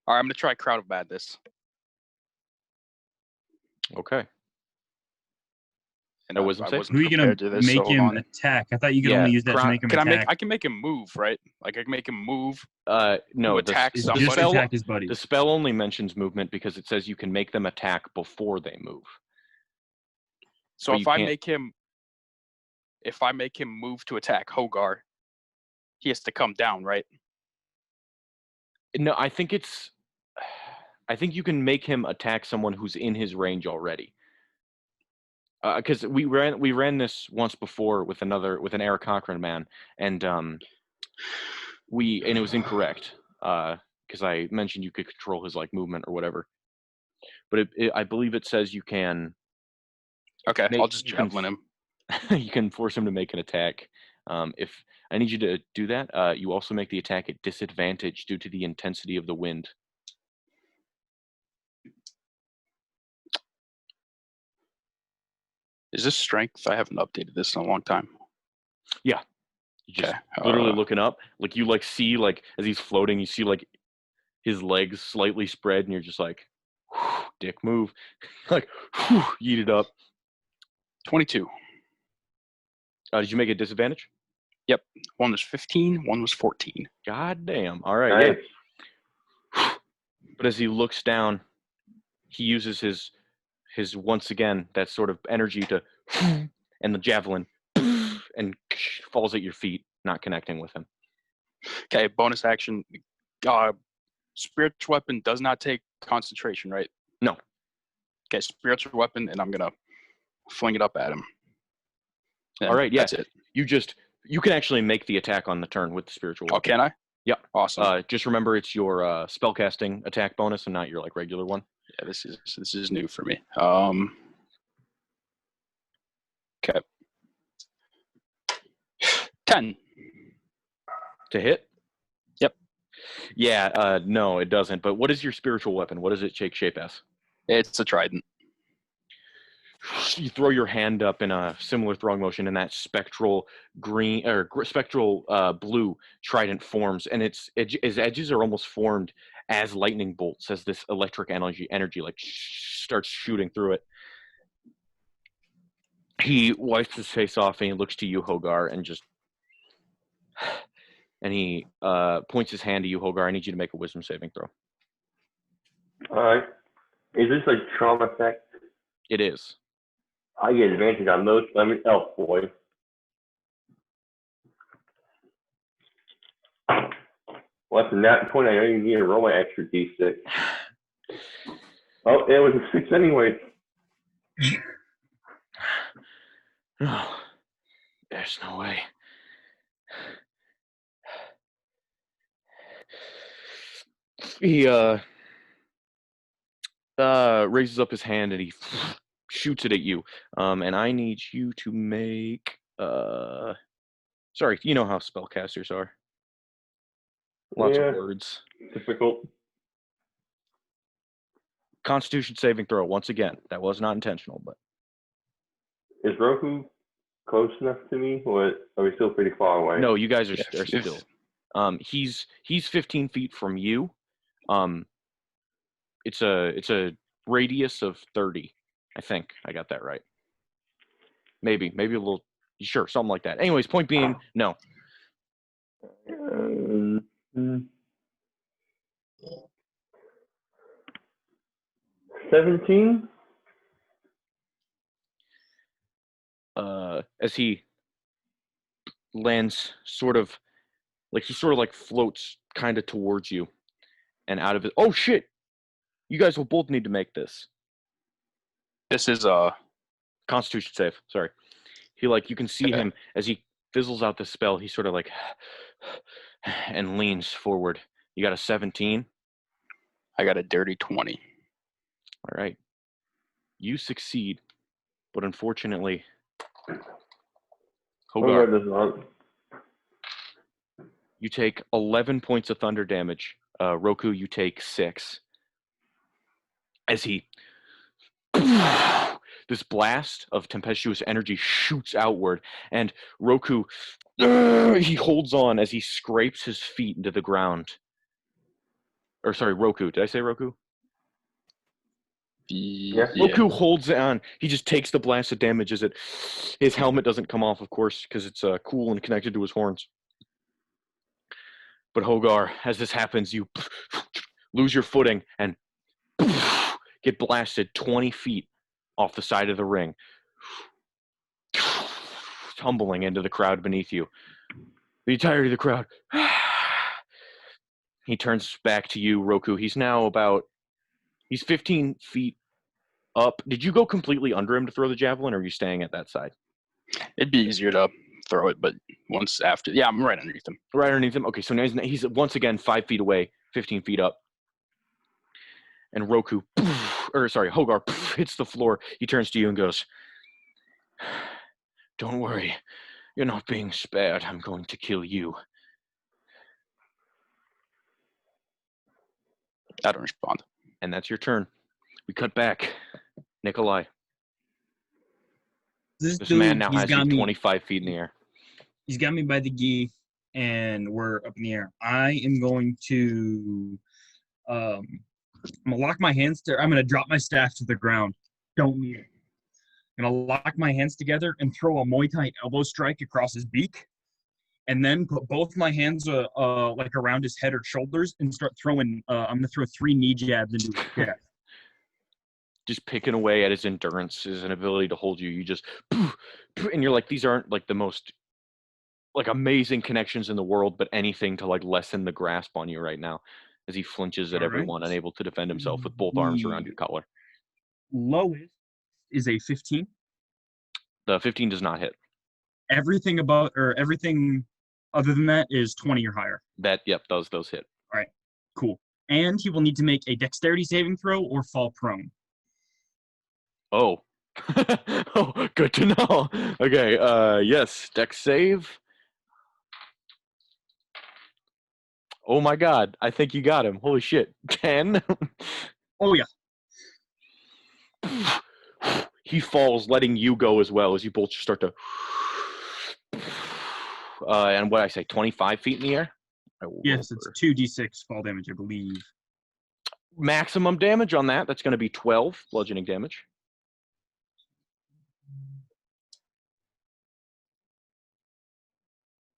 All right, I'm gonna try Crowd of Madness. Okay. And No wisdom I save? wasn't Who are you gonna prepared to this, so make hold him on. attack? I thought you could Yeah, only use that to make him Can attack. I can make him move, right? Like I can make him move. No, attack It's somebody? just spell, attack his buddy. the spell only mentions movement because it says you can make them attack before they move. So But if you I can't- make him move to attack Hogar, he has to come down, right? No, I think you can make him attack someone who's in his range already. Because we ran this once before with an Eric Cochran man, and it was incorrect. Because I mentioned you could control his like movement or whatever. But I believe it says you can. Okay, Make- I'll just you can javelin him. you can force him to make an attack. If I need you to do that, you also make the attack at disadvantage due to the intensity of the wind. Is this strength? I haven't updated this in a long time. You just Okay. literally looking up, like you like see like as he's floating, you see like his legs slightly spread, and you're just like, dick move, like yeet it up. 22. Did you make a disadvantage? One was 15. One was 14. God damn! All right, Nice. yeah. But as he looks down, he uses his once again that sort of energy to, and the javelin, and falls at your feet, not connecting with him. Okay. Bonus action. Spiritual weapon does not take concentration, right? No. Okay. Spiritual weapon, and I'm gonna fling it up at him. And All right, yeah. That's it. You can actually make the attack on the turn with the spiritual weapon. Oh, can I? Yeah. Awesome. Just remember it's your spellcasting attack bonus and not your like regular one. Yeah, this is new for me. Okay. 10. To hit? Yep. Yeah, no, it doesn't. But what is your spiritual weapon? What does it take shape as? It's a trident. You throw your hand up in a similar throwing motion, and that spectral green or spectral blue trident forms, and its edges are almost formed as lightning bolts, as this electric energy like starts shooting through it. He wipes his face off and he looks to you, Hogar, and he points his hand to you, Hogar. I need you to make a wisdom saving throw. All right. Is this like trauma effect? It is. I get advantage on those. Elf boy. Well, that's a nat 20. I don't even need to roll my extra d6. Oh, it was a 6 anyway. No, there's no way. He raises up his hand and he shoots it at you. And I need you to make sorry, you know how spellcasters are. Lots Yeah. of words. Difficult. Constitution saving throw once again. That was not intentional, but Is Roku close enough to me, or are we still pretty far away? no, you guys are, Yeah, are still. He's 15 feet from you. It's a radius of 30. I think I got that right. Maybe a little. Sure, something like that. Anyways, point being, no. 17? As he lands sort of like floats kind of towards you and out of it. Oh shit! You guys will both need to make this. This is Constitution save. Sorry. You can see him as he fizzles out the spell. He sort of like and leans forward. You got a 17. I got a dirty 20. All right. You succeed, but unfortunately, Hogar, Hogar does not. you take 11 points of thunder damage. Roku, you take 6. As he this blast of tempestuous energy shoots outward, and Roku he holds on as he scrapes his feet into the ground. Or sorry, Roku. Did I say Roku? Yeah. Roku holds it on. He just takes the blast of damage as his helmet doesn't come off, of course, because it's cool and connected to his horns. But Hogar, as this happens, you lose your footing and get blasted 20 feet off the side of the ring, tumbling into the crowd beneath you. The entirety of the crowd. He turns back to you, Roku. He's 15 feet up. Did you go completely under him to throw the javelin, or are you staying at that side? It'd be easier to throw it, but once after, yeah, I'm right underneath him. Right underneath him? Okay, so now he's once again 5 feet away, 15 feet up. And Hogar hits the floor. He turns to you and goes, "Don't worry. You're not being spared. I'm going to kill you." I don't respond. And that's your turn. We cut back. Nikolai. This man now has you 25 feet in the air. He's got me by the gi, and we're up in the air. I am going to, I'm gonna lock my hands there. I'm gonna drop my staff to the ground. Don't need it. I'm gonna lock my hands together and throw a Muay Thai elbow strike across his beak, and then put both my hands like around his head or shoulders and start throwing. I'm gonna throw 3 knee jabs into his chest. Just picking away at his endurance, his inability to hold you. You just, and you're like, these aren't like the most like amazing connections in the world, but anything to like lessen the grasp on you right now as he flinches at everyone, unable to defend himself with both arms around your collar. Lowest is a 15. The 15 does not hit. Everything other than that is 20 or higher. Those hit. All right, cool. And he will need to make a dexterity saving throw or fall prone. Oh. Oh, good to know. Okay, yes, dex save. Oh my god, I think you got him. Holy shit. 10. Oh yeah. He falls, letting you go as well as you both start to and what I say, 25 feet in the air? Yes, it's 2d6 fall damage, I believe. Maximum damage on that. That's going to be 12 bludgeoning damage.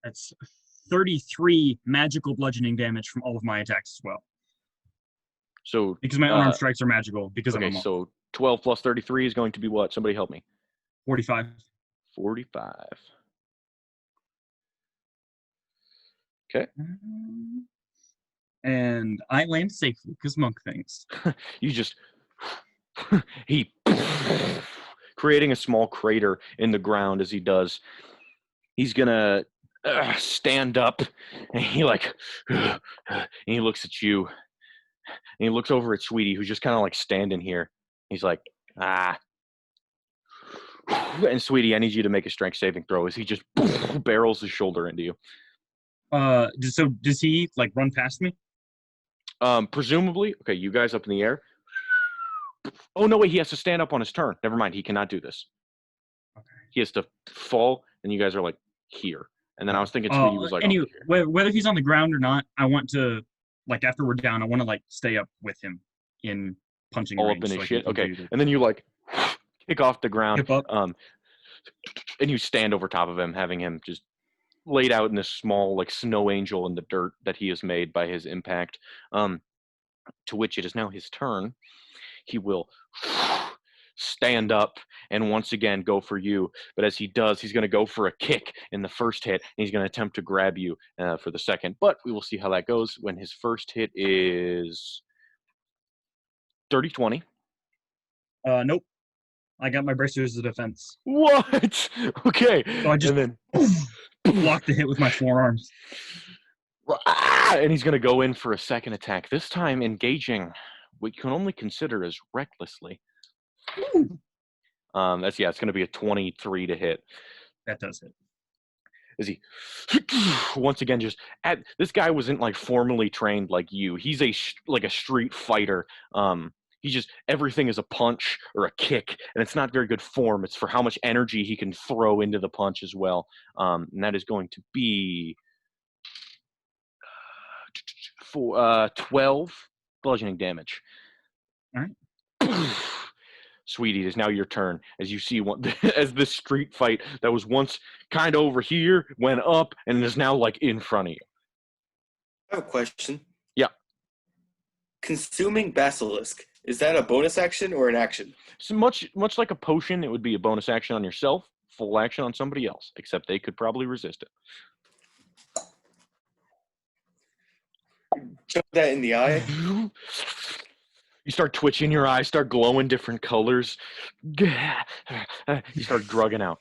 That's 33 magical bludgeoning damage from all of my attacks as well. So because my unarmed strikes are magical. Because okay, I'm a so 12 plus 33 is going to be what? Somebody help me. 45. 45. Okay. And I land safely because monk things. You just he creating a small crater in the ground as he does. He's gonna stand up, and he like, and he looks at you, and he looks over at Sweetie, who's just kind of like standing here. He's like, and Sweetie, I need you to make a strength saving throw as he just barrels his shoulder into you. So does he like run past me? Presumably. Okay, you guys up in the air. Oh no, wait, he has to stand up on his turn. Never mind, he cannot do this. Okay. He has to fall, and you guys are like here. And then I was thinking Sweetie was like anyway, whether he's on the ground or not, I want to, like, after we're down, I want to like stay up with him in punching all range. up in his shit. Okay, and then you like kick off the ground, and you stand over top of him, having him just laid out in this small like snow angel in the dirt that he has made by his impact. To which it is now his turn. He will stand up and once again go for you. But as he does, he's going to go for a kick in the first hit, and he's going to attempt to grab you for the second. But we will see how that goes when his first hit is 30-20. Nope. I got my bracers of defense. What? Okay. So I just block the hit with my forearms. And he's going to go in for a second attack, this time engaging what you can only consider as recklessly. It's going to be a 23 to hit. That does hit. Is he once again this guy wasn't like formally trained like you. He's like a street fighter. He just everything is a punch or a kick, and it's not very good form. It's for how much energy he can throw into the punch as well. And that is going to be for 12 bludgeoning damage. All right. Sweetie, it is now your turn. As you see, as this street fight that was once kind of over here went up and is now like in front of you. I have a question. Yeah. Consuming basilisk, is that a bonus action or an action? So much like a potion, it would be a bonus action on yourself, full action on somebody else, except they could probably resist it. Chuck that in the eye. You start twitching your eyes, start glowing different colors. You start drugging out.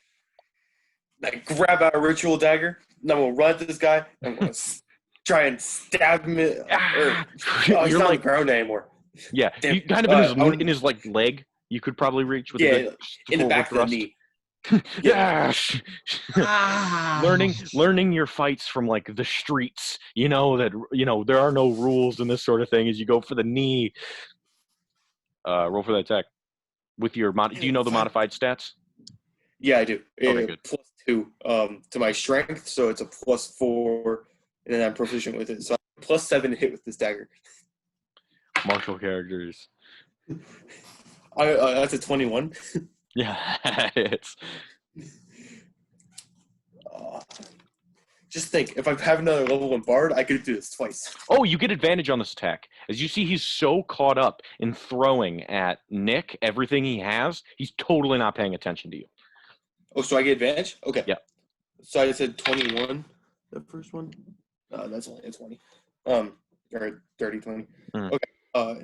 I grab out a ritual dagger, and I'm going to run at this guy. I'm going to try and stab him. He's not on the ground anymore. Yeah, Damn. you kind of in his like leg. You could probably reach with a good in the back thrust. of the knee. Yes. Learning your fights from like the streets. You know that there are no rules in this sort of thing. As you go for the knee. Roll for that attack with your do you know the modified stats? Yeah, I do. Okay, good. +2 to my strength, so it's a +4, and then I'm proficient with it. So I'm +7 to hit with this dagger. Martial characters. That's a 21. Yeah, it's. Just think, if I have another level 1 bard, I could do this twice. Oh, you get advantage on this attack. As you see, he's so caught up in throwing at Nick everything he has, he's totally not paying attention to you. Oh, so I get advantage? Okay. Yeah. So I said 21, the first one. That's only a 20. Or 30, 20. Mm. Okay.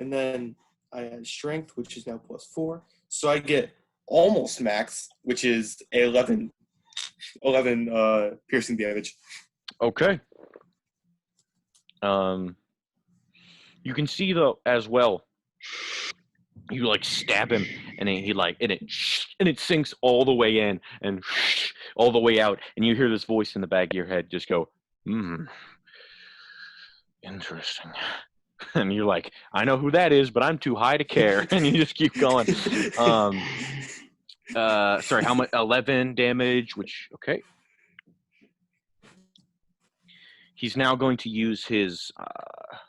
And then I had strength, which is now +4. So I get almost max, which is 11 piercing damage. Okay. You can see though as well. You like stab him, and it sinks all the way in and all the way out, and you hear this voice in the back of your head just go, interesting. And you're like, I know who that is, but I'm too high to care. And you just keep going. Sorry, how much? 11 damage, which, okay. He's now going to use his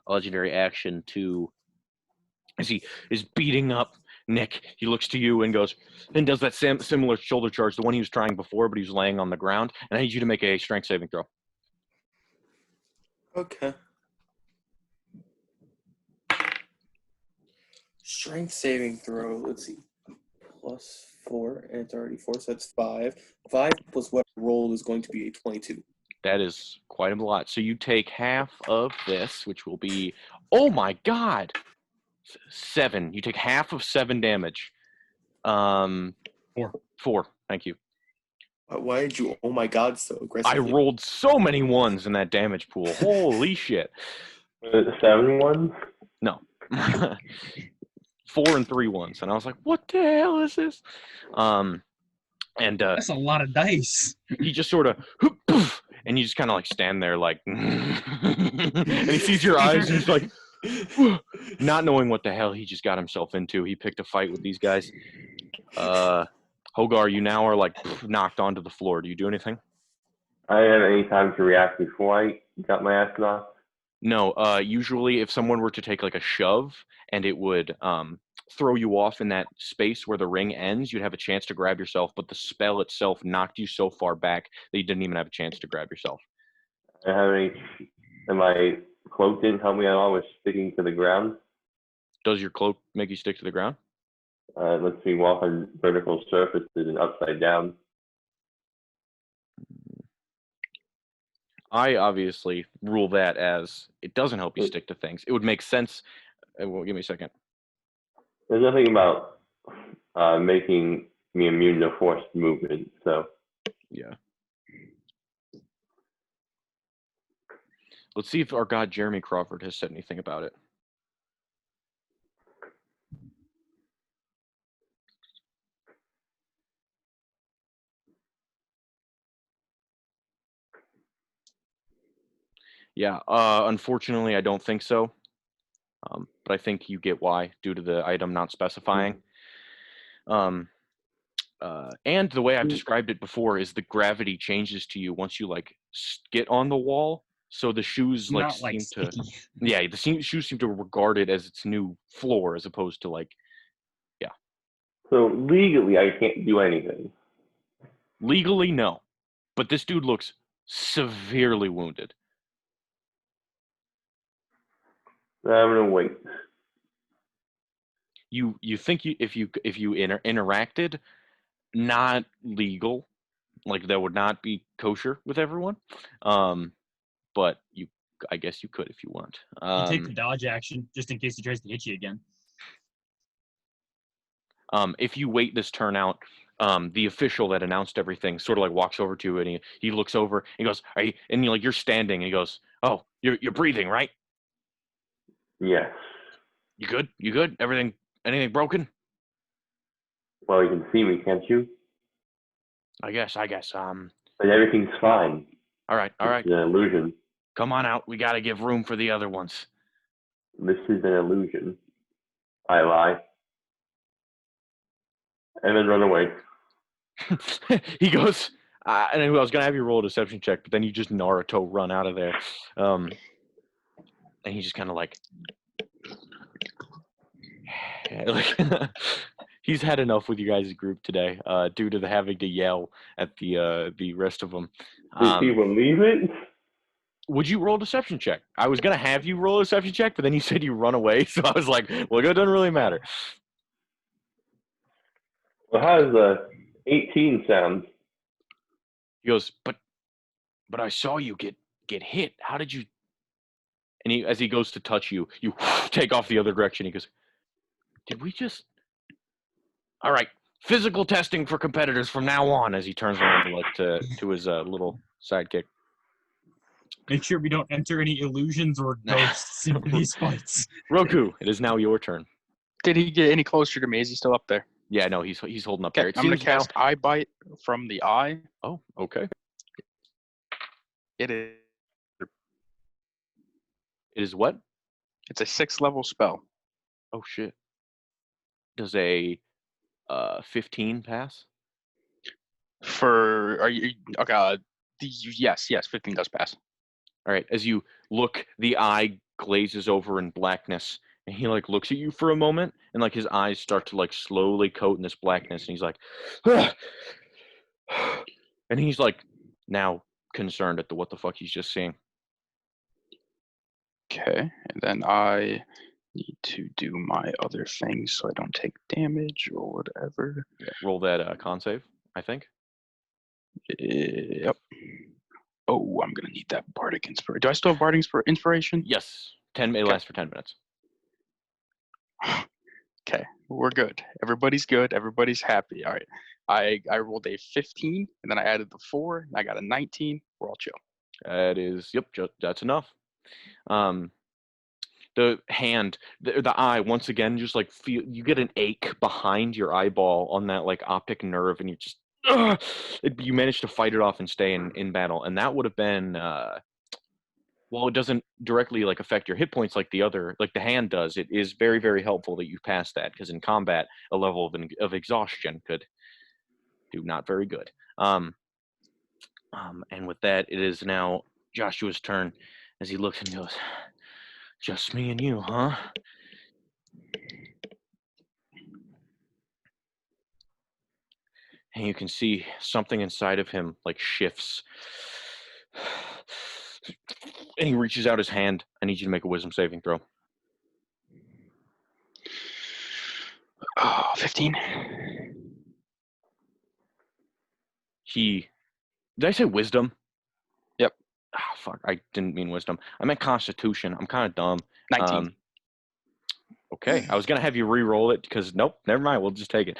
legendary action to, as he is beating up Nick, he looks to you and goes, and does that similar shoulder charge, the one he was trying before, but he was laying on the ground. And I need you to make a strength saving throw. Okay. Strength saving throw, let's see. +4, and it's already 4, so that's 5. 5 plus what I rolled is going to be a 22. That is quite a lot. So you take half of this, which will be, oh my God, 7. You take half of 7 damage. 4. Thank you. Why did you, oh my God, so I aggressively? rolled so many ones in that damage pool. Holy shit. 7 ones? No. 4 and 3 ones. And I was like, what the hell is this? And That's a lot of dice. he just sort of, and you just kind of like stand there like, and he sees your eyes and he's like, not knowing what the hell he just got himself into. He picked a fight with these guys. Hogar, you now are like knocked onto the floor. Do you do anything? I didn't have any time to react before I got my ass knocked. No, usually if someone were to take like a shove and it would throw you off in that space where the ring ends, you'd have a chance to grab yourself, but the spell itself knocked you so far back that you didn't even have a chance to grab yourself. I have any, and my cloak didn't help me at all with sticking to the ground. Does your cloak make you stick to the ground? It lets me walk on vertical surfaces and upside down. I obviously rule that as it doesn't help you stick to things. It would make sense. Well, give me a second. There's nothing about making me immune to forced movement, so. Yeah. Let's see if our god Jeremy Crawford has said anything about it. Yeah, unfortunately, I don't think so. But I think you get why, due to the item not specifying. And the way I've described it before is the gravity changes to you once you like get on the wall. So the shoes like Not like seem to, sticky. yeah, the shoes seem to regard it as its new floor as opposed to like, So legally, I can't do anything. legally no, but this dude looks severely wounded. I'm gonna wait. You think if you interacted, not legal, like that would not be kosher with everyone, but I guess you could if you want. You take the dodge action just in case he tries to hit you again. If you wait this turn out, the official that announced everything sort of like walks over to you and he looks over and he goes, "Are you?" And you're standing and he goes, "Oh, you're breathing, right? Yes. You good? You good? Anything broken?" Well, you can see me, can't you? I guess. But everything's fine. All right. It's an illusion. Come on out. We got to give room for the other ones. This is an illusion. I lie. And then run away. He goes, and I was gonna have you roll a deception check, but then you just Naruto run out of there, and he's just kind of like he's had enough with you guys' group today, due to the having to yell at the rest of them. Did he believe it? Would you roll a deception check? I was gonna have you roll a deception check, but then you said you run away, so I was like, well, it doesn't really matter. Well, how does 18 sound? He goes, but I saw you get hit. How did you? And as he goes to touch you, you take off the other direction. He goes, did we just? All right, physical testing for competitors from now on. As he turns around to his little sidekick. Make sure we don't enter any illusions or ghosts into these fights. Roku, it is now your turn. Did he get any closer to me? Is he still up there? Yeah, no, he's holding up there. I'm going to cast Eye Bite from the eye. Oh, okay. It is. It is what? It's a 6th level spell. Oh shit. Does a 15 pass? Are you okay? Yes, 15 does pass. All right. As you look, the eye glazes over in blackness, and he like looks at you for a moment, and like his eyes start to like slowly coat in this blackness, and he's like, and he's like now concerned at what the fuck he's just seeing. Okay, and then I need to do my other things so I don't take damage or whatever. Yeah, roll that con save, I think. Yep. Oh, I'm gonna need that bardic inspiration. Do I still have bardic inspiration? Yes. It lasts for 10 minutes. Okay, we're good. Everybody's good. Everybody's happy. All right. I rolled a 15, and then I added the 4, and I got a 19. We're all chill. That is, yep, that's enough. The hand, the eye, once again, just like you get an ache behind your eyeball on that like optic nerve, and you just you manage to fight it off and stay in battle. And that would have been while it doesn't directly like affect your hit points like the hand does, it is very, very helpful that you pass that, because in combat a level of exhaustion could do not very good. And with that, it is now Joshua's turn as he looks and goes, just me and you, huh? And you can see something inside of him like shifts. And he reaches out his hand. I need you to make a wisdom saving throw. 15. Did I say wisdom? Yep. Fuck, I didn't mean wisdom. I meant constitution. I'm kind of dumb. 19. Okay, I was going to have you re-roll it because, nope, never mind. We'll just take it.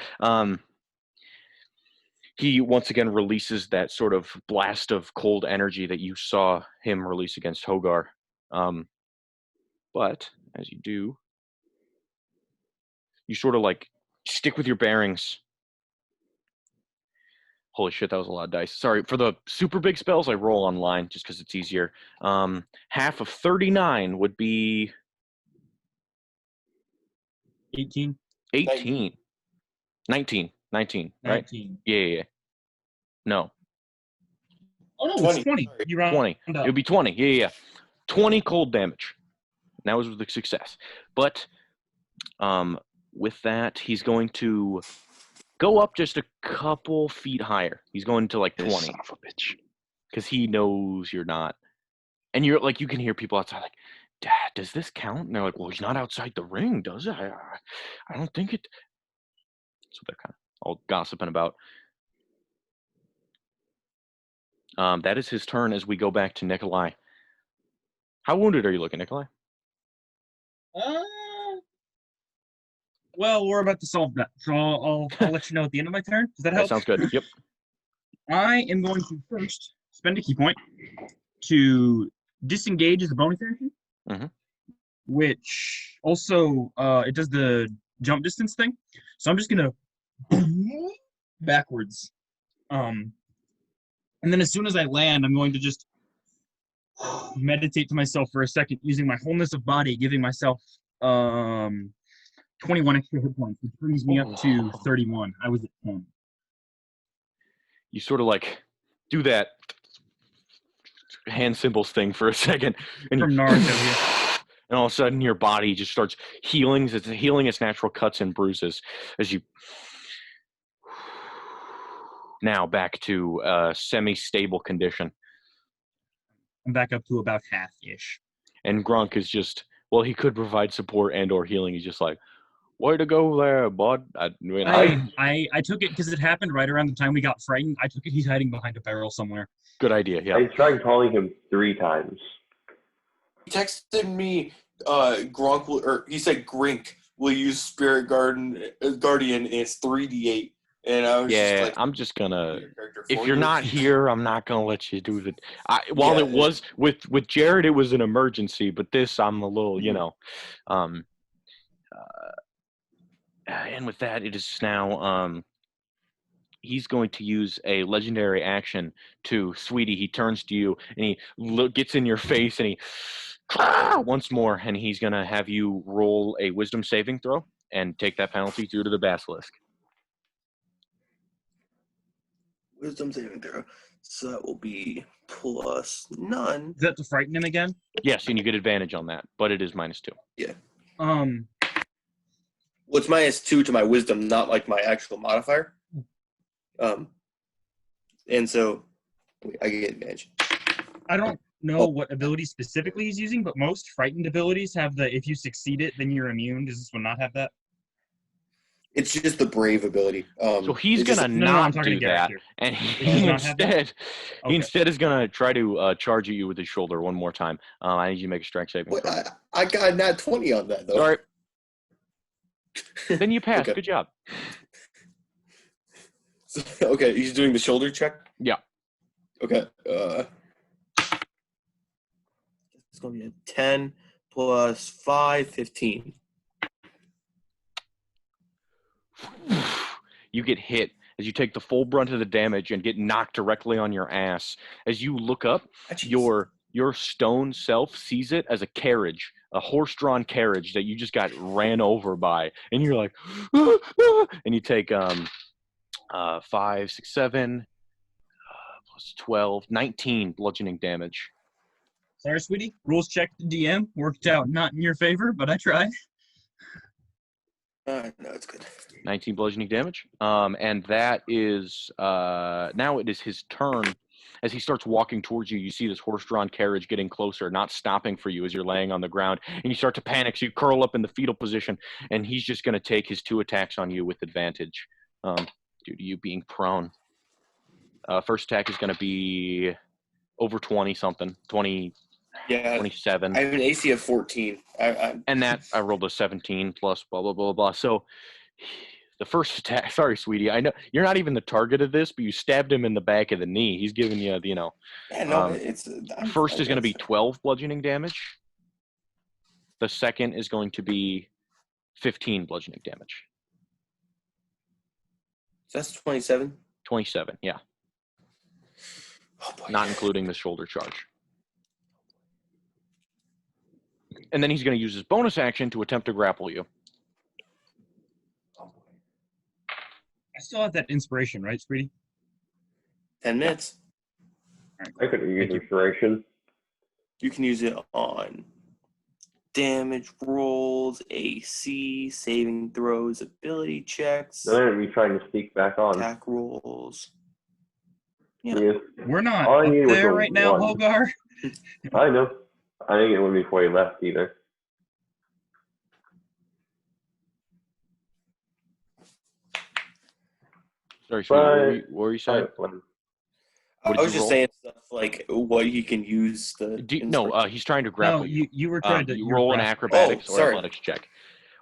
He once again releases that sort of blast of cold energy that you saw him release against Hogar. But as you do, you sort of like stick with your bearings. Holy shit, that was a lot of dice. Sorry, for the super big spells, I roll online just because it's easier. Half of 39 would be 18. 18. 19, right? 19. Yeah. No. Oh no, 20. it's 20. Sorry. You round 20. up. It would be 20. Yeah. 20 cold damage. And that was with a success. But with that, he's going to go up just a couple feet higher. He's going to like This 20 son of a bitch. because he knows you're not. And you're like, you can hear people outside like, Dad, does this count? And they're like, well, he's not outside the ring, does it? I don't think it. So they're kind of all gossiping about. That is his turn as we go back to Nikolai. How wounded are you looking, Nikolai? Well, we're about to solve that, so I'll let you know at the end of my turn. Does that That help? sounds good. Yep. I am going to first spend a key point to disengage as a bonus action, Mhm. which also it does the jump distance thing. So I'm just gonna backwards, and then as soon as I land, I'm going to just meditate to myself for a second, using my wholeness of body, giving myself 21 extra hit points, which brings me up to 31. I was at 10. You sort of like do that hand symbols thing for a second, and From you, Naruto, yeah. and all of a sudden your body just starts healing. It's healing its natural cuts and bruises as you. Now back to semi-stable condition, I'm back up to about half-ish. and Grunk is just he could provide support and or healing. He's just like, way to go there, bud. I took it because it happened right around the time we got frightened. I took it he's hiding behind a barrel somewhere. good idea. Yeah. I tried calling him 3 times. He texted me, Gronk will, or he said Grink will use Spirit Guardian, and it's 3d8. And I was just like, I'm just gonna. your character If for you're you. not here, I'm not gonna let you do the. While Yeah. it was with Jared, it was an emergency, but this I'm a little, and with that, it is now. He's going to use a legendary action to Sweetie. He turns to you and he gets in your face and he once more, and he's gonna have you roll a Wisdom saving throw and take that penalty due to the basilisk. Wisdom saving throw. So that will be plus none. Is that to frighten him again? Yes, and you get advantage on that, but it is -2. Yeah. Well, it's -2 to my wisdom, not like my actual modifier. And so I get advantage. I don't know what ability specifically he's using, but most frightened abilities have the if you succeed it, then you're immune. Does this one not have that? It's just the brave ability. So he's it's gonna just- not talking do to Garrett that, here. and Does he he not have that? instead, Okay. he instead is gonna try to charge at you with his shoulder one more time. I need you to make a strength saving Wait, throw. I got a nat 20 on that though. Sorry. Then you pass. Okay. Good job. Okay, he's doing the shoulder check. Yeah. Okay. It's gonna be a 10 plus 5, 15. You get hit as you take the full brunt of the damage and get knocked directly on your ass. As you look up, your stone self sees it as a carriage, a horse-drawn carriage that you just got ran over by, and you're like, ah, ah, and you take 5, 6, 7 plus 12, 19 bludgeoning damage. Sorry, sweetie. Rules check to DM. Worked out not in your favor, but I tried. No, it's good. 19 bludgeoning damage. And that is now it is his turn. As he starts walking towards you, you see this horse-drawn carriage getting closer, not stopping for you as you're laying on the ground, and you start to panic. So you curl up in the fetal position, and he's just going to take his 2 attacks on you with advantage due to you being prone. First attack is going to be over 20 something, 20. Yeah, 27. I have an AC of 14. And that I rolled a 17 plus blah blah blah blah. So the first attack. Sorry, sweetie. I know you're not even the target of this, but you stabbed him in the back of the knee. He's giving you, Yeah, no, first is going to be 12 bludgeoning damage. The second is going to be 15 bludgeoning damage. That's 27. 27. Yeah. Oh boy. Not including the shoulder charge. And then he's going to use his bonus action to attempt to grapple you. Oh boy. I still have that inspiration, right, sweetie? 10 minutes. I could use Thank you. inspiration. You can use it on damage rolls, AC, saving throws, ability checks, Then I'd be trying to sneak back on. attack rolls. Yeah. Yes. We're not All I up needed was there a right now, one. Hogar. I know. I didn't get one before you left either. Sorry, sweetie, what were you saying? I What did was you just roll? saying stuff like what he can use the. He's trying to grapple No, you. you were trying to. You you were roll an grapple- acrobatics Oh, or sorry. athletics check.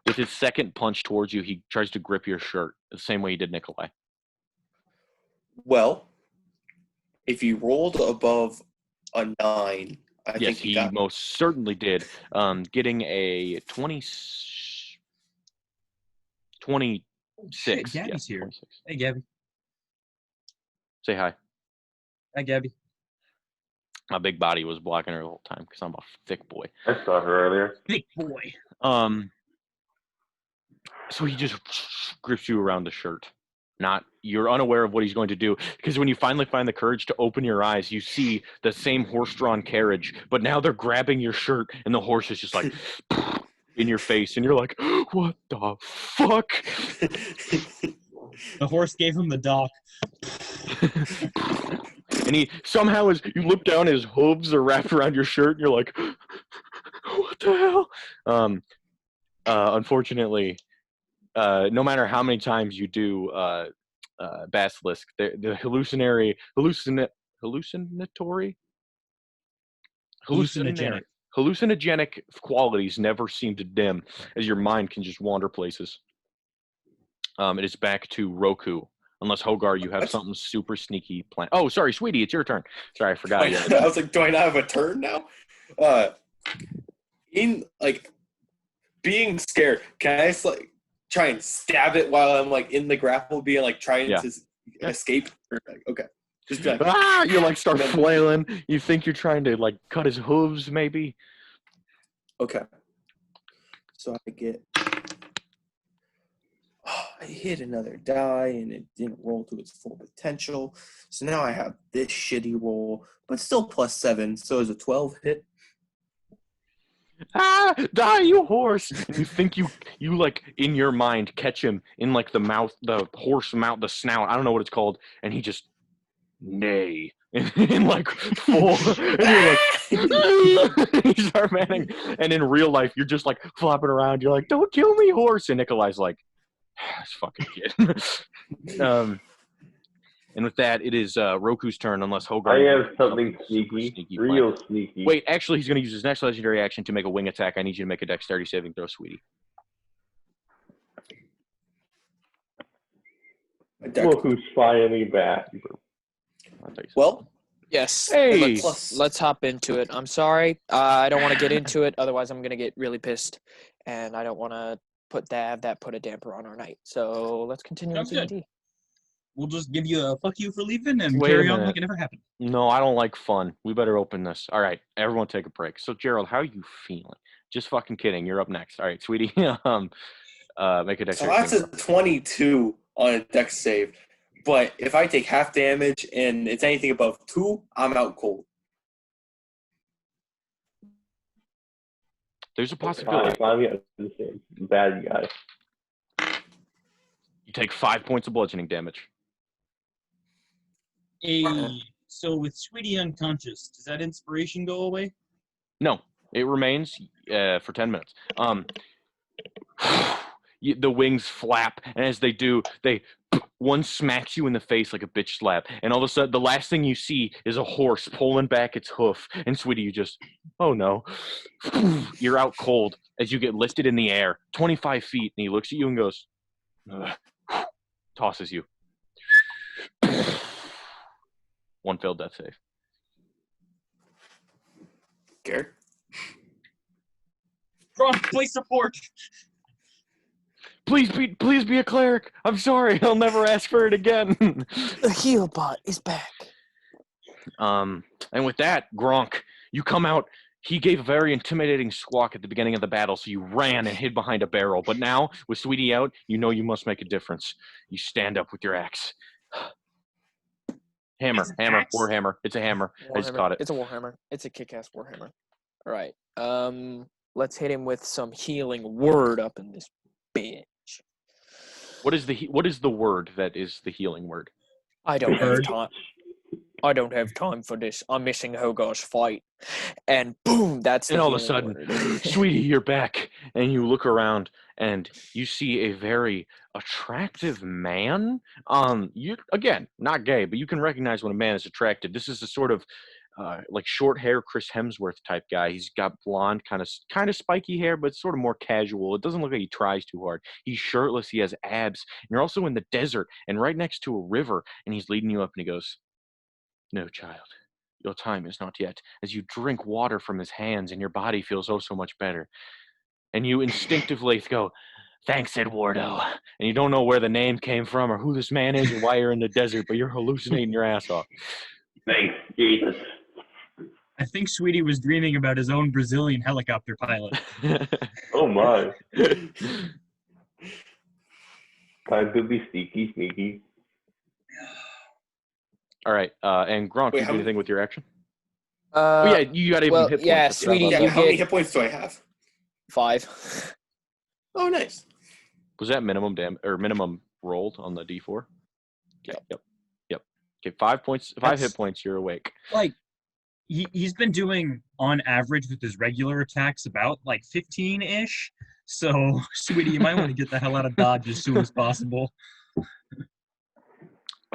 With his second punch towards you, he tries to grip your shirt the same way he did Nikolai. Well, if you rolled above a 9, I Yes, think he you got. most certainly did. Getting a 26. Shit, Gabby's here. 26. Hey, Gabby. Say hi. Hi, Gabby. My big body was blocking her the whole time because I'm a thick boy. I saw her earlier. Big boy. So he just grips you around the shirt. You're unaware of what he's going to do, because when you finally find the courage to open your eyes, you see the same horse-drawn carriage, but now they're grabbing your shirt, and the horse is just like in your face, and you're like, what the fuck? The horse gave him the dock. And he somehow, as you look down, his hooves are wrapped around your shirt, and you're like, what the hell? Unfortunately, no matter how many times you do Basilisk, the hallucinogenic qualities never seem to dim, as your mind can just wander places. It is back to Roku. Unless, Hogar, you have something super sneaky planned. Oh, sorry, sweetie, it's your turn. Sorry, I forgot. I was like, do I not have a turn now? In like being scared, can I just like try and stab it while I'm like in the grapple, being like trying to escape? Or, like, okay, just be like, you like start flailing. You think you're trying to like cut his hooves, maybe. Okay. So I get. I hit another die and it didn't roll to its full potential. So now I have this shitty roll, but still +7. So is a 12 hit. Die, you horse! You think you like in your mind catch him in like the mouth, the horse mouth, the snout. I don't know what it's called, and he just neigh in like full. And you're like, you start manning, and in real life you're just like flopping around. You're like, don't kill me, horse! And Nikolai's like, this fucking kid. And with that, it is Roku's turn, unless Hogar. I have something sneaky, real sneaky. Wait, actually, he's going to use his next legendary action to make a wing attack. I need you to make a dexterity saving throw, sweetie. Look who's finally back. Well, Yes. Hey! Let's hop into it. I'm sorry. I don't want to get into it. Otherwise, I'm going to get really pissed. And I don't want to have that put a damper on our night. So let's continue Sounds with good. D&D. We'll just give you a fuck you for leaving and Wait a carry on minute. like it never happened. No, I don't like fun. We better open this. All right, everyone take a break. So, Gerald, how are you feeling? Just fucking kidding. You're up next. All right, sweetie. Make a so dexterity that's a 22 on a dex save. But if I take half damage and it's anything above 2, I'm out cold. There's a possibility. Finally, I understand. Bad guy. You take 5 points of bludgeoning damage. Hey, so with Sweetie unconscious, does that inspiration go away? No, it remains for 10 minutes. The wings flap, and as they do, one smacks you in the face like a bitch slap, and all of a sudden, the last thing you see is a horse pulling back its hoof, and sweetie, you just, oh no. You're out cold as you get lifted in the air, 25 feet, and he looks at you and goes, tosses you. One failed death save. Garrett? Wrong, play support. Please be a cleric. I'm sorry. I'll never ask for it again. The heal bot is back. And with that, Gronk, you come out. He gave a very intimidating squawk at the beginning of the battle, so you ran and hid behind a barrel. But now, with Sweetie out, you know you must make a difference. You stand up with your axe. Hammer, It's an hammer, axe. warhammer. It's a hammer. I just caught it. It's a warhammer. It's a kick-ass warhammer. All right. Let's hit him with some healing word up in this bitch. What is the word that is the healing word? I don't have Word. time. I don't have time for this. I'm missing Hogar's fight. And boom, that's the And all of a healing sudden, word. sweetie, you're back. And you look around and you see a very attractive man. You again, not gay, but you can recognize when a man is attractive. This is a sort of like short hair Chris Hemsworth type guy. He's got blonde, kind of spiky hair, but sort of more casual. It doesn't look like he tries too hard. He's shirtless. He has abs. And you're also in the desert and right next to a river. And he's leading you up and he goes, "No, child. Your time is not yet," as you drink water from his hands and your body feels oh so much better. And you instinctively go, "Thanks, Eduardo." And you don't know where the name came from or who this man is or why you're in the desert, but you're hallucinating your ass off. Thanks, Jesus. I think Sweetie was dreaming about his own Brazilian helicopter pilot. Oh my. Time to be sneaky. All right, and Gronk, Wait, you how do many- anything with your action? Oh yeah, you got even well, hit points. yeah, I forgot sweetie, about Yeah, you that. how many get- hit points do I have? 5. Oh, nice. Was that minimum rolled on the D4? Yep. Yep. Okay, 5 points. 5 hit That's- points. You're awake. Like, he's been doing, on average, with his regular attacks, about, 15-ish. So, Sweetie, you might want to get the hell out of Dodge as soon as possible.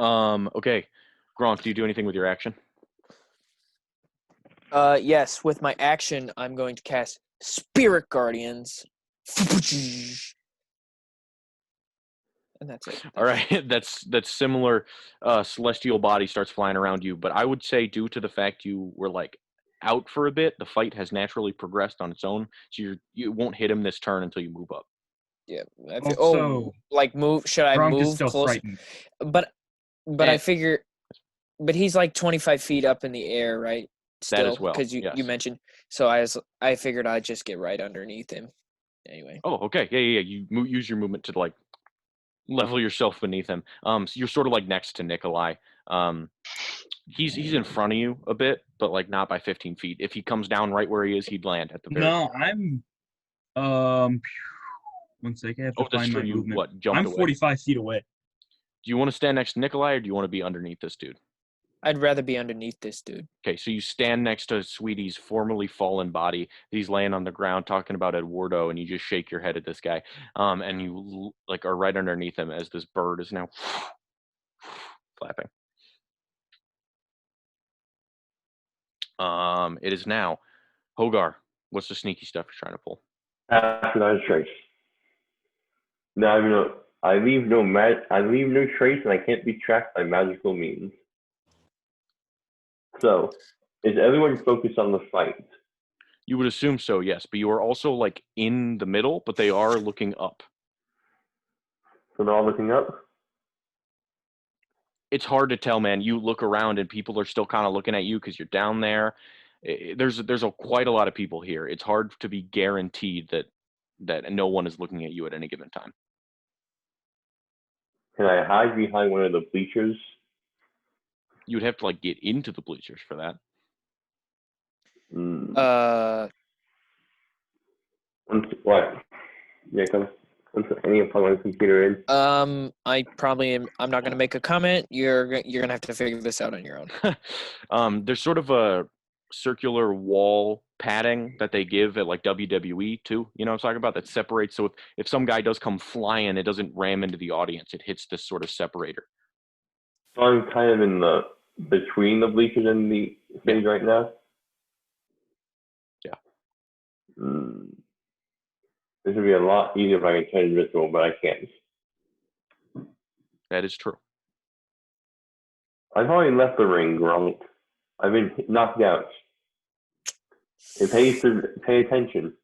Okay, Gronk, do you do anything with your action? Yes, with my action, I'm going to cast Spirit Guardians. And that's it. All right, that's similar. Celestial body starts flying around you, but I would say due to the fact you were out for a bit, the fight has naturally progressed on its own, so you won't hit him this turn until you move up. Yeah. Also, move. Should I Gronk is move still closer? frightened. But I And- figure, but he's 25 feet up in the air, right? That as Still, well, because you yes. mentioned. So I figured I'd just get right underneath him. Anyway. Oh, okay, yeah. You use your movement to level yourself beneath him. So you're sort of next to Nikolai. He's in front of you a bit, but not by 15 feet. If he comes down right where he is, he'd land at the very. No, I'm. 1 second. I have to that's find true. my You movement. jumped I'm away. 45 feet away. Do you want to stand next to Nikolai, or do you want to be underneath this dude? I'd rather be underneath this dude. Okay, so you stand next to Sweetie's formerly fallen body. He's laying on the ground talking about Eduardo, and you just shake your head at this guy. And you are right underneath him as this bird is now flapping. It is now Hogar. What's the sneaky stuff you're trying to pull? After trace. Now I leave no trace, and I can't be tracked by magical means. So, is everyone focused on the fight? You would assume so, yes, but you are also in the middle, but they are looking up. So they're all looking up? It's hard to tell, man. You look around and people are still kind of looking at you because you're down there. There's quite a lot of people here. It's hard to be guaranteed that no one is looking at you at any given time. Can I hide behind one of the bleachers? You would have to get into the bleachers for that. What? Yeah, come. Any plug my computer in. I probably am. I'm not gonna make a comment. You're gonna have to figure this out on your own. There's sort of a circular wall padding that they give at WWE too. You know what I'm talking about? That separates. So if some guy does come flying, it doesn't ram into the audience. It hits this sort of separator. So I'm kind of in between the bleachers and the stage right now. Yeah. This would be a lot easier if I could turn invisible, but I can't. That is true. I've already left the ring, Gronk. I've been knocked out. It pays to pay attention.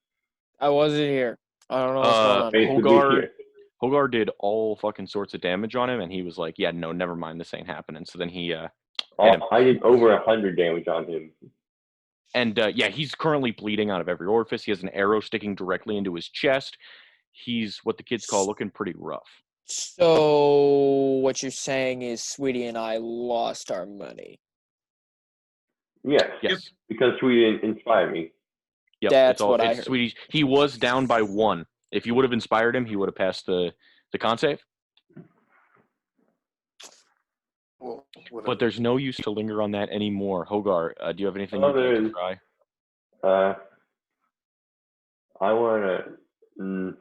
I wasn't here. I don't know what's going on. Pays to be Hogar here. Hogar did all fucking sorts of damage on him, and he was like, "Yeah, no, never mind. This ain't happening." So then he hit him. I did over 100 damage on him. And yeah, he's currently bleeding out of every orifice. He has an arrow sticking directly into his chest. He's what the kids call looking pretty rough. So what you're saying is Sweetie and I lost our money. Yes, Yes. because we didn't inspire me. Yep. That's what I it's heard. Sweetie. He was down by 1. If you would have inspired him, he would have passed the con save. Well, But there's no use to linger on that anymore. Hogar, do you have anything Oh, you'd there like to is. try? I want to.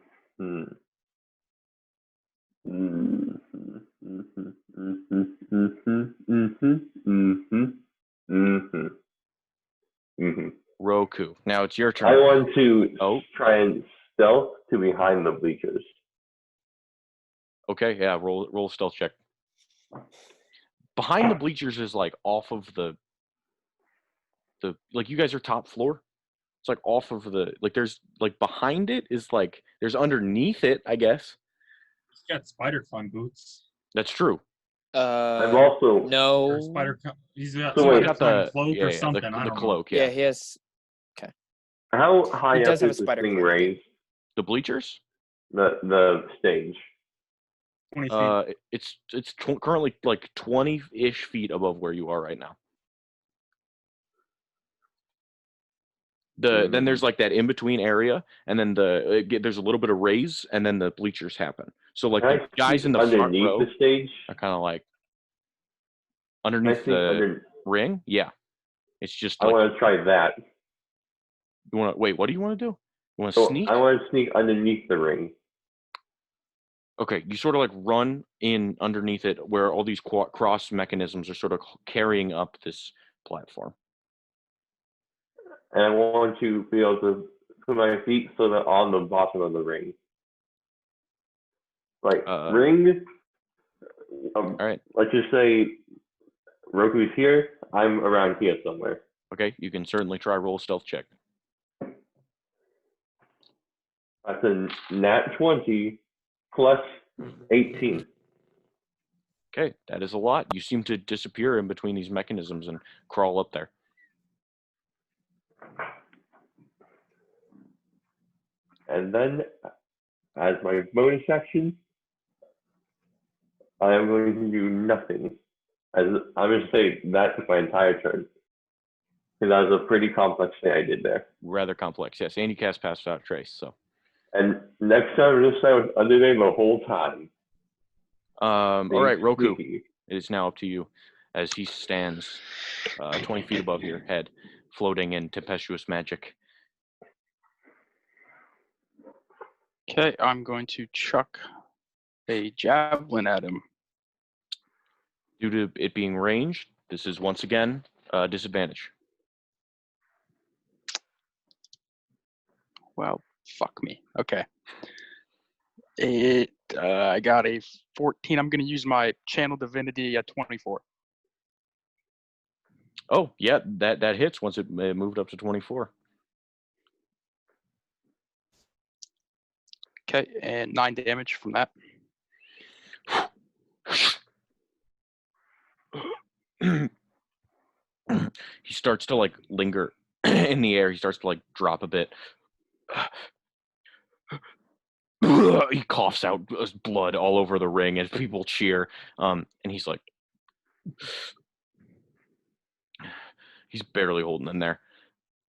Roku. Now it's your I turn. want to Oh. try and stealth to behind the bleachers. Okay, yeah, roll a stealth check. Behind the bleachers is like off of the like you guys are top floor. It's like off of the like there's like behind it is like there's underneath it, I guess. He's got spider climb boots. That's true. I'm also Or No. he's got So spider wait. Got climb the cloak or yeah, something. the I don't cloak, Yeah, yeah. he has. how high He up does have is a this spider thing climb. raised? The bleachers? The stage. 20 feet. It's currently like 20-ish feet above where you are right now. Then there's like that in between area, and then there's a little bit of raise, and then the bleachers happen. So like Can the I guys in the front underneath row the stage? are kind of like Can I underneath sneak the ring. Yeah, it's just I like want to try that. you want to wait. What do you want to do? You want to So sneak? I want to sneak underneath the ring. Okay, you sort of like run in underneath it, where all these cross mechanisms are sort of carrying up this platform. And I want to be able to put my feet so that on the bottom of the ring. Like ring. All right. Let's just say Roku's here. I'm around here somewhere. Okay, you can certainly try roll a stealth check. That's a nat 20 plus 18. Okay, that is a lot. You seem to disappear in between these mechanisms and crawl up there. And then, as my bonus action, I am going to do nothing. I'm going to say that took my entire turn. Because that was a pretty complex thing I did there. Rather complex, yes. And you cast Pass Without Trace, so. And next time, this time I was under there the whole time. All right, Roku. Sneaky. It is now up to you as he stands 20 feet above your head, floating in tempestuous magic. Okay, I'm going to chuck a javelin at him. Due to it being ranged, this is once again disadvantage. Well, fuck me. Okay. I got a 14. I'm going to use my channel divinity at 24. Oh, yeah, that hits once it moved up to 24. Okay, and 9 damage from that. He starts to like linger in the air. He starts to like drop a bit. He coughs out blood all over the ring as people cheer. And he's like, he's barely holding in there.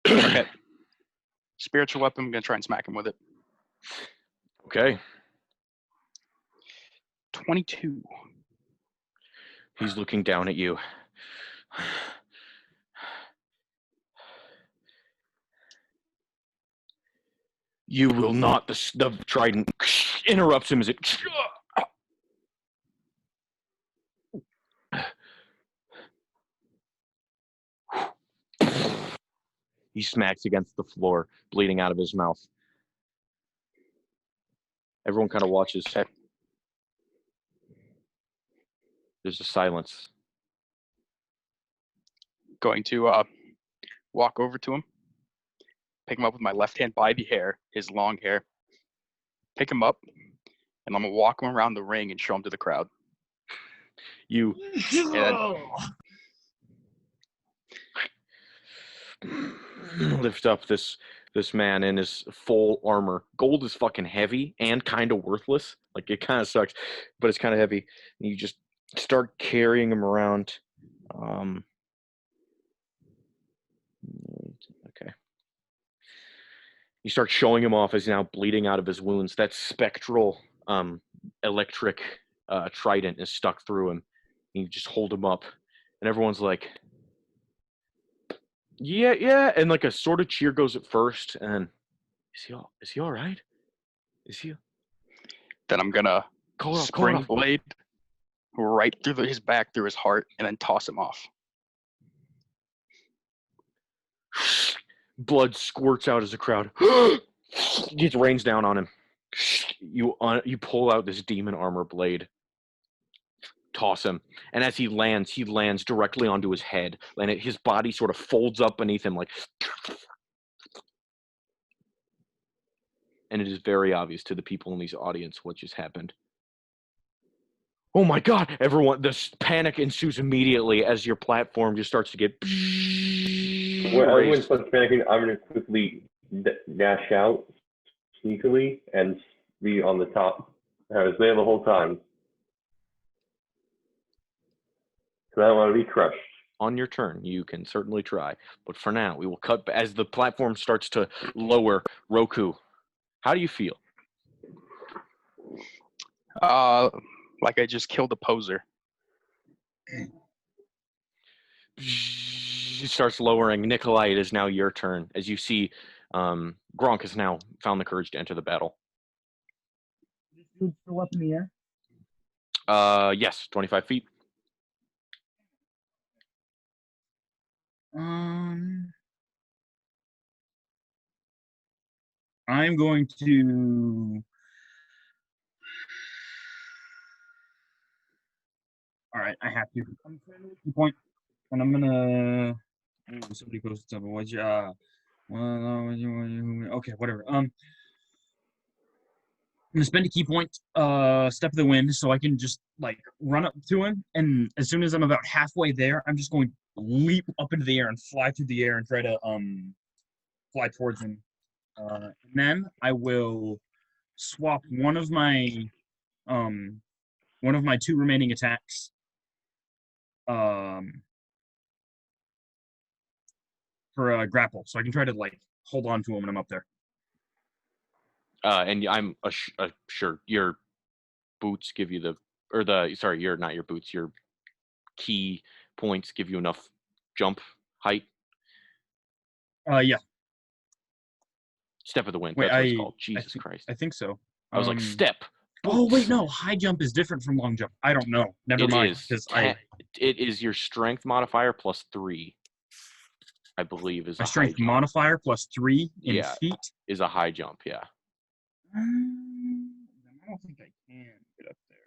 Okay. Spiritual weapon, I'm going to try and smack him with it. Okay. 22. He's looking down at you. You will not. The trident interrupts him as it. He smacks against the floor, bleeding out of his mouth. Everyone kind of watches. Okay. There's a silence. Going to walk over to him, pick him up with my left hand by the hair, his long hair, pick him up, and I'm going to walk him around the ring and show him to the crowd. You lift up this this man in his full armor. Gold is fucking heavy and kind of worthless. Like, it kind of sucks, but it's kind of heavy. And you just start carrying him around. Okay. You start showing him off as he's now bleeding out of his wounds. That spectral electric trident is stuck through him. And you just hold him up. And everyone's like, yeah. And like a sort of cheer goes at first. And is he all right? Is he? Then I'm gonna spring off. blade right through his back, through his heart, and then toss him off. Blood squirts out as a crowd. It rains down on him. You pull out this demon armor blade. Toss him, and as he lands directly onto his head, and his body sort of folds up beneath him, like. And it is very obvious to the people in this audience what just happened. Oh my God! Everyone, this panic ensues immediately as your platform just starts to get. When everyone starts panicking, I'm going to quickly dash out sneakily and be on the top. I was there the whole time. Because I don't want to be crushed. On your turn, you can certainly try. But for now, we will cut as the platform starts to lower. Roku, how do you feel? Like I just killed a poser. It starts lowering. Nikolai, it is now your turn. As you see, Gronk has now found the courage to enter the battle. Is this still up in the air? Yes, 25 feet. I'm going to. All right, I have to. I'm trying to key point, and I'm gonna. Ooh, somebody goes to what you. Okay, whatever. I'm gonna spend a key point, step of the wind, so I can just like run up to him, and as soon as I'm about halfway there, I'm just going to leap up into the air and fly through the air and try to fly towards him. And then I will swap one of my 2 remaining attacks for a grapple, so I can try to like hold on to him when I'm up there. And I'm sure your boots give you not your boots, your key points give you enough jump height. Yeah. Step of the wind. Wait, That's what it's called. Jesus Christ. I think so. I was like, step. Oh wait, no. High jump is different from long jump. I don't know. Never mind. It is your strength modifier plus 3. I believe is my a strength high jump. modifier plus 3 in feet. Is a high jump. Yeah. I don't think I can get up there.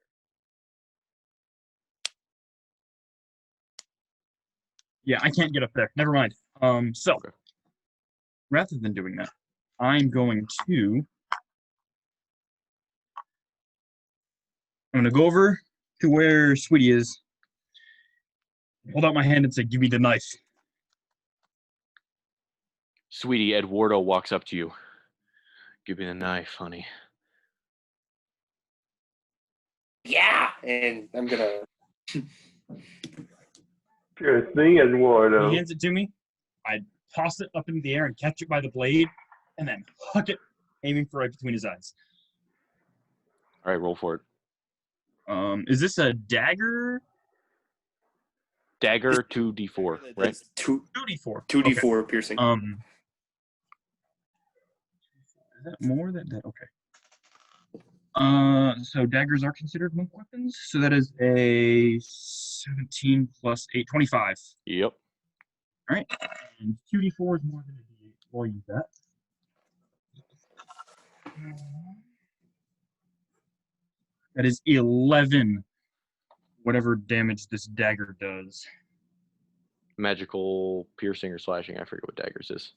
Yeah, I can't get up there. Never mind. So Okay. rather than doing that, I'm going to go over to where Sweetie is, hold out my hand and say, "Give me the knife." Sweetie, Eduardo walks up to you. Give me the knife, honey. Yeah, and I'm gonna. Sure thing, Eduardo. He hands it to me. I toss it up into the air and catch it by the blade, and then huck it, aiming for right between his eyes. All right, roll for it. Is this a dagger? Dagger 2d4, right? That's 2d4. 2d4 piercing. Is that more than that? Okay. So daggers are considered monk weapons. So that is a 17 plus 8, 25. Yep. All right. And 2d4 is more than a d8. We'll use that. That is 11. Whatever damage this dagger does. Magical piercing or slashing. I forget what daggers is.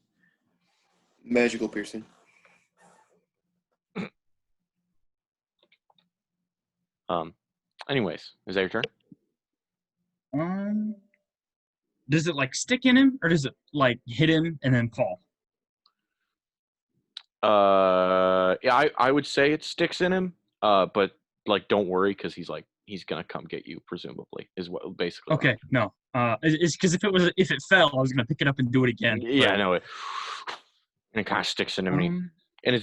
Magical piercing. Anyways, is that your turn? Does it like stick in him, or does it like hit him and then fall? Yeah, I would say it sticks in him. But like, don't worry, because he's gonna come get you, presumably, is what basically. Okay, no. It's because if it fell, I was gonna pick it up and do it again. Yeah, I know it. And it kind of sticks in him, and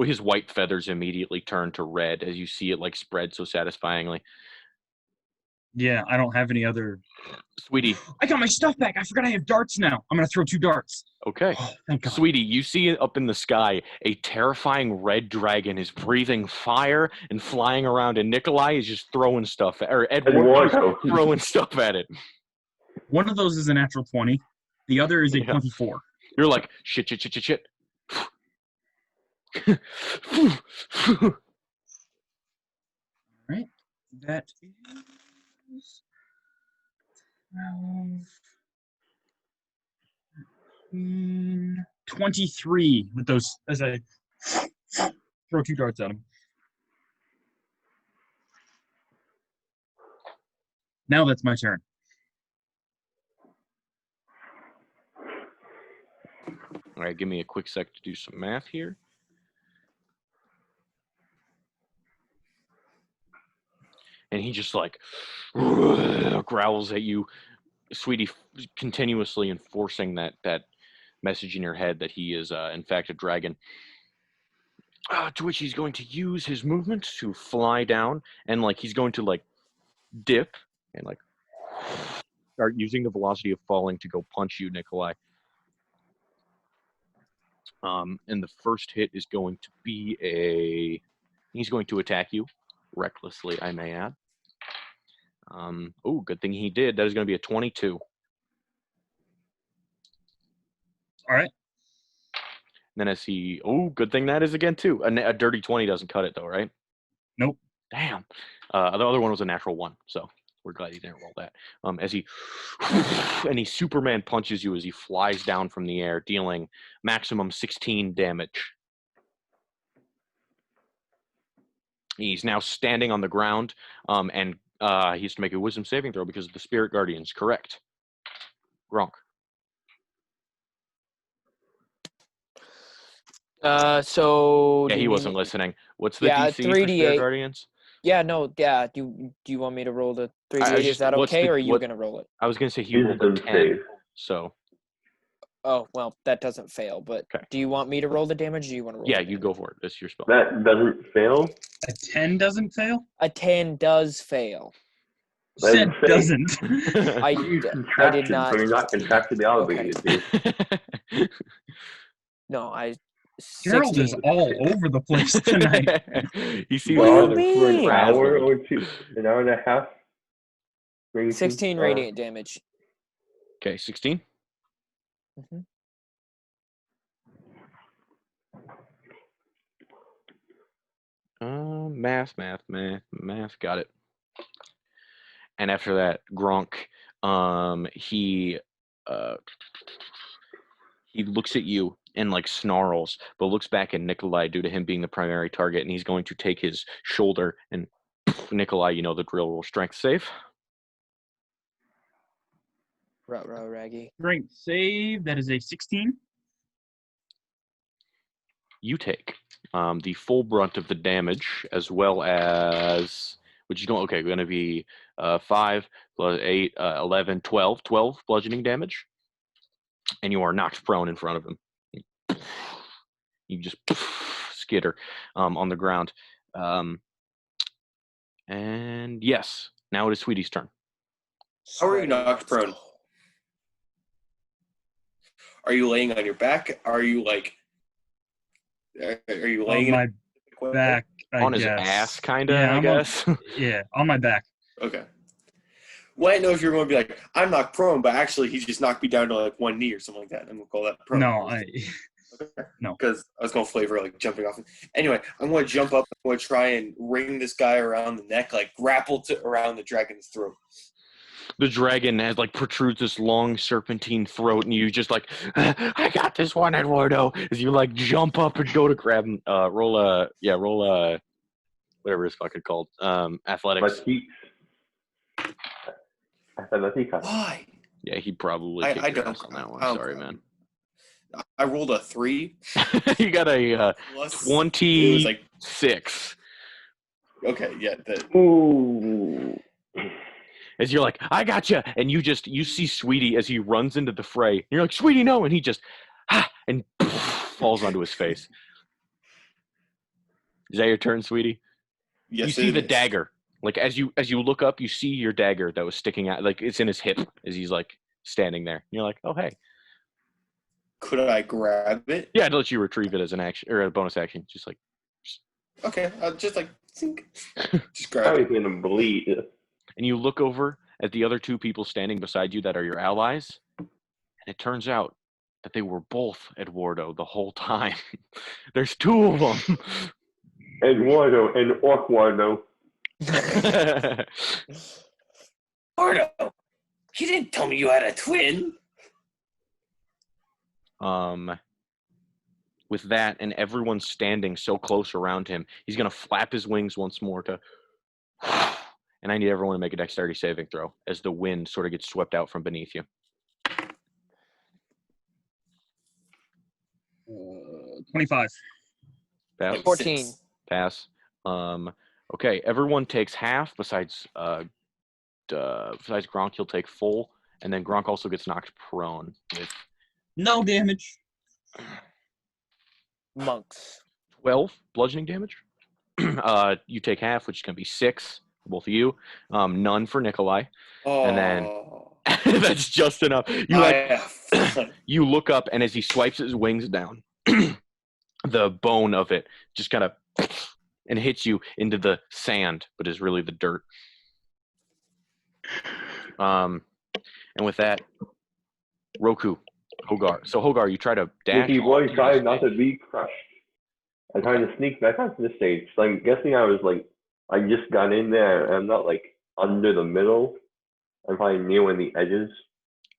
his white feathers immediately turn to red as you see it like spread so satisfyingly. Yeah, I don't have any other. Sweetie. I got my stuff back. I forgot I have darts now. I'm gonna throw 2 darts. Okay. Oh, thank God. Sweetie, you see it up in the sky. A terrifying red dragon is breathing fire and flying around, and Nikolai is just throwing stuff or Eduardo throwing stuff at it. One of those is a natural 20. The other is a 24. You're like, shit. All right. That is 12, 23 with those as I throw 2 darts at him. Now that's my turn. All right, give me a quick sec to do some math here. And he just like growls at you, Sweetie, continuously enforcing that message in your head that he is in fact a dragon. To which he's going to use his movement to fly down, and like he's going to like dip and like start using the velocity of falling to go punch you, Nikolai. And the first hit is going to be he's going to attack you recklessly, I may add. Oh, good thing he did. That is going to be a 22. All right. Then as good thing that is again too. A dirty 20 doesn't cut it though, right? Nope. Damn. The other one was a natural 1, so we're glad he didn't roll that. As he Superman punches you as he flies down from the air, dealing maximum 16 damage. He's now standing on the ground, and he has to make a wisdom saving throw because of the spirit guardians. Correct. Gronk. So Yeah, he wasn't listening. What's the DC 3d8 for Spirit Guardians? Yeah, no, yeah. Do you want me to roll the 3d8? Is that okay, or are you gonna roll it? I was gonna say he rolled a 10. So. Oh well, that doesn't fail. But okay. Do you want me to roll the damage? Or do you want to roll? Yeah, you go for it. It's your spell. That doesn't fail. A 10 doesn't fail. A 10 does fail. Said doesn't. I did not. So you're not contractually obligated. Okay. No, Gerald is all over the place tonight. You see what for an hour or two, an hour and a half. 16 radiant damage. Okay, 16. Mm-hmm. Math. Got it. And after that, Gronk, he looks at you and like snarls, but looks back at Nikolai due to him being the primary target, and he's going to take his shoulder and Nikolai, you know the drill. Roll strength save. Ruh-roh, Raggy. Strength save. That is a 16. You take the full brunt of the damage, as well as, which is going to be 5 plus 8, 11, 12 bludgeoning damage, and you are knocked prone in front of him. You just skitter on the ground. And yes, now it is Sweetie's turn. How are you knocked prone? Are you laying on your back? Are you like? Are you laying on my back? On his ass, kind of. Yeah, I guess. Yeah, on my back. Okay. Well, I didn't know if you were going to be like, I'm knocked prone, but actually he just knocked me down to like one knee or something like that. I'm going to call that prone. No, no. Because I was going to flavor like jumping off. Anyway, I'm going to jump up. I'm going to try and ring this guy around the neck, like grapple around the dragon's throat. The dragon has like protrudes this long serpentine throat, and you just like, I got this one, Eduardo. As you like jump up and go to grab him. Roll whatever it's fucking called. Athletics. Why? Yeah, he probably I don't on that one. Sorry, man. I rolled a 3. You got a Plus, 26. it was like, okay, yeah. Ooh. As you're like, I gotcha, and you see Sweetie as he runs into the fray. And you're like, Sweetie, no, and he just and falls onto his face. Is that your turn, Sweetie? Yes, You see it the is. dagger. Like as you look up, you see your dagger that was sticking out. Like it's in his hip as he's like standing there. And you're like, oh hey. Could I grab it? Yeah, I'd let you retrieve it as an action or a bonus action. Just like, Okay, I'll just like, sink. Just I grab was it. gonna bleed. and you look over at the other two people standing beside you that are your allies, and it turns out that they were both Eduardo the whole time. There's two of them. Eduardo and Orquardo. Ordo, you didn't tell me you had a twin. With that and everyone standing so close around him, he's gonna flap his wings once more to and I need everyone to make a dexterity saving throw as the wind sort of gets swept out from beneath you. 25. Pass. Like 14. 6. Pass. Okay, everyone takes half besides Gronk, he'll take full, and then Gronk also gets knocked prone with No damage. Monks. 12 bludgeoning damage. You take half, which is going to be 6 for both of you. None for Nikolai. Oh. And then that's just enough. You look up, and as he swipes his wings down, the bone of it just kind of and hits you into the sand, but is really the dirt. And with that, Roku, Hogar. So Hogar, you try to dash. Sneaky boy, onto try the not to stage. be crushed. I'm trying to sneak back onto the stage. So I'm guessing I just got in there and I'm not like under the middle. I'm probably near one of the edges.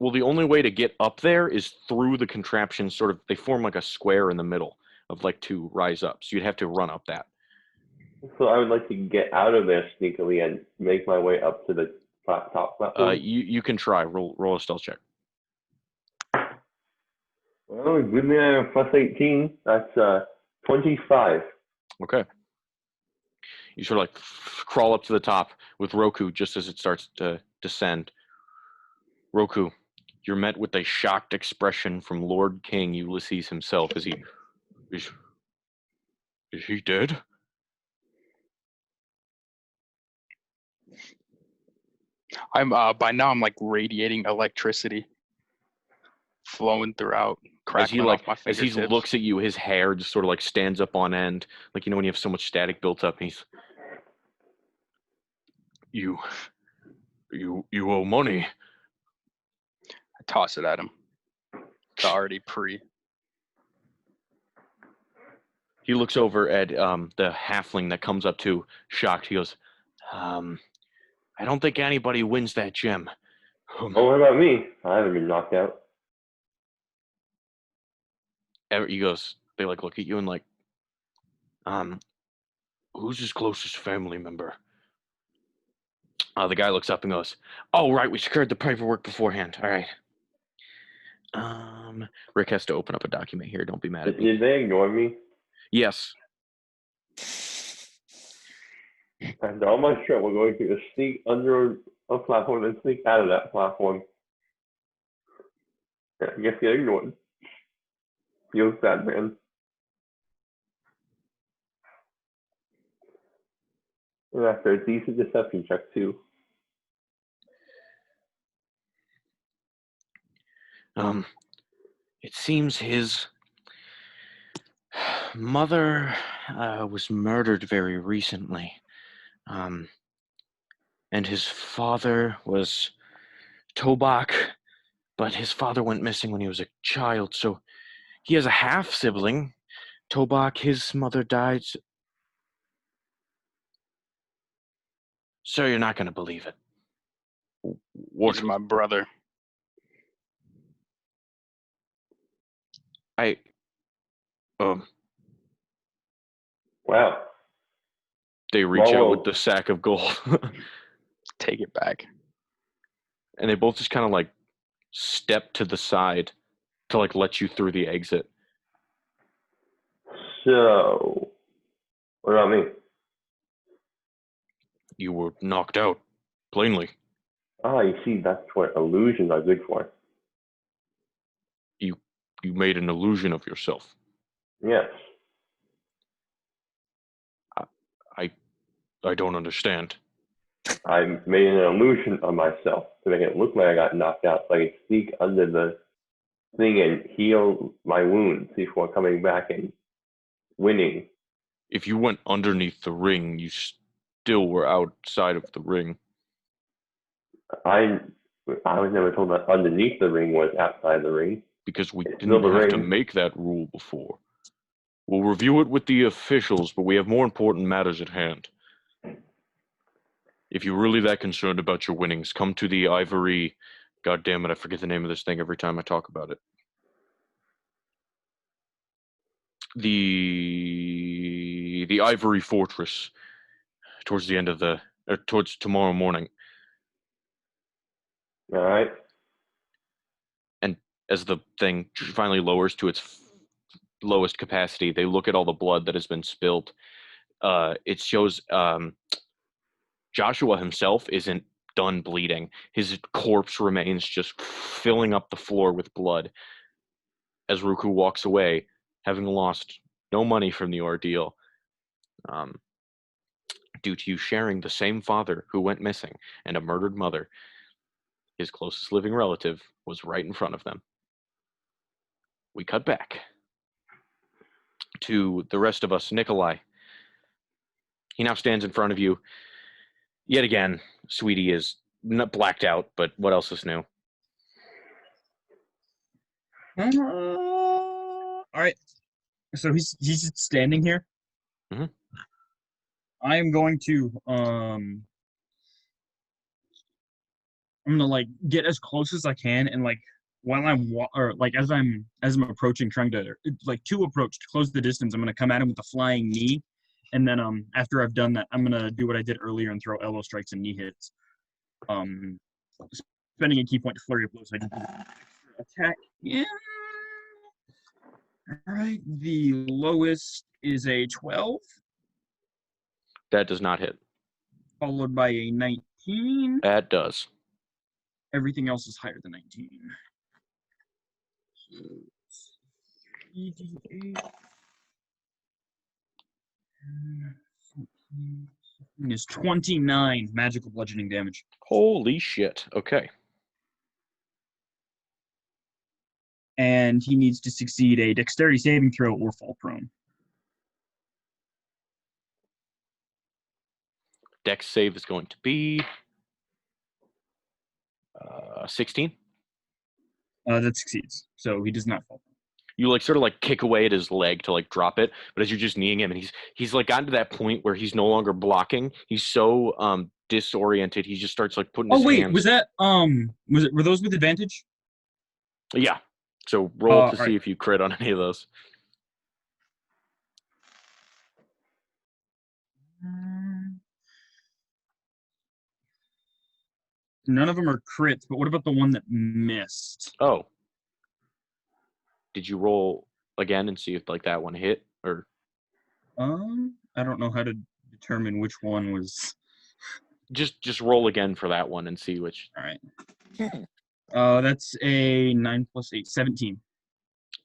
Well, the only way to get up there is through the contraption. Sort of, they form like a square in the middle of like to rise up. So you'd have to run up that. So I would like to get out of there sneakily and make my way up to the top platform. You can try. Roll a stealth check. Well, good there, plus 18. That's 25. Okay. You sort of like crawl up to the top with Roku just as it starts to descend. Roku, you're met with a shocked expression from Lord King Ulysses himself as he is he dead? I'm by now I'm like radiating electricity flowing throughout, crackling off my as he fingertips. looks at you, his hair just sort of like stands up on end, like when you have so much static built up. And he's, you owe money. I toss it at him. It's already pre. He looks over at the halfling that comes up to, shocked. He goes, I don't think anybody wins that gem. Oh, what about me? I haven't been knocked out. He goes, they like look at you and like, who's his closest family member? The guy looks up and goes, oh, right, we secured the paperwork beforehand. All right. Rick has to open up a document here. Don't be mad at me. Did they ignore me? Yes. After all my trouble going to sneak under a platform and sneak out of that platform. I guess get ignored. Feels bad, man. And after a decent deception check, too. It seems his mother was murdered very recently. And his father was Tobak, but his father went missing when he was a child, so he has a half-sibling. Tobak, his mother died. Sir, you're not going to believe it. He's my brother. Wow. They reach out Whoa. with the sack of gold. Take it back. And they both just kind of like step to the side to like let you through the exit. So, what about me? You were knocked out, plainly. Ah, you see, that's what illusions are good for. You made an illusion of yourself. Yes. I don't understand. I made an illusion of myself to make it look like I got knocked out, so I could sneak under the thing and heal my wounds before coming back and winning. If you went underneath the ring, you still were outside of the ring. I was never told that underneath the ring was outside the ring. Because we It's still didn't the have to ring. make that rule before. We'll review it with the officials, but we have more important matters at hand. If you're really that concerned about your winnings, come to the Ivory... God damn it, I forget the name of this thing every time I talk about it. The Ivory Fortress towards the end of towards tomorrow morning. All right. And as the thing finally lowers to its lowest capacity, they look at all the blood that has been spilled. It shows Joshua himself isn't done bleeding. His corpse remains just filling up the floor with blood as Ruku walks away, having lost no money from the ordeal, due to you sharing the same father who went missing and a murdered mother. His closest living relative was right in front of them. We cut back to the rest of us. Nikolai. He now stands in front of you. Yet again, Sweetie is not blacked out, but what else is new? All right. So he's just standing here. Mhm. I am going to I'm gonna like get as close as I can, and like while as I'm approaching, trying to to approach to close the distance, I'm gonna come at him with a flying knee, and then after I've done that, I'm gonna do what I did earlier and throw elbow strikes and knee hits. Spending a key point to flurry of blows, so I can attack. Yeah. All right. The lowest is a 12, That does not hit. followed by a 19. That does. Everything else is higher than 19. So, 3d8. 14 is 29 magical bludgeoning damage. Holy shit. Okay. And he needs to succeed a dexterity saving throw or fall prone. Dex save is going to be 16. That succeeds. So he does not fall prone. You like sort of like kick away at his leg to like drop it, but as you're just kneeing him, and he's like gotten to that point where he's no longer blocking. He's so disoriented. He just starts like putting his hands. Was that were those with advantage? Yeah. So roll to see right. if you crit on any of those. None of them are crits, but what about the one that missed? Oh. Did you roll again and see if like that one hit or? I don't know how to determine which one was. Just roll again for that one and see which. All right. That's a 9 + 8, 17.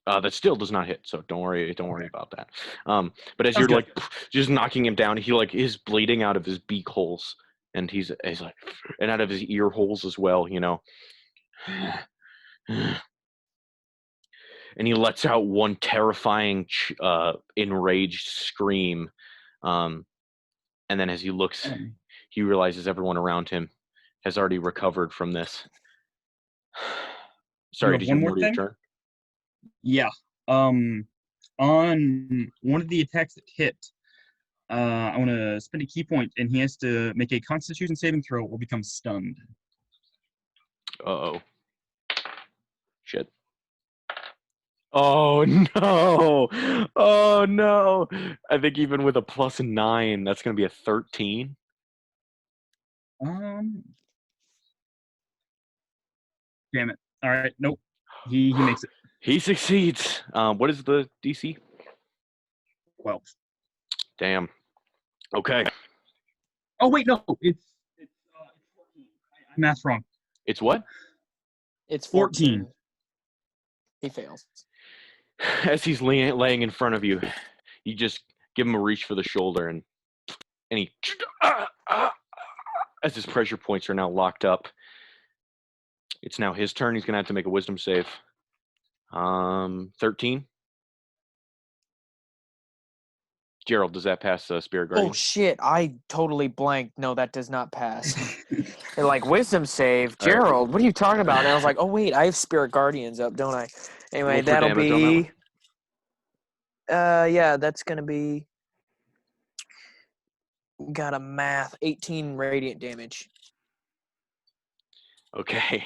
That still does not hit, so don't worry about that. But as Sounds you're good. like just knocking him down, he like is bleeding out of his beak holes, and he's like, and out of his ear holes as well, you know. And he lets out one terrifying, enraged scream, and then as he looks, he realizes everyone around him has already recovered from this. Sorry, did you one more move your thing? turn? Yeah. On one of the attacks that hit, I want to spend a key point, and he has to make a Constitution saving throw or become stunned. Uh-oh. Shit. Oh no! Oh no! I think even with a +9, that's gonna be a 13. Damn it! All right, nope. He makes it. He succeeds. What is the DC? 12. Damn. Okay. Oh wait, no, it's 14. Math's wrong. It's what? It's 14. 14. He fails. As he's laying in front of you, you just give him a reach for the shoulder, and he, as his pressure points are now locked up, it's now his turn. He's gonna have to make a wisdom save. 13. Gerald, does that pass Spirit Guardian? Oh shit! I totally blanked. No, that does not pass. They're like wisdom save, All right. Gerald. What are you talking about? And I was like, oh wait, I have Spirit Guardians up, don't I? Anyway, Roll for that'll damage on be. Yeah, that's gonna be. Got a math 18 radiant damage. Okay.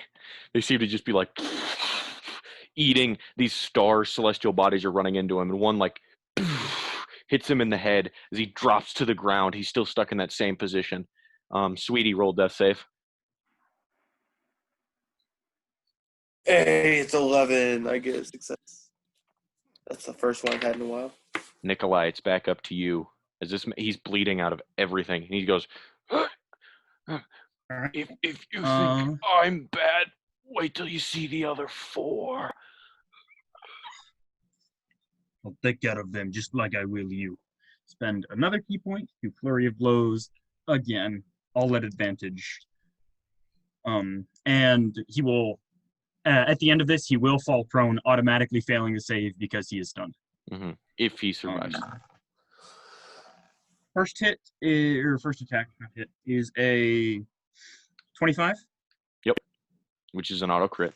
They seem to just be like eating these star celestial bodies are running into him, and one like hits him in the head as he drops to the ground. He's still stuck in that same position. Sweetie, roll death save. Hey, it's 11. I get a success. That's the first one I've had in a while. Nikolai, it's back up to you. As he's bleeding out of everything, and he goes, if you think I'm bad, wait till you see the other 4. I'll take care of them just like I will you. Spend another key point to Flurry of Blows again, all at advantage. And he will, at the end of this, he will fall prone, automatically failing to save because he is stunned. Mm-hmm. If he survives. First attack is a 25. Yep. Which is an auto crit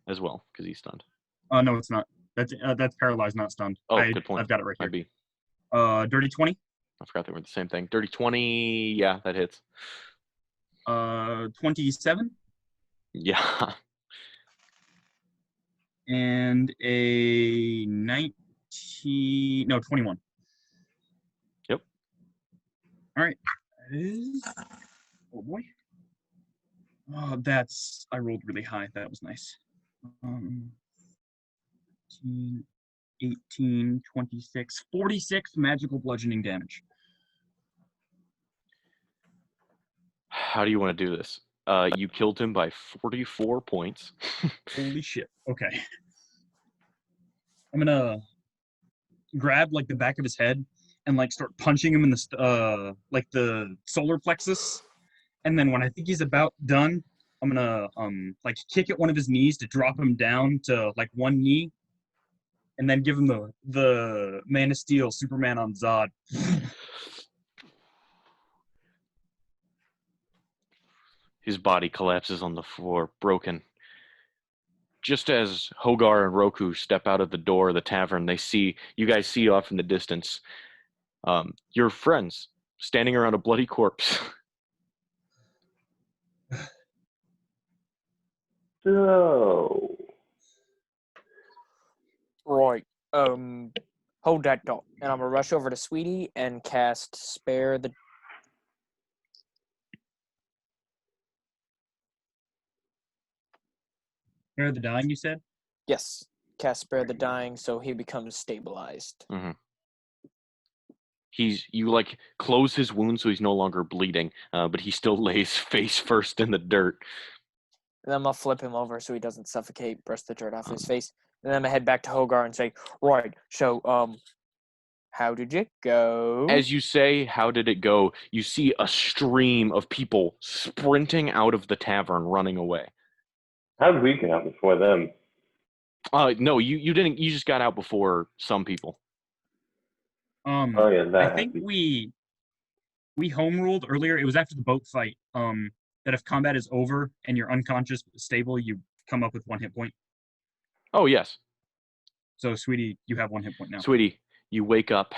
as well, because he's stunned. No, it's not. That's paralyzed, not stunned. Oh, good point. I've got it right here. Might be. Dirty 20. I forgot they were the same thing. Dirty 20, yeah, that hits. 27. Yeah. And a 21. Yep. All right. Oh boy. Oh, I rolled really high. That was nice. 18, 26, 46 magical bludgeoning damage. How do you want to do this? You killed him by 44 points. Holy shit. Okay. I'm gonna grab like the back of his head and like start punching him in the like the solar plexus. And then when I think he's about done, I'm gonna like kick at one of his knees to drop him down to like one knee, and then give him the Man of Steel Superman on Zod. His body collapses on the floor, broken. Just as Hogar and Roku step out of the door of the tavern, you guys see off in the distance, your friends standing around a bloody corpse. So, Right. Hold that dot. And I'm gonna rush over to Sweetie and cast Spare the. Spare the Dying, you said? Yes. Cast Spare the Dying so he becomes stabilized. Mm-hmm. You like close his wound so he's no longer bleeding, but he still lays face first in the dirt. And then I'm gonna flip him over so he doesn't suffocate, brush the dirt off his face. And then I'm gonna head back to Hogar and say, right, so, how did it go? As you say, how did it go? You see a stream of people sprinting out of the tavern, running away. how did we get out before them? No, you didn't. You just got out before some people. Oh yeah, that I think we home ruled earlier. It was after the boat fight. That if combat is over and you're unconscious but stable, you come up with 1 hit point. Oh yes. So, Sweetie, you have 1 hit point now. Sweetie, you wake up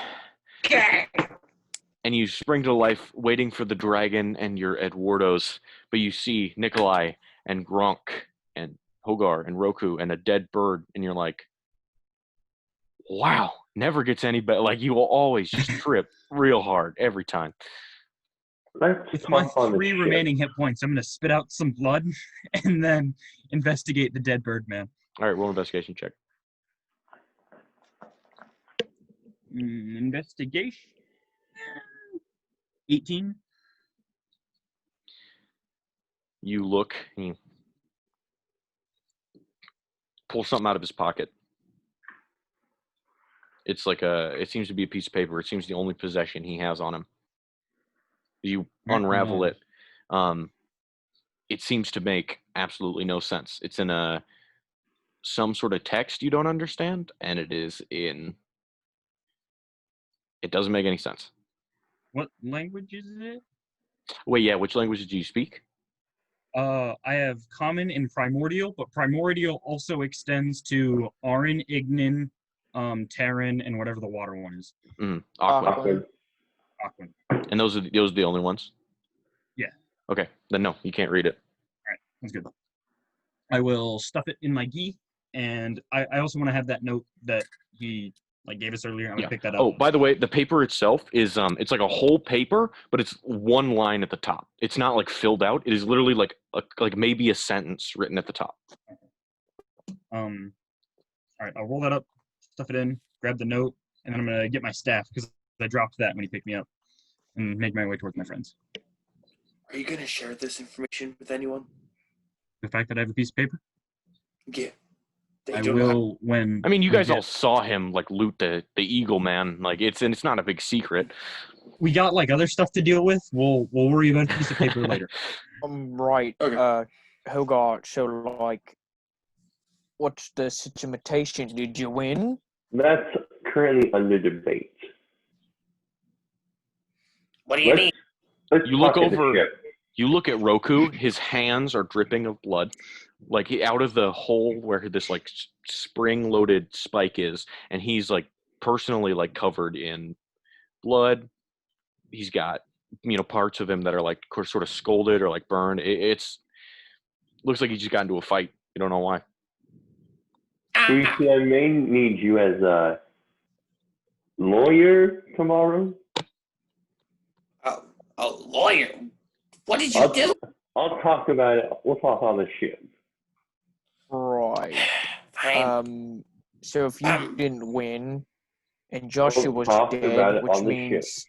and you spring to life, waiting for the dragon and your Eduardos. But you see Nikolai and Gronk and Hogar and Roku and a dead bird, and you're like, wow, never gets any better. Like, you will always just trip real hard every time. With my 3 remaining hit points, I'm going to spit out some blood and then investigate the dead bird man. All right, roll an investigation check. Investigation. 18. You look, he pulls something out of his pocket. It's like it seems to be a piece of paper. It seems the only possession he has on him. You unravel it. It seems to make absolutely no sense. It's in some sort of text you don't understand, and it doesn't make any sense. What language is it? Wait, yeah, which languages do you speak? I have Common and Primordial, but Primordial also extends to Arin, Ignin, Terran, and whatever the water one is. Aquan. Awkward. Aquan. And those are the only ones? Yeah. Okay, then no, you can't read it. All right, that's good. I will stuff it in my gi, and I also want to have that note that he gave us earlier. I'm gonna pick that up. Oh, by the way, the paper itself is it's like a whole paper, but it's one line at the top. It's not like filled out. It is literally like maybe a sentence written at the top. All right, I'll roll that up, stuff it in, grab the note, and then I'm gonna get my staff because I dropped that when he picked me up, and make my way towards my friends. Are you gonna share this information with anyone? The fact that I have a piece of paper, Yeah. I will when. I mean, you we guys get- all saw him loot the Eagle Man. It's not a big secret. We got other stuff to deal with. We'll worry about a piece of paper later. Right. Okay. Hogart, so what's the situation? Did you win? That's currently under debate. What do you mean? Let's You look talk at the over- ship. You look at Roku. His hands are dripping of blood, out of the hole where this spring-loaded spike is, and he's personally covered in blood. He's got parts of him that are sort of scalded or burned. It's looks like he just got into a fight. You don't know why. We see, I may need you as a lawyer tomorrow. A lawyer? What did you do? I'll talk about it. We'll talk on the ship. Right. Fine. So if you didn't win, and Joshua was talk about dead, it which on the ship. means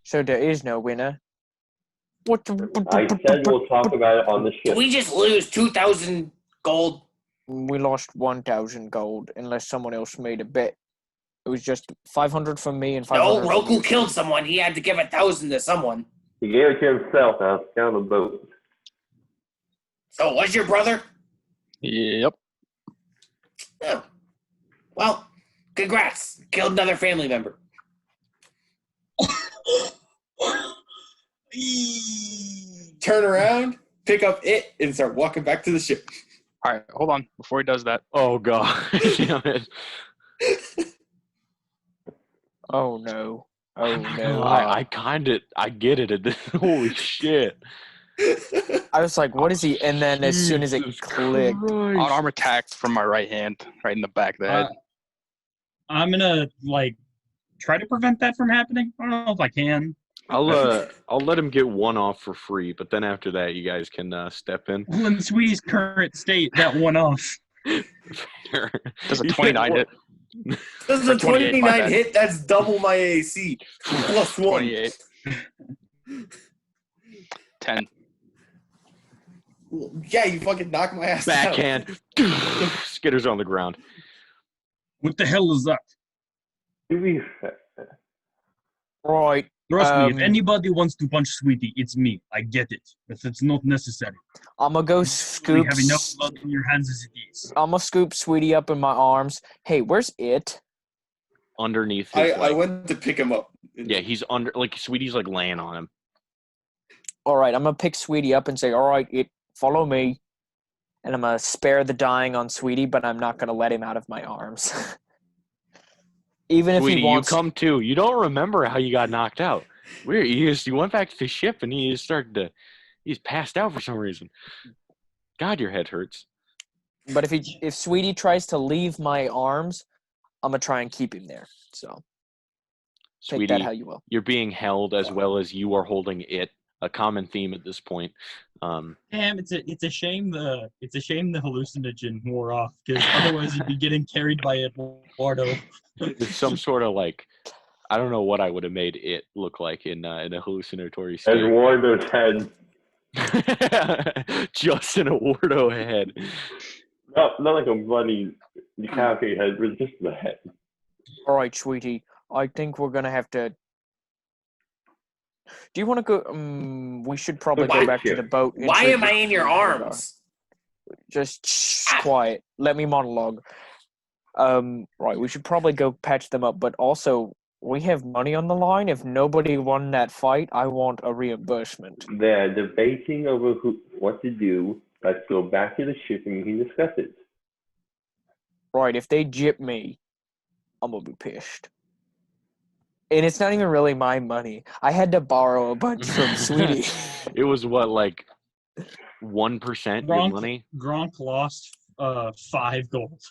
so there is no winner. I said we'll talk about it on the Did ship. we just lose 2,000 gold? We lost 1,000 gold, unless someone else made a bet. It was just 500 from me and 500. No, Roku killed someone. He had to give 1,000 to someone. He gave it to himself. I was down the boat. So was your brother? Yep. Oh. Well, congrats. Killed another family member. Turn around, pick up it, and start walking back to the ship. All right, hold on. Before he does that, Oh god! Damn it. Oh no! Oh no! I get it. At this. Holy shit! I was like, "What is he?" And then as soon as it Jesus clicked, Christ. odd arm attack from my right hand, right in the back of the head. I'm gonna try to prevent that from happening. I don't know if I can. I'll let him get one off for free, but then after that, you guys can step in. Well, in Sweetie's current state, that one off. Does a 29 hit? This is a 28, my 29 bad. hit. That's double my AC. Plus 1. 28. 10. Yeah, you fucking knock my ass out. Backhand. Skitters on the ground. What the hell is that? To be fair, right? Trust me, if Um, anybody wants to punch Sweetie, it's me. I get it. But it's not necessary. I'm gonna go You scoop. have enough blood on your hands as it is. I'm gonna scoop Sweetie up in my arms. Hey, where's it? Underneath his I went to pick him up. yeah, he's under Sweetie's laying on him. All right, I'm gonna pick Sweetie up and say, "All right, it follow me," and I'm gonna spare the dying on Sweetie, but I'm not gonna let him out of my arms. Even Sweetie, if he wants, you come too. You don't remember how you got knocked out. Weird. You went back to the ship and he he's passed out for some reason. God, your head hurts. but if Sweetie tries to leave my arms, I'm gonna try and keep him there. So take Sweetie, that how you will. you're being held as well as you are holding it a common theme at this point. Damn, it's a shame the hallucinogen wore off, because otherwise you'd be getting carried by Eduardo. It's some sort of like, I don't know what I would have made it look like in a hallucinatory state. Eduardo's head. Just an Eduardo head. No, not like a bloody decapitated head, but just the head. All right, sweetie. I think we're gonna have to. Do you want to go? We should probably go back to the boat. and Why check am I in your arms? Just quiet. Let me monologue. Right. We should probably go patch them up, but also we have money on the line. If nobody won that fight, I want a reimbursement. They're debating over what to do. Let's go back to the ship and we can discuss it. Right. If they jip me, I'm gonna be pissed. And it's not even really my money. I had to borrow a bunch from Sweetie. It was what, like 1% your money? Gronk lost 5 gold.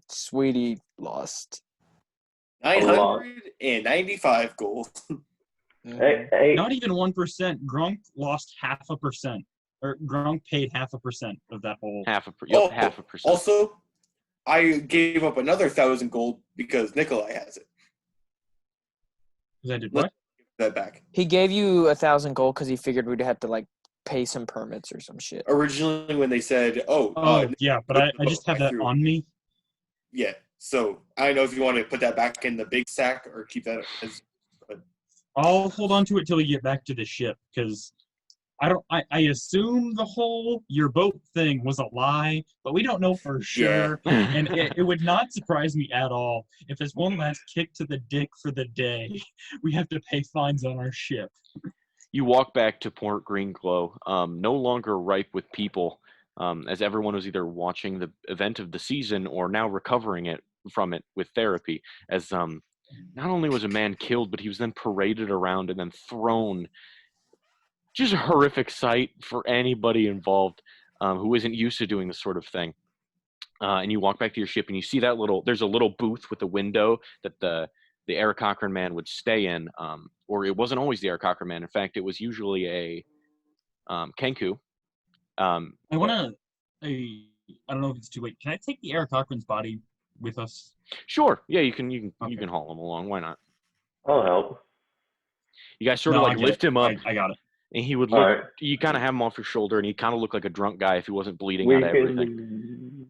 Sweetie lost 995 gold. Hey. Not even 1%. Gronk lost 0.5%. Or Gronk paid 0.5% of that whole. 0.5%. Also, I gave up another 1,000 gold because Nikolai has it. I did what? That back. He gave you 1,000 gold because he figured we'd have to like pay some permits or some shit. Originally, when they said, yeah, but I just have that on me. Yeah, so I don't know if you want to put that back in the big sack or keep that as. But... I'll hold on to it till we get back to the ship, because I assume the whole your boat thing was a lie, but we don't know for sure. Yeah. And it would not surprise me at all if there's one last kick to the dick for the day. We have to pay fines on our ship. You walk back to Port Greenglow, no longer ripe with people, as everyone was either watching the event of the season or now recovering from it with therapy. As not only was a man killed, but he was then paraded around and then thrown. Just a horrific sight for anybody involved who isn't used to doing this sort of thing. And you walk back to your ship and you see there's a little booth with a window that the Eric Cochran man would stay in, or it wasn't always the Eric Cochran man. In fact, it was usually a Kenku. I don't know if it's too late. Can I take the Eric Cochran's body with us? Sure. Yeah, you can Okay. You can haul him along. Why not? I'll help. You guys sort of like lift him up. I got it. And he would look. Right. You kind of have him off your shoulder, and he kind of looked like a drunk guy if he wasn't bleeding out everything.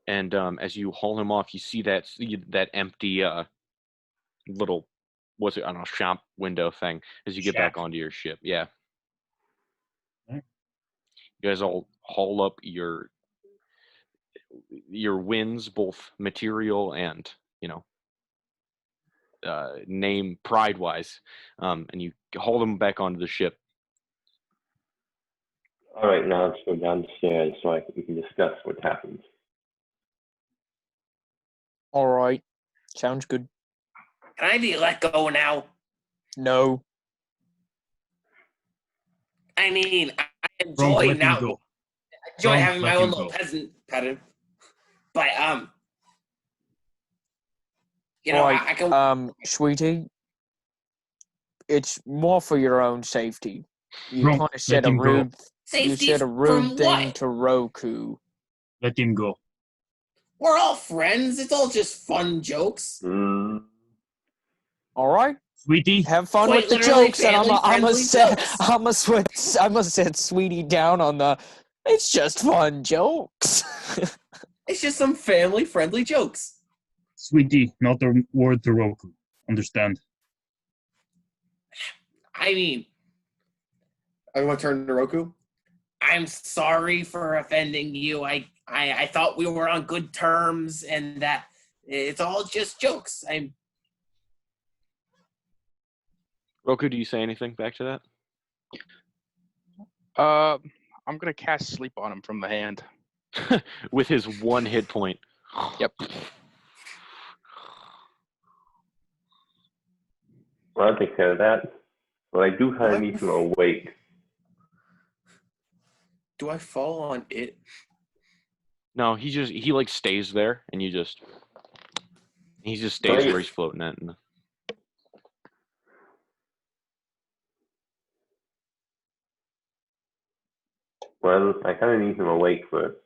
And as you haul him off, you see that empty little, what's it? I don't know, shop window thing. As you get back onto your ship, yeah. Right. You guys all haul up your wins, both material and name pride wise, and you haul them back onto the ship. All right, now let's go downstairs so we can discuss what happens. All right. Sounds good. Can I be let go now? No. I mean, I enjoy now. I enjoy having my own little peasant pattern. But I can. Sweetie, it's more for your own safety. You Bro, kind of said a let him go. rude. You said a rude thing to Roku. Let him go. We're all friends. It's all just fun jokes. All right. Sweetie, have fun with the jokes, and I'm gonna set Sweetie down on the. It's just fun jokes. It's just some family-friendly jokes. Sweetie, not a word to Roku. Understand? I mean, I want to turn to Roku. I'm sorry for offending you. I thought we were on good terms, and that it's all just jokes. Roku, do you say anything back to that? I'm gonna cast sleep on him from the hand. With his 1 hit point. Yep. Well, I'll take care of that. But I do kind of need to awake. Do I fall on it? No, he like stays there, and he just stays where he's floating at. Well, I kind of need him awake for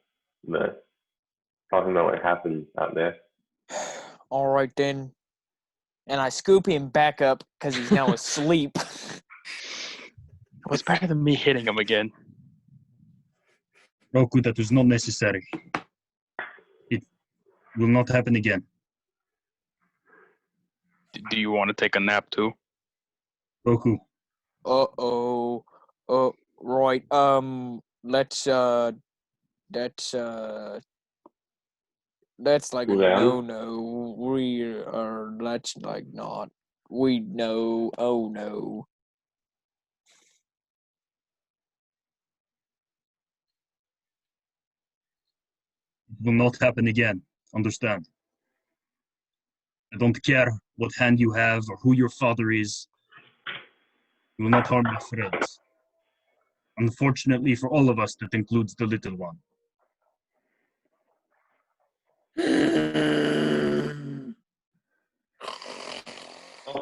the talking about what happened out there. All right then. And I scoop him back up because he's now asleep. It was better than me hitting him again. Roku, that was not necessary. It will not happen again. Do you want to take a nap too? Roku, Uh-oh. Right. That's like a Well, no. We are, that's like not. We know. Oh no. it will not happen again. Understand? I don't care what hand you have or who your father is. You will not harm my friends. Unfortunately for all of us, that includes the little one.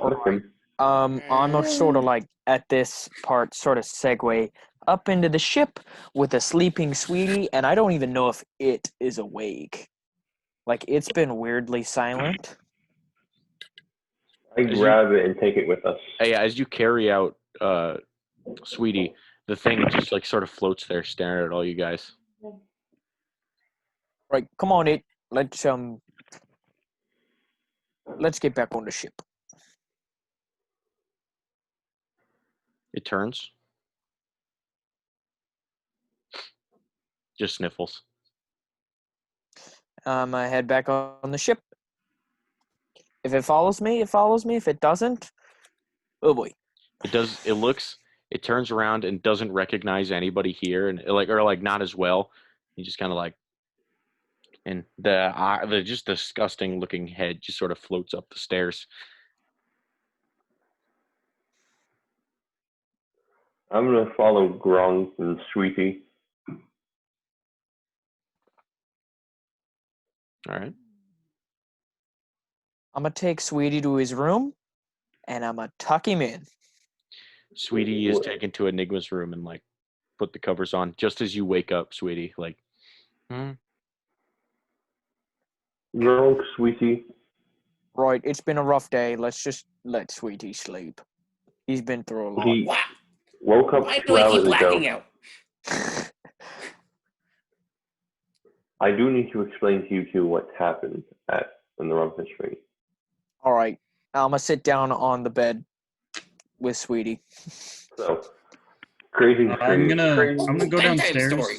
listen, I'm sort of like at this part, sort of segue up into the ship with a sleeping sweetie, and I don't even know if it is awake. Like, it's been weirdly silent. I grab it and take it with us. Yeah, as you carry out Sweetie, the thing just like sort of floats there staring at all you guys. Right, come on, it. Let's get back on the ship. It turns. Just sniffles. I head back on the ship. If it follows me, it follows me. If it doesn't, oh boy. It does. It looks. It turns around and doesn't recognize anybody here, and like not as well. He just kind of like, and the just disgusting looking head just sort of floats up the stairs. I'm gonna follow Gronk and Sweetie. All right. I'm gonna take Sweetie to his room, and I'm gonna tuck him in. Sweetie is taken to Enigma's room and like put the covers on just as you wake up, Sweetie. Like, Gronk, Sweetie. Right, it's been a rough day. Let's just let Sweetie sleep. He's been through a lot. He Wow. woke up Why 2 do I keep hours blacking ago. out? I do need to explain to you two what's happened in the Rumpus Ring. All right, I'm gonna sit down on the bed with Sweetie. So, crazy. I'm gonna go Bedtime downstairs. story.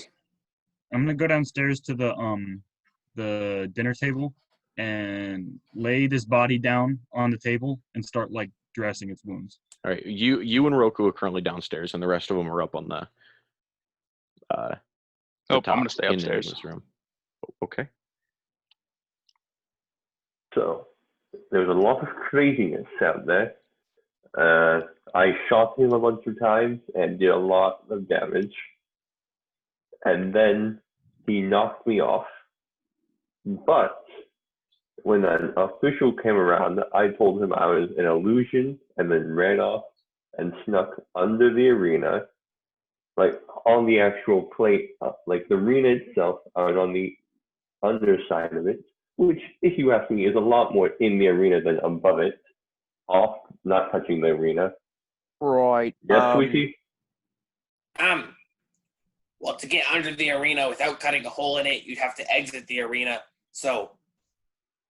I'm gonna go downstairs to the dinner table and lay this body down on the table and start like dressing its wounds. all right. You and Roku are currently downstairs, and the rest of them are up on the Nope, top I'm gonna stay in upstairs. Enigma's room. Okay. So, there's a lot of craziness out there. I shot him a bunch of times and did a lot of damage. And then he knocked me off. But when an official came around, I told him I was an illusion and then ran off and snuck under the arena, like on the actual plate, like the arena itself. I was on the underside of it, which, if you ask me, is a lot more in the arena than above it, off, not touching the arena. Right. Yes, Sweetie? Well, to get under the arena without cutting a hole in it, you'd have to exit the arena. So,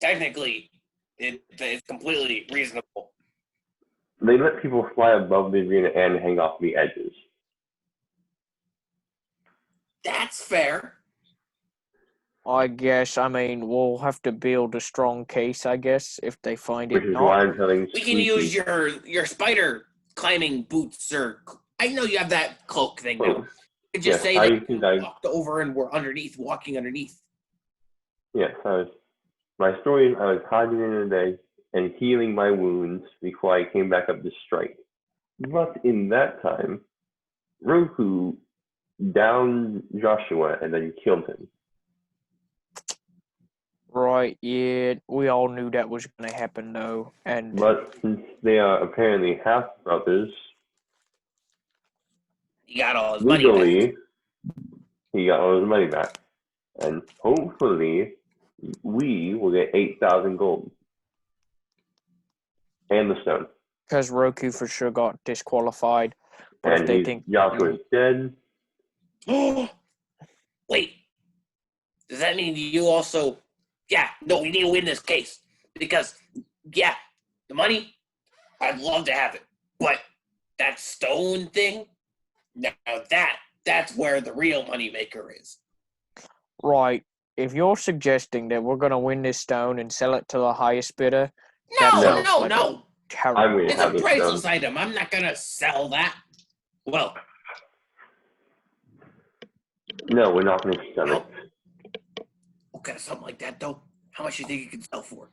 technically, it's completely reasonable. They let people fly above the arena and hang off the edges. That's fair. I guess. I mean, we'll have to build a strong case. I guess if they find Which it is not. why I'm telling We can Sweetie. use your spider climbing boots, or I know you have that cloak thing now. Oh, You just yes, say I that think you walked over and we're walking underneath. Yes, my story is I was hiding in the day and healing my wounds before I came back up to strike. But in that time, Roku downed Joshua and then killed him. Right. Yeah. We all knew that was gonna happen, though. And But since they are apparently half brothers, You got all his money back. legally, he got all his money back. And hopefully, we will get 8,000 gold. And the stone. Because Roku for sure got disqualified. But if And they think Yasuo's dead. Wait. Does that mean you also... Yeah, no, we need to win this case. Because, yeah, the money, I'd love to have it. But that stone thing, now that's where the real moneymaker is. right, if you're suggesting that we're gonna win this stone and sell it to the highest bidder, No. terrible. I'm going to It's have a the priceless stone. item. I'm not gonna sell that. Well, No, we're not going to sell it. okay, something like that though. How much do you think you can sell for?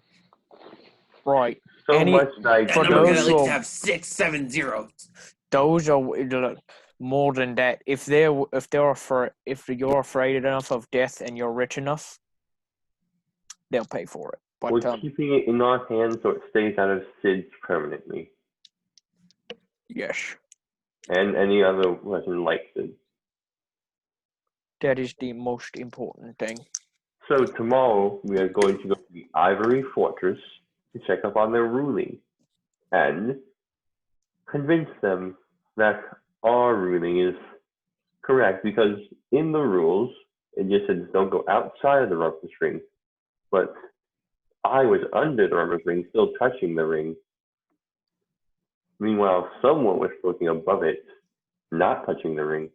Right. So much that That For number can those at least who- have 6, 7 zeros. Those are more than that. If you're afraid enough of death and you're rich enough, they'll pay for it. But We're keeping it in our hands so it stays out of Sid's permanently. yes, And any other weapon like Sid. that is the most important thing. So tomorrow we are going to go to the Ivory Fortress to check up on their ruling and convince them that our ruling is correct, because in the rules it just says don't go outside of the Rumpus ring. But I was under the Rumpus ring, still touching the ring. Meanwhile, someone was floating above it, not touching the ring.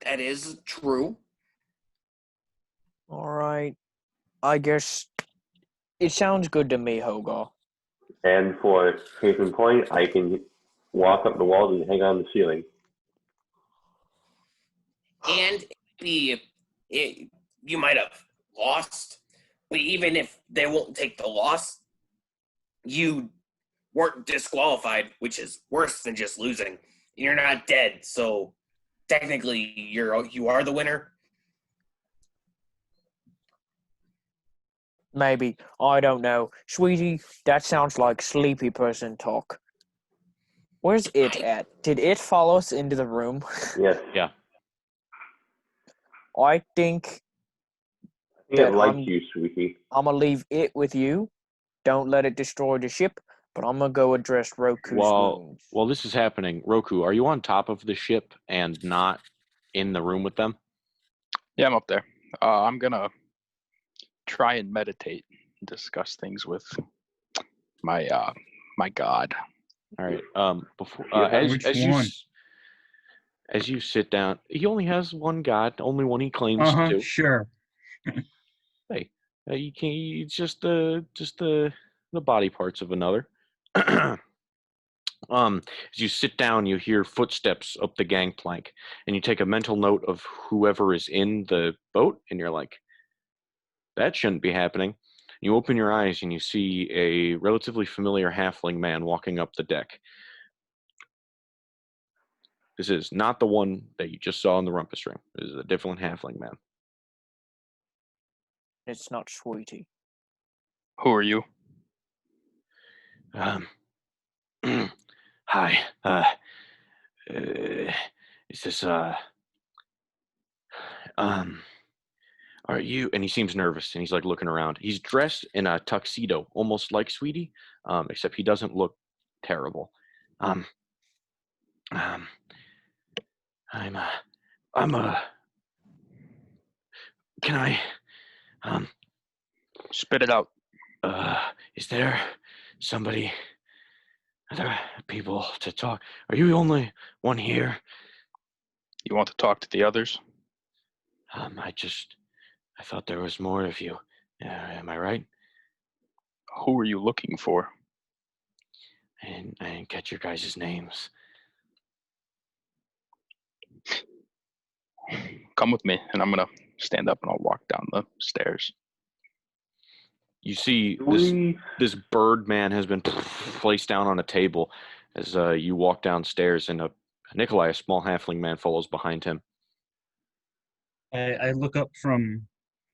That is true. All right. I guess it sounds good to me, Hogar. And for case in point, I can walk up the walls and hang on the ceiling. And you might have lost, but even if they won't take the loss, you weren't disqualified, which is worse than just losing. You're not dead, so technically you are the winner. Maybe. I don't know. Sweetie, that sounds like sleepy person talk. Where's it at? Did it follow us into the room? Yes. Yeah. I think I think that it likes you, sweetie. I'm going to leave it with you. Don't let it destroy the ship, but I'm going to go address Roku's wounds. While this is happening, Roku, are you on top of the ship and not in the room with them? Yeah, I'm up there. I'm gonna try and meditate and discuss things with my my god. All right. Before Which one? as you sit down, he only has one god, only one he claims to. Sure. Hey, you can't. It's just the body parts of another. As you sit down, you hear footsteps up the gangplank, and you take a mental note of whoever is in the boat, and you're like, that shouldn't be happening. You open your eyes and you see a relatively familiar halfling man walking up the deck. This is not the one that you just saw in the Rumpus ring. This is a different halfling man. It's not Sweetie. Who are you? Hi. Is this are you? And he seems nervous, and he's like looking around. He's dressed in a tuxedo, almost like Sweetie, except he doesn't look terrible. I'm can I Spit it out. is there somebody, other people to talk? Are you the only one here? You want to talk to the others? I thought there was more of you. Am I right? Who are you looking for? And I didn't catch your guys' names. Come with me, and I'm gonna stand up and I'll walk down the stairs. You see We this bird man has been placed down on a table as you walk downstairs, and Nikolai, a small halfling man, follows behind him. I look up from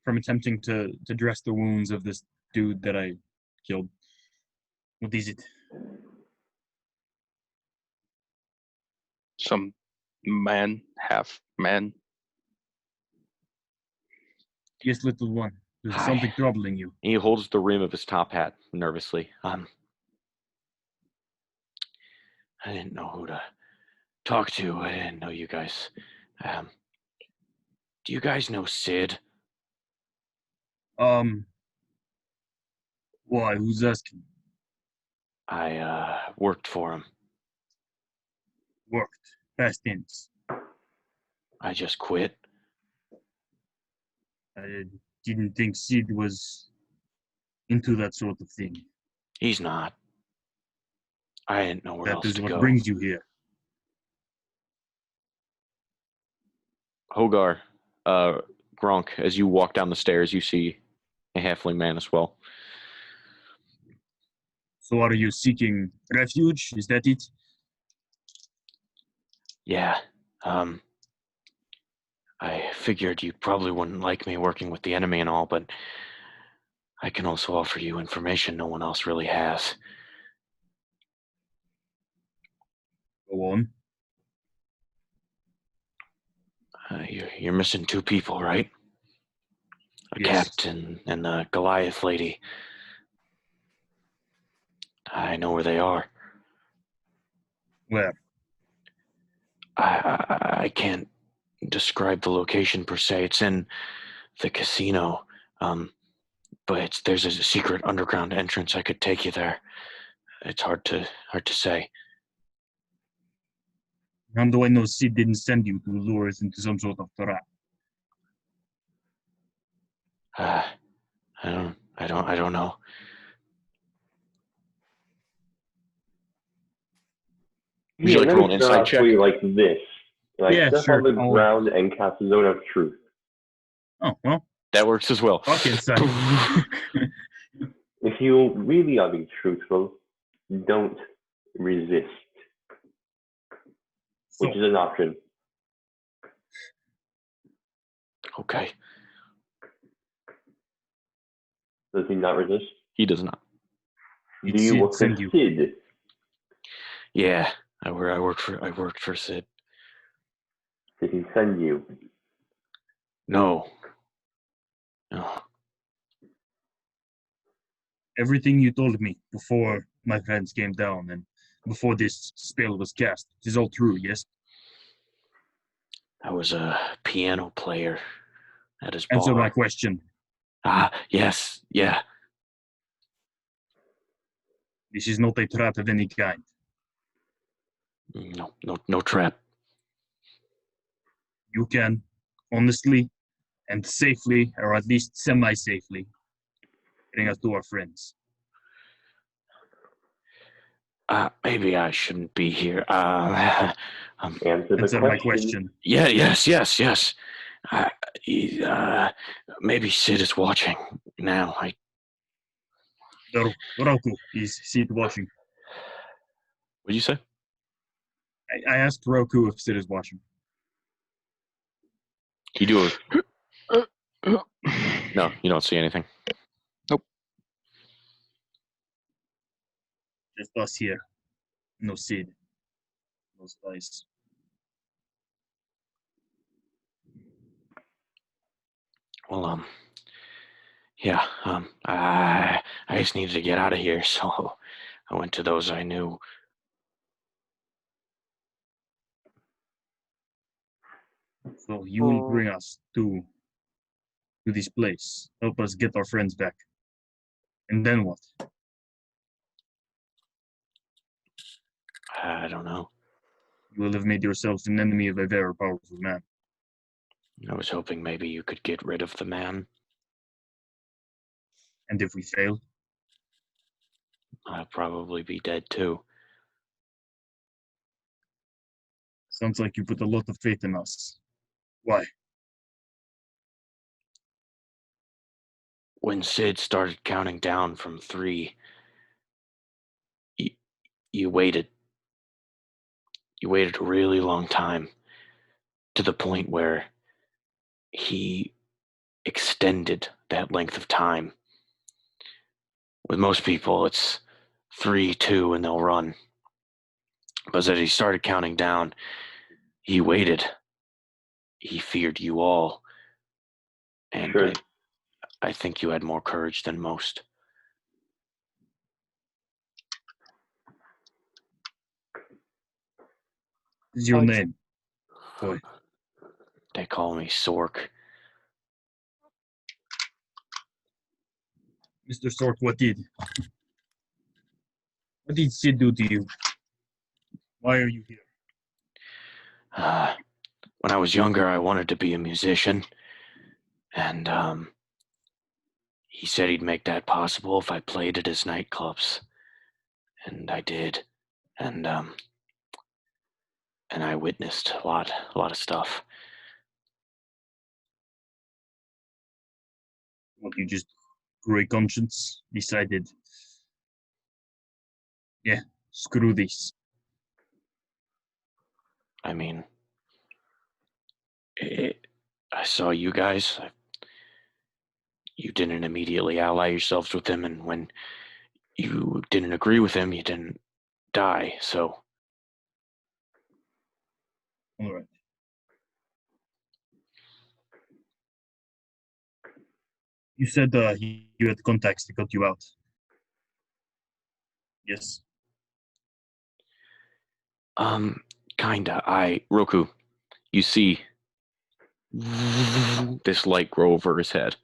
attempting to dress the wounds of this dude that I killed. What is it? Some man, half man. Yes, little one. There's Hi. something troubling you. He holds the rim of his top hat nervously. I didn't know who to talk to. I didn't know you guys. Do you guys know Sid? Why? Who's asking? I worked for him. Worked. Past tense. I just quit. I didn't think Sid was into that sort of thing. He's not. I didn't know where That else is to what go. brings you here. Hogar, Gronk, as you walk down the stairs, you see a halfling man as well. So are you seeking refuge? Is that it? Yeah. I figured you probably wouldn't like me working with the enemy and all, but I can also offer you information no one else really has. Go on. You're missing two people, right? A Yes. captain and a Goliath lady. I know where they are. Where? I can't describe the location per se. It's in the casino, but there's a secret underground entrance. I could take you there. It's hard to say. How do I know Sid didn't send you to lure us into some sort of trap? I don't know. Would you like to roll an insight check? Like this. Like Yeah, step sure. on the ground and cast a zone of truth. Oh, well. That works as well. Fuck insight. If you really are being truthful, don't resist, which is an option. Okay. Does he not resist? He does not. Do you work for Sid? Yeah, I worked for Sid. Did he send you? No. Everything you told me before my friends came down and before this spell was cast is all true, yes? I was a piano player at his Answer bar. my question. Yes, yeah. This is not a trap of any kind. No trap. You can, honestly and safely, or at least semi-safely, bring us to our friends. Maybe I shouldn't be here. Answer my question. Yeah, yes. Maybe Sid is watching now. Roku, is Sid watching? What'd you say? I asked Roku if Sid is watching. You do it. No, you don't see anything. Nope. Just us here. No Sid. No spice. Well, yeah, I just needed to get out of here, so I went to those I knew. So you will bring us to this place. Help us get our friends back. And then what? I don't know. You will have made yourselves an enemy of a very powerful man. I was hoping maybe you could get rid of the man. And if we fail? I'll probably be dead too. Sounds like you put a lot of faith in us. Why? When Sid started counting down from 3, you waited. You waited a really long time, to the point where he extended that length of time. With most people, it's 3, 2, and they'll run. But as he started counting down, He waited. He feared you all. And Sure. I think you had more courage than most. Is your How'd you- name? Boy. They call me Sork. Mr. Sork, what did Sid do to you? Why are you here? When I was younger, I wanted to be a musician. And he said he'd make that possible if I played at his nightclubs. And I did. And I witnessed a lot of stuff. What, you just great conscience decided, yeah, screw this. I mean, I saw you guys. You didn't immediately ally yourselves with him, and when you didn't agree with him, you didn't die. So All right. You said you had contacts to cut you out. Yes. kinda. Roku, you see this light grow over his head.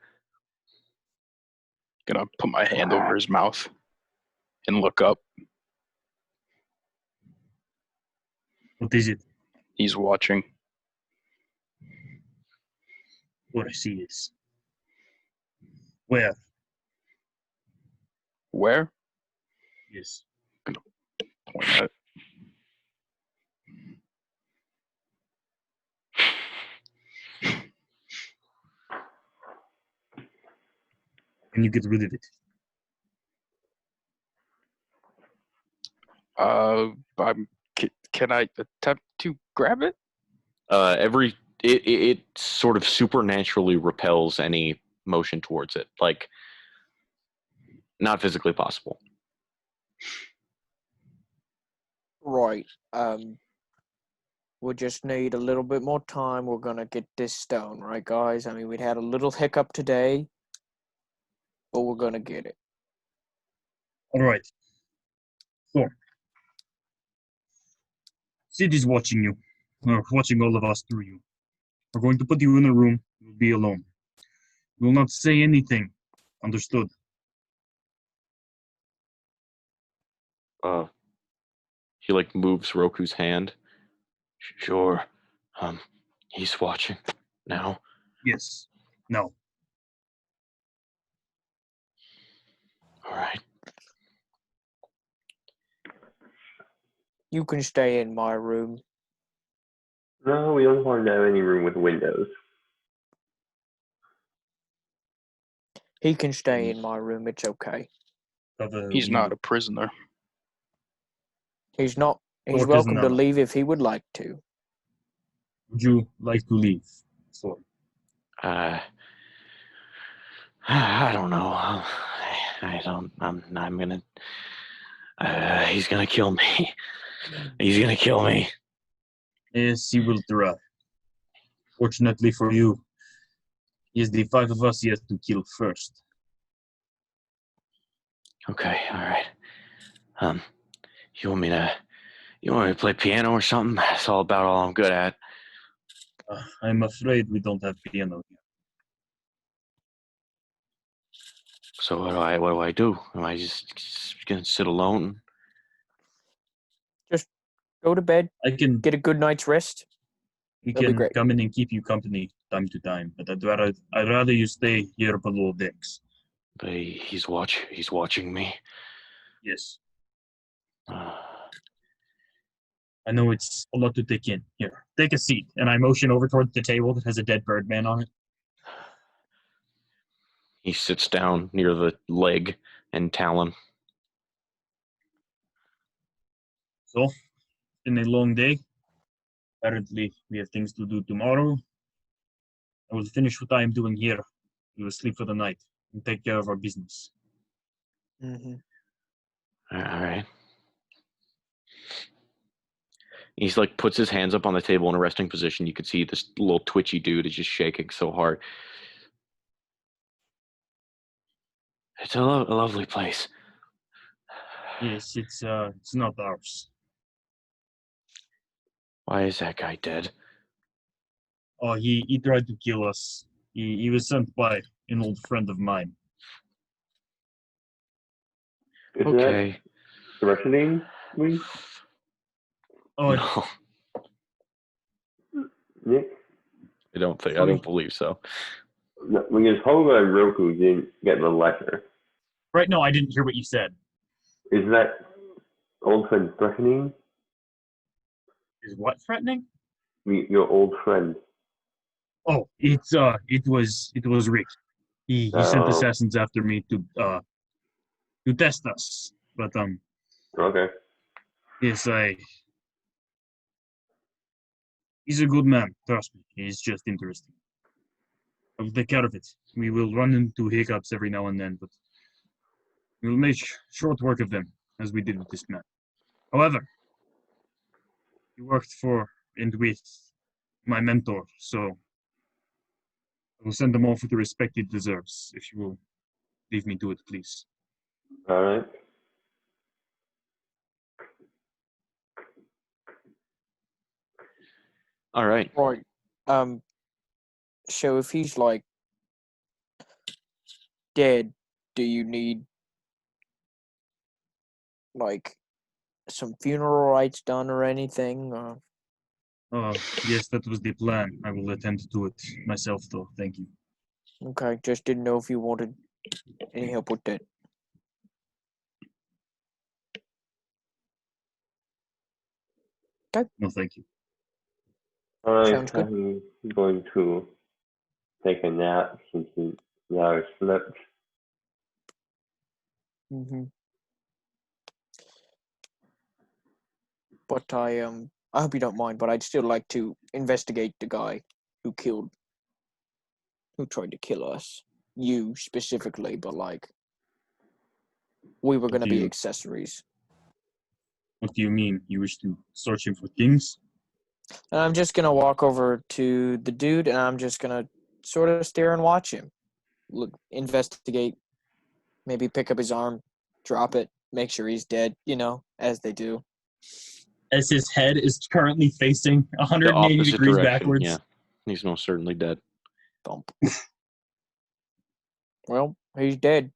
Gonna put my hand over his mouth and look up. What is it? He's watching. What I see is. Where? Where? Yes. Point at it. Can you get rid of it? Can I attempt to grab it? It sort of supernaturally repels any motion towards it, like not physically possible. Right. We just need a little bit more time. We're gonna get this stone, right, guys? I mean, we had a little hiccup today, but we're gonna get it. All right. So, Sid is watching you. Watching all of us through you. We're going to put you in a room. You'll be alone. You will not say anything. Understood? He like moves Roku's hand. Sure. He's watching now. Yes. No. All right. You can stay in my room. No, we don't want to have any room with windows. He can stay in my room. It's okay. He's not a prisoner. He's not. He's Sork welcome isn't to leave if he would like to. Would you like to leave? Sork. I don't know. I don't. I'm gonna. He's gonna kill me. He's gonna kill me. Yes, he will try. Fortunately for you, he is the five of us he has to kill first. Okay. All right. You want me to play piano or something? That's all about all I'm good at. I'm afraid we don't have piano here. So what do I do? Am I just gonna sit alone? Go to bed. I can. Get a good night's rest. We That'll be can great. come in and keep you company time to time, but I'd rather you stay here below decks. But he's watching me. Yes. Uh, I know it's a lot to take in. Here, take a seat. And I motion over towards the table that has a dead Birdman on it. he sits down near the leg and Talon. So, it's been a long day. Apparently, we have things to do tomorrow. I will finish what I am doing here. We will sleep for the night and take care of our business. Mm-hmm. All right. He's like puts his hands up on the table in a resting position. You could see this little twitchy dude is just shaking so hard. It's a lovely place. Yes, it's not ours. Why is that guy dead? Oh, he tried to kill us. He was sent by an old friend of mine. Is Okay. that threatening me, Oh, No, Nick? I don't believe so. No, because Hoga and Roku didn't get the letter. right, no, I didn't hear what you said. Is that old friend threatening? Is what threatening? Your old friend. Oh, it was Rick. He sent assassins after me to test us. But Okay. yes, he's a good man, trust me. He's just interesting. I will take care of it. We will run into hiccups every now and then, but we will make short work of them, as we did with this man. However, he worked for and with my mentor, so I will send him off with the respect he deserves. If you will leave me to it, please. All right. All right. Right. So if he's like dead, do you need like some funeral rites done or anything? Yes, that was the plan. I will attend to it myself, though. Thank you. Okay, just didn't know if you wanted any help with that. No, thank you. Sounds good. I'm going to take a nap since I slept. Mm-hmm. But I hope you don't mind, but I'd still like to investigate the guy who tried to kill us. You specifically, but like we were gonna be accessories. What do you mean? You wish to search him for things? And I'm just gonna walk over to the dude and I'm just gonna sort of stare and watch him. Look, investigate, maybe pick up his arm, drop it, make sure he's dead, as they do. As his head is currently facing The 180 opposite degrees direction. backwards. Yeah, he's most certainly dead. Bump. Well, he's dead.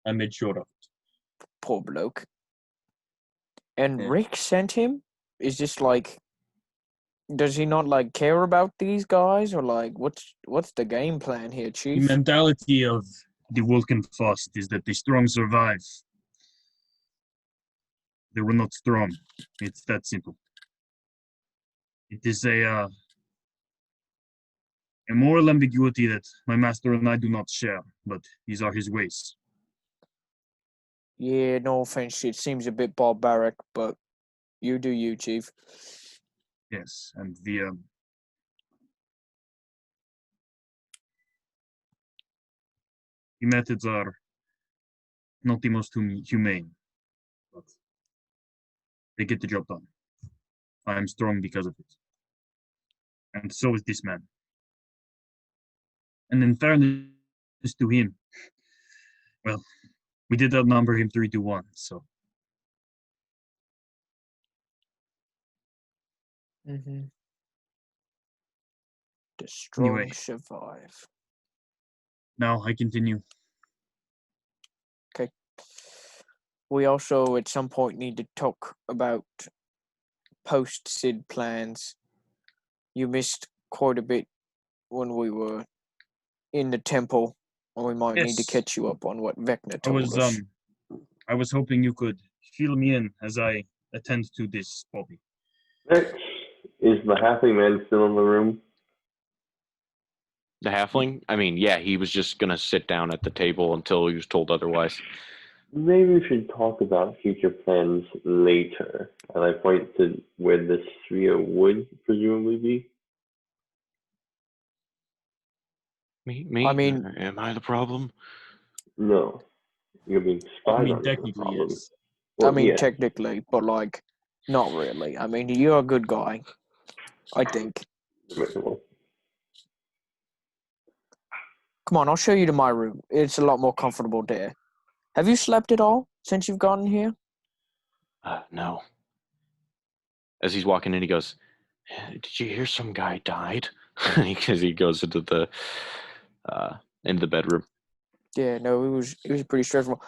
I made sure of it. Poor bloke. And Yeah. Rick sent him? Is just like, does he not like care about these guys, or like what's the game plan here, The Chief? mentality of the Wolkenfast is that the strong survive. They were not strong. It's that simple. It is a moral ambiguity that my master and I do not share, but these are his ways. Yeah, no offense, it seems a bit barbaric, but you do you, Chief. Yes, and the methods are not the most humane, but they get the job done. I am strong because of it. And so is this man. And in fairness to him, well, we did outnumber him 3-1, so. Mm-hmm. The strong Anyway. survive. Now I continue. Okay. We also at some point need to talk about post-Sid plans. You missed quite a bit when we were in the temple, and we might need to Yes. catch you up on what Vecna told us. I was hoping you could fill me in as I attend to this, Bobby. Is the halfling man still in the room? The halfling? I mean, yeah, he was just gonna sit down at the table until he was told otherwise. Maybe we should talk about future plans later. And I point to where the sphere would presumably be. Me? I mean- Am I the problem? No. You're being spied I mean, on. is the technically, problem. yes. Well, I mean, yeah. technically, but like, Not really. I mean, you're a good guy. I think. Well, Come on, I'll show you to my room. It's a lot more comfortable there. Have you slept at all since you've gotten here? No. As he's walking in, he goes, "Did you hear some guy died?" Because he goes into the bedroom. Yeah, no, it was pretty straightforward.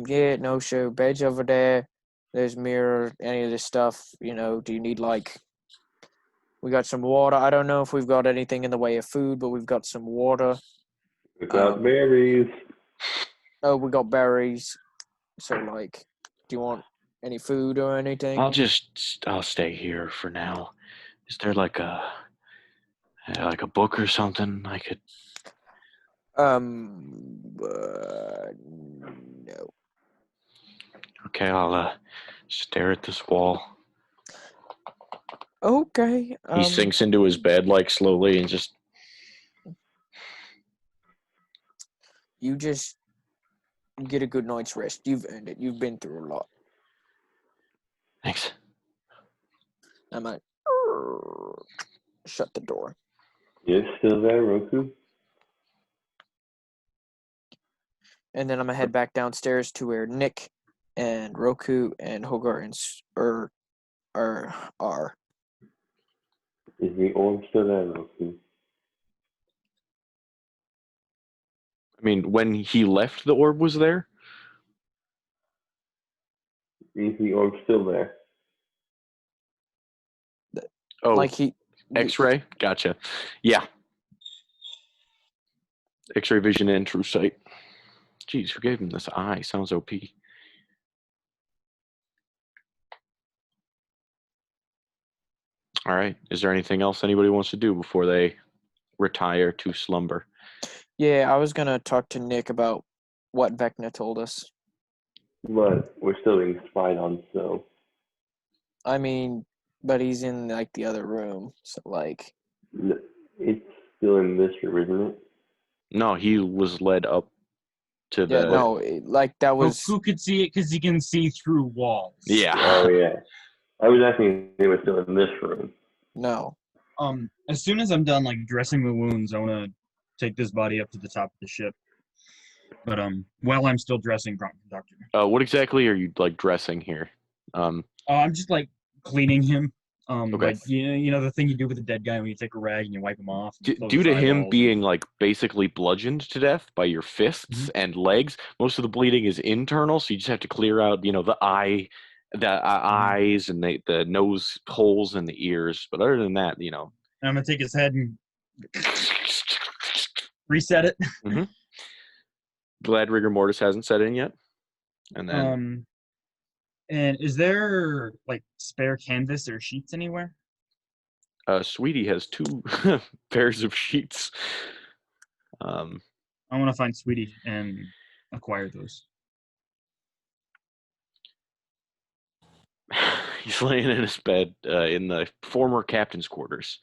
Yeah, no, so beds over there. There's mirror, any of this stuff. Do you need we got some water. I don't know if we've got anything in the way of food, but we've got some water. without berries. Oh, we got berries. So do you want any food or anything? I'll stay here for now. Is there like a book or something I could? No. Okay, I'll stare at this wall. Okay. He sinks into his bed slowly and just. You just get a good night's rest. You've earned it. You've been through a lot. Thanks. I might shut the door. You're still there, Roku? And then I'm gonna head back downstairs to where Nick and Roku and Hogar are. Is the orb still there, Roku? I mean, when he left, the orb was there. Is the orb still there? Oh, he X-ray. Gotcha. Yeah. X-ray vision and true sight. Jeez, who gave him this eye? Sounds OP. All right. Is there anything else anybody wants to do before they retire to slumber? Yeah, I was gonna talk to Nick about what Vecna told us. But we're still being spied on, so. I mean, but he's in the other room, so It's still in this room, isn't it? No, he was led up to the. Yeah, no, that was. Who could see it because he can see through walls? Yeah. Oh, yeah. I was asking if they were still in this room. No. As soon as I'm done dressing the wounds, I want to take this body up to the top of the ship. But while I'm still dressing, Doctor. What exactly are you dressing here? I'm just cleaning him. Okay. You know the thing you do with a dead guy when you take a rag and you wipe him off. Due to him being basically bludgeoned to death by your fists and legs, most of the bleeding is internal, so you just have to clear out the eyes and the nose holes and the ears. But other than that, And I'm gonna take his head and reset it. Mm-hmm. Glad rigor mortis hasn't set in yet. And then and is there spare canvas or sheets anywhere? Sweetie has 2 pairs of sheets. I want to find Sweetie and acquire those. He's laying in his bed in the former captain's quarters.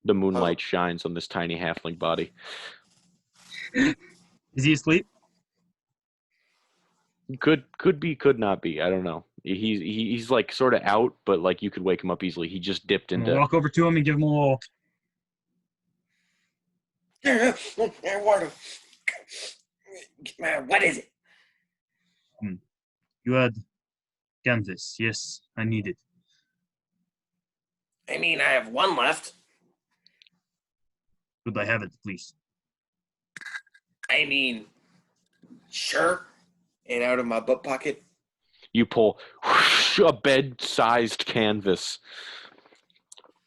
The moonlight shines on this tiny halfling body. Is he asleep? Could be, could not be. I don't know. He's sort of out, but you could wake him up easily. He just dipped into. Walk over to him and give him a little. What is it? You had canvas. Yes, I need it. I mean, I have 1 left. Could I have it, please? I mean, sure. And out of my butt pocket, You pull a bed-sized canvas.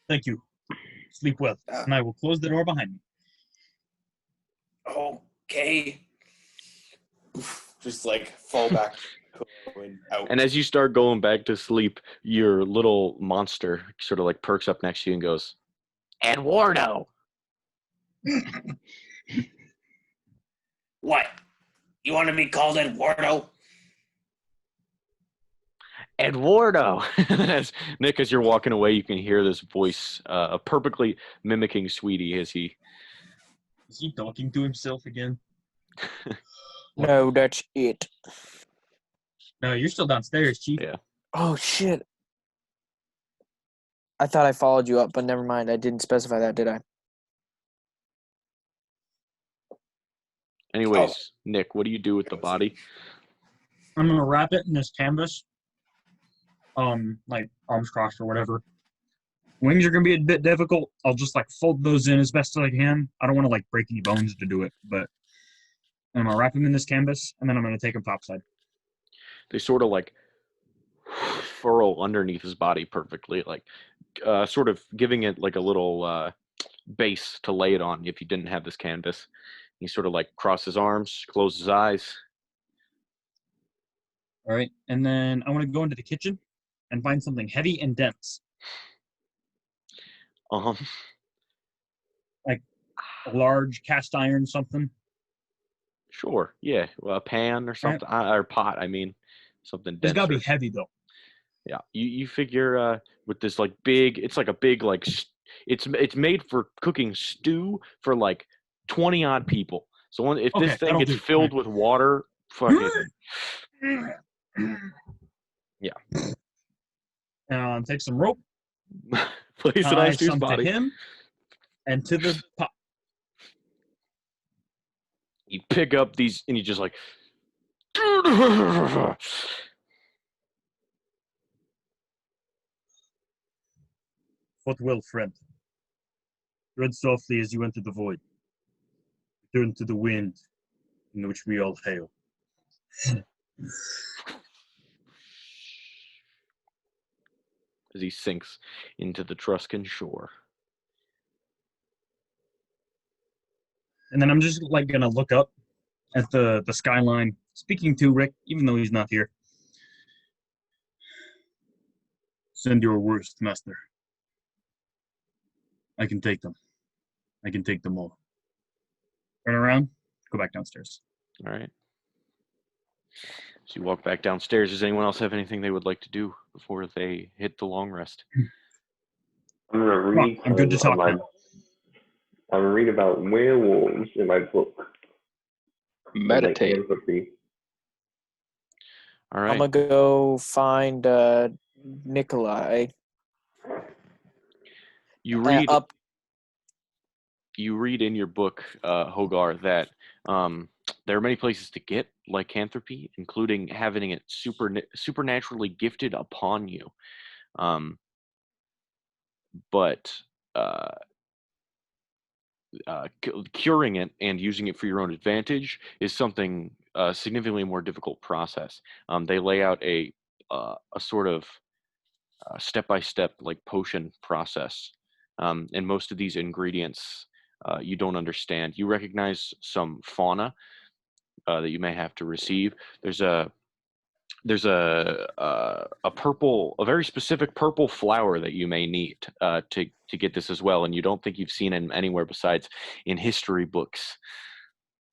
Thank you. Sleep well. And I will close the door behind me. Okay. Just fall back and out. And as you start going back to sleep, your little monster sort of perks up next to you and goes, "Eduardo." What? You want to be called Eduardo? Eduardo. Nick, as you're walking away, you can hear this voice perfectly mimicking Sweetie as he Is he talking to himself again? No, that's it. No, you're still downstairs, Chief. Yeah. Oh, shit. I thought I followed you up, but never mind. I didn't specify that, did I? Anyways, Nick, what do you do with the body? I'm gonna wrap it in this canvas. Like arms crossed or whatever. Wings are gonna be a bit difficult. I'll just like fold those in as best as I can. I don't want to like break any bones to do it, but I'm gonna wrap them in this canvas and then I'm gonna take them topside. They sort of like furrow underneath his body perfectly, like sort of giving it like a little base to lay it on if you didn't have this canvas. He sort of like crosses his arms, closes his eyes. All right, and then I want to go into the kitchen and find something heavy and dense, like a large cast iron something. Sure, yeah, a pan or something, or pot. I mean, something It's gotta denser. be heavy though. Yeah, you figure with this like big, it's like a big like it's made for cooking stew for like 20 odd people. So if Okay, this thing that'll gets do. filled with water, fucking yeah. Take some rope, Place it tie on Stu's some to body. him, and to the pot. You pick up these and you just like What will, friend? Tread softly as you enter the void. Return to the wind, in which we all hail. as he sinks into the Truscan shore. And then I'm just like gonna look up at the skyline, speaking to Rick, even though he's not here. Send your worst, master. I can take them. I can take them all. Turn around, go back downstairs. All right. So you walk back downstairs. Does anyone else have anything they would like to do before they hit the long rest? I'm gonna read. I'm good to talk now. I'm gonna read about werewolves in my book. Meditate. All I'm right. gonna go find Nikolai. You read Up. You read in your book, Hogar, that there are many places to get lycanthropy, including having it supernaturally gifted upon you. But curing it and using it for your own advantage is something significantly more difficult process. They lay out a sort of step-by-step like potion process, and most of these ingredients you don't understand. You recognize some fauna that you may have to receive. There's a purple, a very specific purple flower that you may need to get this as well, and you don't think you've seen it anywhere besides in history books.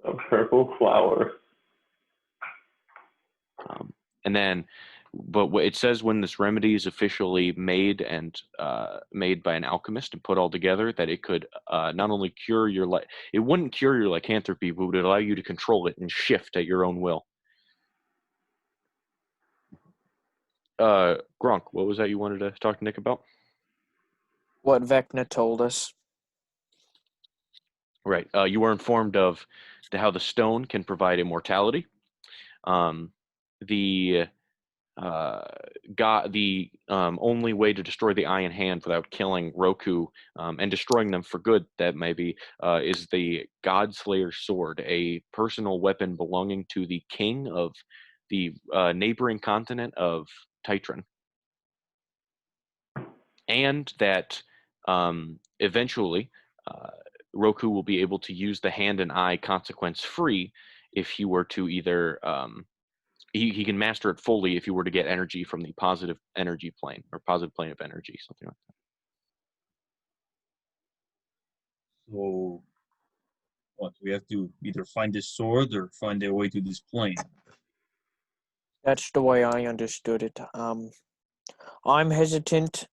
A purple flower. And then, but what it says when this remedy is officially made and made by an alchemist and put all together, that it could not only cure your it wouldn't cure your lycanthropy, but would allow you to control it and shift at your own will. Gronk, what was that you wanted to talk to Nick about? What Vecna told us. Right. You were informed of how the stone can provide immortality. The only way to destroy the Iron Hand without killing Roku and destroying them for good, that may be, is the Godslayer sword, a personal weapon belonging to the king of the neighboring continent of Titran. And that eventually Roku will be able to use the hand and eye consequence free if he were to either he can master it fully if you were to get energy from the positive energy plane or positive plane of energy, something like that. So, what? We have to either find this sword or find a way to this plane. That's the way I understood it. I'm hesitant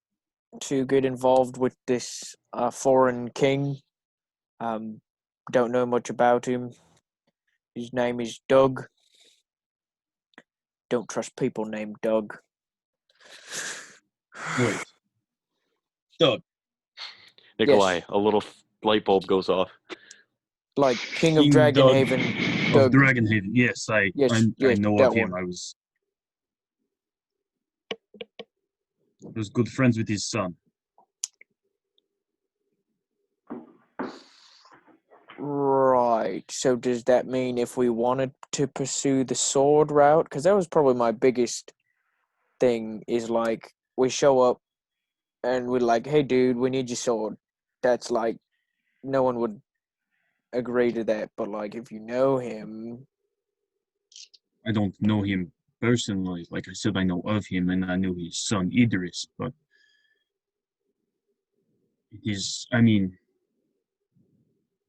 to get involved with this foreign king, Don't know much about him. His name is Doug. Don't trust people named Doug. Wait. Doug. Nikolai, Yes. a little light bulb goes off. Like King of King Doug Dragonhaven. of Doug. Dragonhaven. Yes, I Yes, know that of him. one. I was good friends with his son. Right. So does that mean if we wanted to pursue the sword route? Because that was probably my biggest thing, is like we show up and we're like, hey dude, we need your sword. That's like, no one would agree to that. But like, if you know him, I don't know him personally. Like I said, I know of him and I knew his son Idris, but it is, I mean,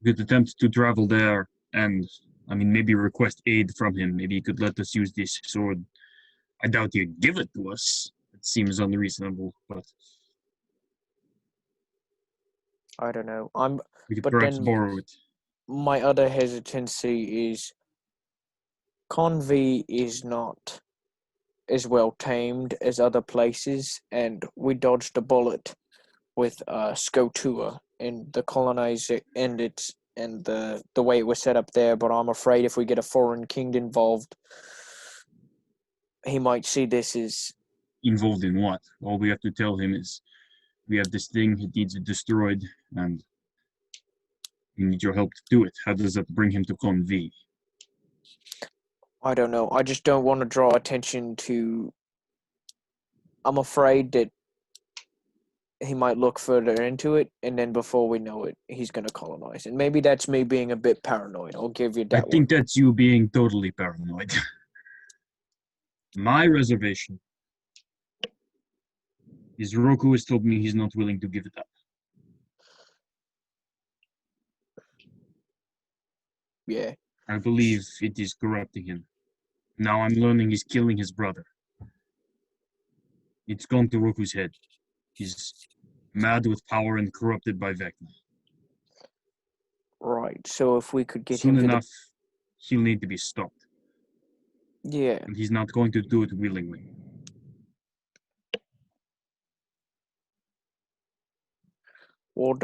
we could attempt to travel there and, I mean, maybe request aid from him. Maybe he could let us use this sword. I doubt he'd give it to us. It seems unreasonable, but I don't know. we could But perhaps then borrow it. my other hesitancy is Convy is not as well tamed as other places, and we dodged a bullet with Skotua and the colonizing and its and the way it was set up there. But I'm afraid if we get a foreign king involved, he might see this as Involved in what? All we have to tell him is we have this thing, it needs it destroyed, and we need your help to do it. How does that bring him to Convy? I don't know. I just don't want to draw attention to. I'm afraid that he might look further into it, and then before we know it, he's going to colonize. And maybe that's me being a bit paranoid. I'll give you I that think one. that's you being totally paranoid. My reservation is Roku has told me he's not willing to give it up. Yeah. I believe it is corrupting him. Now I'm learning he's killing his brother. It's gone to Roku's head. He's mad with power and corrupted by Vecna. Right. So if we could get Soon him to enough, he'll need to be stopped. Yeah. And he's not going to do it willingly. Well,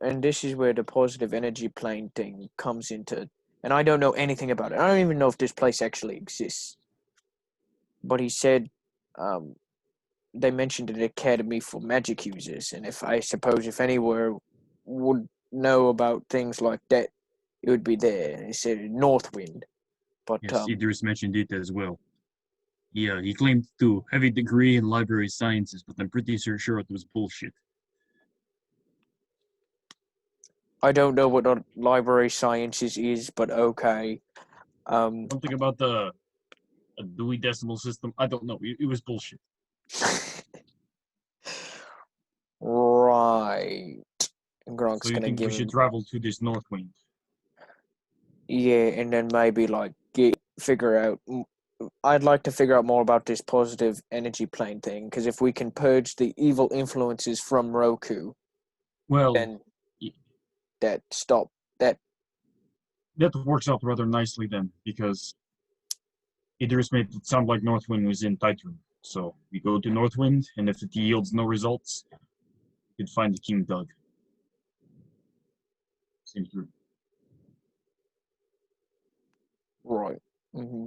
and this is where the positive energy plane thing comes into. And I don't know anything about it. I don't even know if this place actually exists. But he said they mentioned an academy for magic users, and if I suppose if anywhere would know about things like that, it would be there. And he said Northwind. But Yes, Idris mentioned it as well. Yeah, he claimed to have a degree in library sciences, but I'm pretty sure it was bullshit. I don't know what library sciences is, but okay. Something about the Dewey Decimal System. I don't know. It was bullshit. Right. And Gronk's So you gonna think we give him. should travel to this Northwind? Yeah, and then maybe like figure out. I'd like to figure out more about this positive energy plane thing, because if we can purge the evil influences from Roku, Well, then that works out rather nicely then, because Idris made it sound like Northwind was in Titan. So we go to Northwind, and if it yields no results, you'd find King Doug. Seems true. right. Mm-hmm.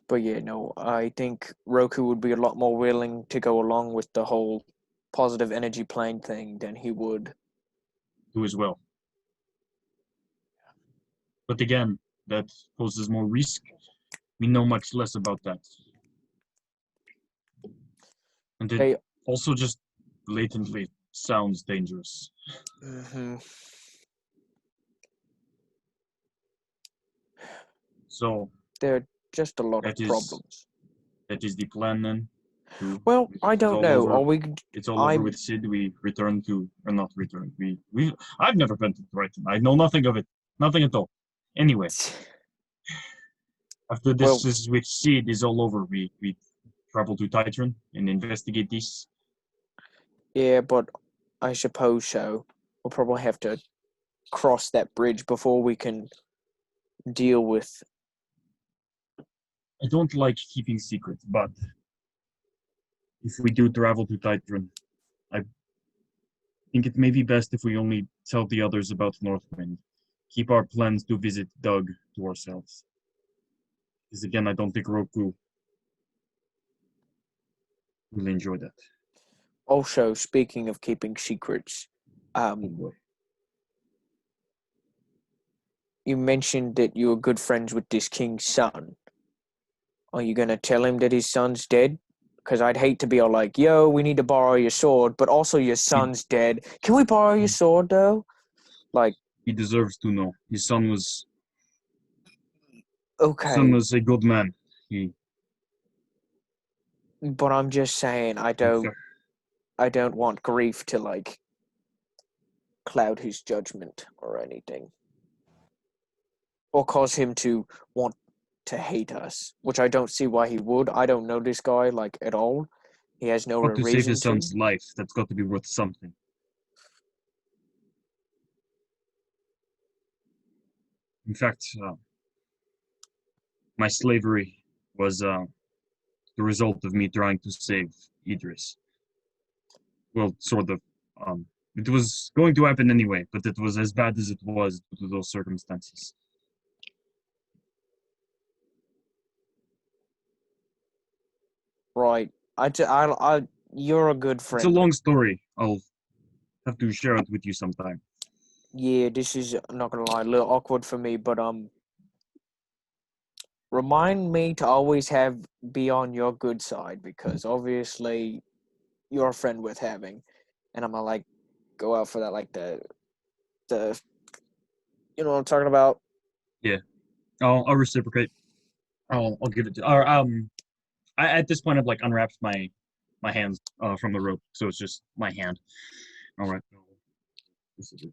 But yeah, no, I think Roku would be a lot more willing to go along with the whole positive energy plane thing than he would. Do as well. But again, that poses more risk. We know much less about that. And it Hey. also just blatantly sounds dangerous. Mm-hmm. So There are just a lot of that is problems. the plan then. Well, I don't know. Over, Are we? it's all over with Sid. We return to, or not return. I've never been to Brighton. I know nothing of it. Nothing at all. Anyway, after this is with Sid is all over, we travel to Titan and investigate this. Yeah, but I suppose so. We'll probably have to cross that bridge before we can deal with. I don't like keeping secrets, but if we do travel to Titan, I think it may be best if we only tell the others about Northwind. Keep our plans to visit Doug to ourselves. Because again, I don't think Roku will enjoy that. Also, speaking of keeping secrets, Oh boy. you mentioned that you were good friends with this king's son. Are you gonna tell him that his son's dead? Because I'd hate to be all like, yo, we need to borrow your sword, but also your son's dead. Can we borrow your sword, though? Like, He deserves to know. His son was okay, a good man. He but I'm just saying, I don't want grief to, like, cloud his judgment or anything. Or cause him to want to hate us, which I don't see why he would. I don't know this guy, like, at all. He has no got to save reason his to. son's life. That's got to be worth something. In fact, my slavery was the result of me trying to save Idris. Well, sort of. It was going to happen anyway, but it was as bad as it was due to those circumstances. Right. You're a good friend. It's a long story. I'll have to share it with you sometime. Yeah, this is, I'm not gonna lie, a little awkward for me, but remind me to always be on your good side, because obviously you're a friend worth having, and I'm gonna like go out for that, like the you know what I'm talking about. Yeah, I'll reciprocate. I'll give it to. Or at this point I've like unwrapped my hands from the rope, so it's just my hand. All right. This is it.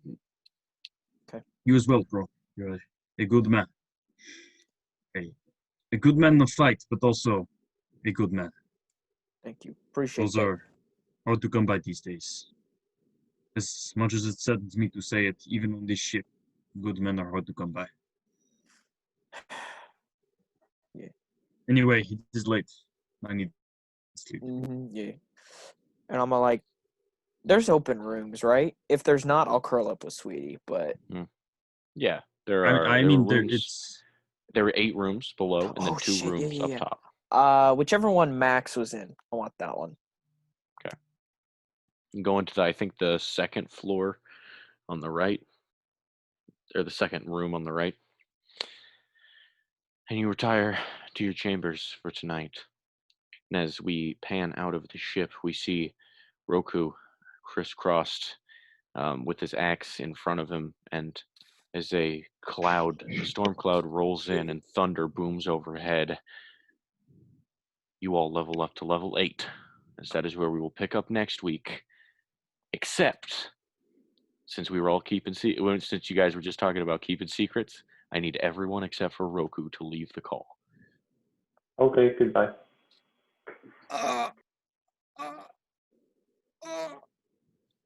Okay. You as well, bro. You're a good man. A good man in the fight, but also a good man. Thank you, appreciate Those that. are hard to come by these days. As much as it saddens me to say it, even on this ship, good men are hard to come by. Yeah. Anyway, it is late. I need sleep. Yeah. And I'm like, there's open rooms, right? If there's not, I'll curl up with Sweetie. But Yeah, there are. I there mean, are rooms. There are 8 rooms below, and then Oh, 2 shit, rooms yeah. up top. Whichever one Max was in, I want that one. You go into I think the second floor on the right, or the second room on the right, and you retire to your chambers for tonight. And as we pan out of the ship, we see Roku crisscrossed with his axe in front of him, and as a storm cloud rolls in and thunder booms overhead, you all level up to level 8, as that is where we will pick up next week. Except, since we were all since you guys were just talking about keeping secrets, I need everyone except for Roku to leave the call. Okay, goodbye.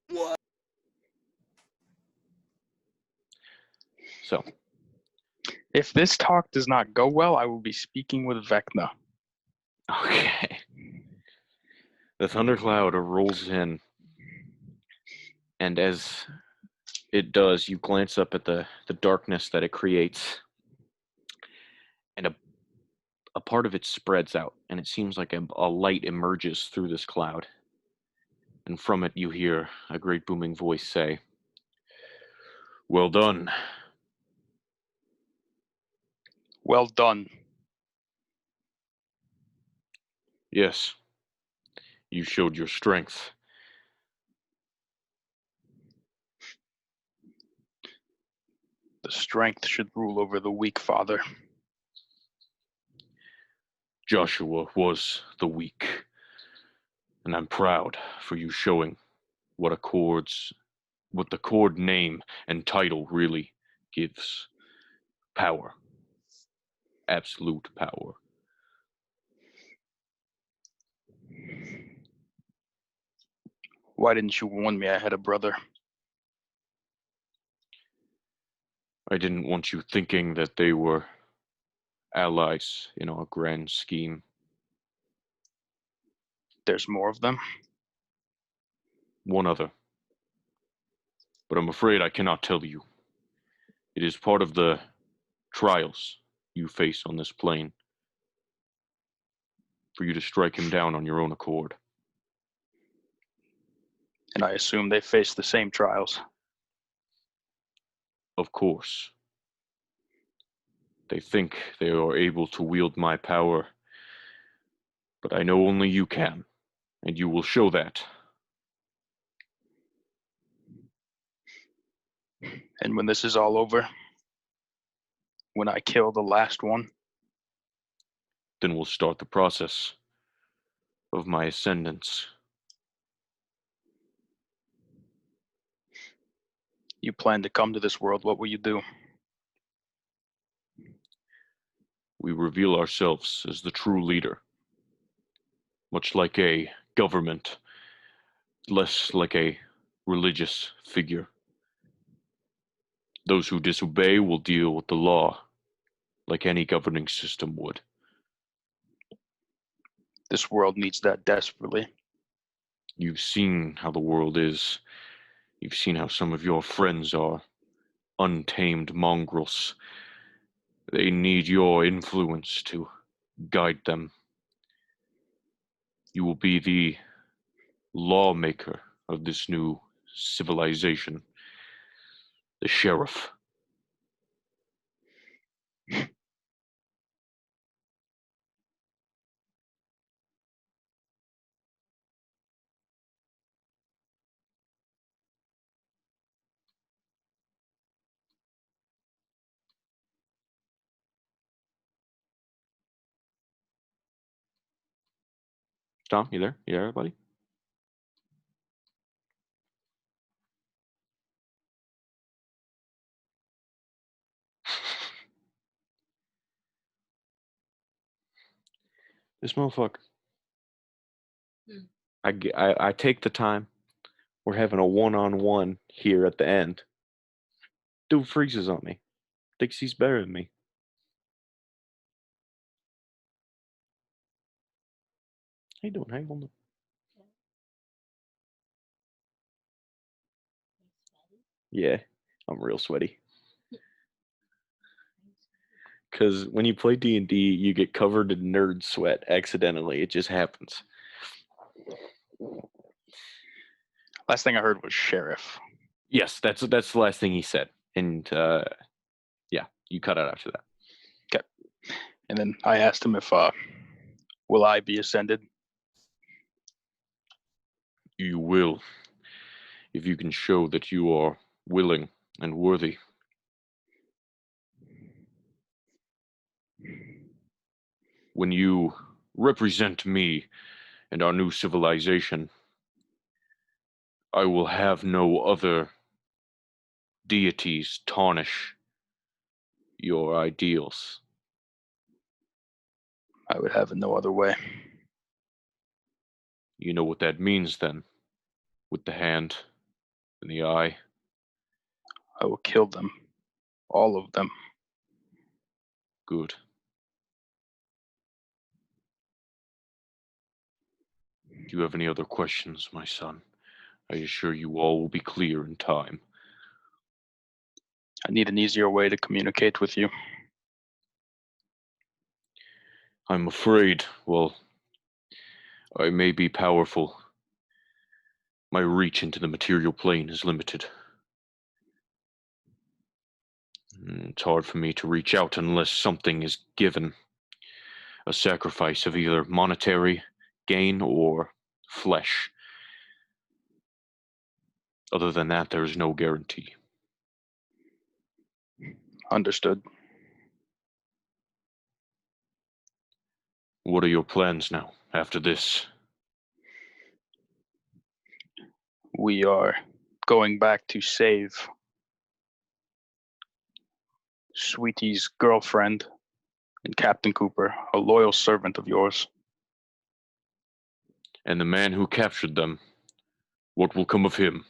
What? So, If this talk does not go well, I will be speaking with Vecna. okay. The thundercloud rolls in, and as it does, you glance up at the darkness that it creates, and a part of it spreads out, and it seems like a light emerges through this cloud. And from it you hear a great booming voice say, "Well done." Well done. Yes, you showed your strength. The strength should rule over the weak, Father. Joshua was the weak, and I'm proud for you showing what the Cord name and title really gives. Power. Absolute power. Why didn't you warn me I had a brother? I didn't want you thinking that they were allies in our grand scheme. There's more of them? One other. But I'm afraid I cannot tell you. It is part of the trials you face on this plane, for you to strike him down on your own accord. And I assume they face the same trials. Of course. They think they are able to wield my power, but I know only you can, and you will show that. And when this is all over, when I kill the last one, Then we'll start the process of my ascendance. you plan to come to this world, what will you do? We reveal ourselves as the true leader, much like a government, less like a religious figure. Those who disobey will deal with the law, like any governing system would. This world needs that desperately. You've seen how the world is. You've seen how some of your friends are untamed mongrels. They need your influence to guide them. You will be the lawmaker of this new civilization, the sheriff. Tom, you there? You there, buddy? This motherfucker. I take the time. We're having a one-on-one here at the end. Dude freezes on me. Thinks he's better than me. How you doing? How you doing? Yeah, I'm real sweaty. Because when you play D&D, you get covered in nerd sweat accidentally. It just happens. Last thing I heard was sheriff. Yes, that's the last thing he said. And yeah, you cut out after that. Okay. And then I asked him if, will I be ascended? You will, if you can show that you are willing and worthy. When you represent me and our new civilization, I will have no other deities tarnish your ideals. I would have it no other way. You know what that means then, with the hand and the eye. I will kill them. All of them. Good. Do you have any other questions, my son? I assure you all will be clear in time. I need an easier way to communicate with you. I'm afraid, well, I may be powerful. My reach into the material plane is limited. It's hard for me to reach out unless something is given. A sacrifice of either monetary gain or flesh. Other than that, there is no guarantee. Understood. What are your plans now, after this? We are going back to save Sweetie's girlfriend and Captain Cooper, a loyal servant of yours. And the man who captured them What will come of him?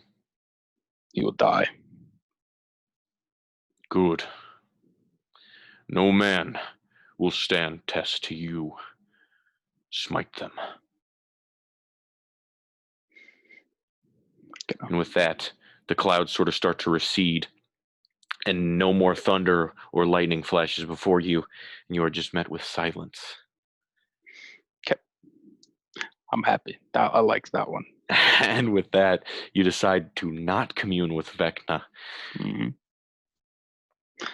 He will die. Good. No man will stand test to you. Smite them. And with that, the clouds sort of start to recede, and no more thunder or lightning flashes before you, and you are just met with silence. I'm happy. I like that one. And with that, you decide to not commune with Vecna. Mm-hmm. All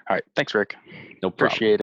right. Thanks, Rick. No problem. Appreciate it.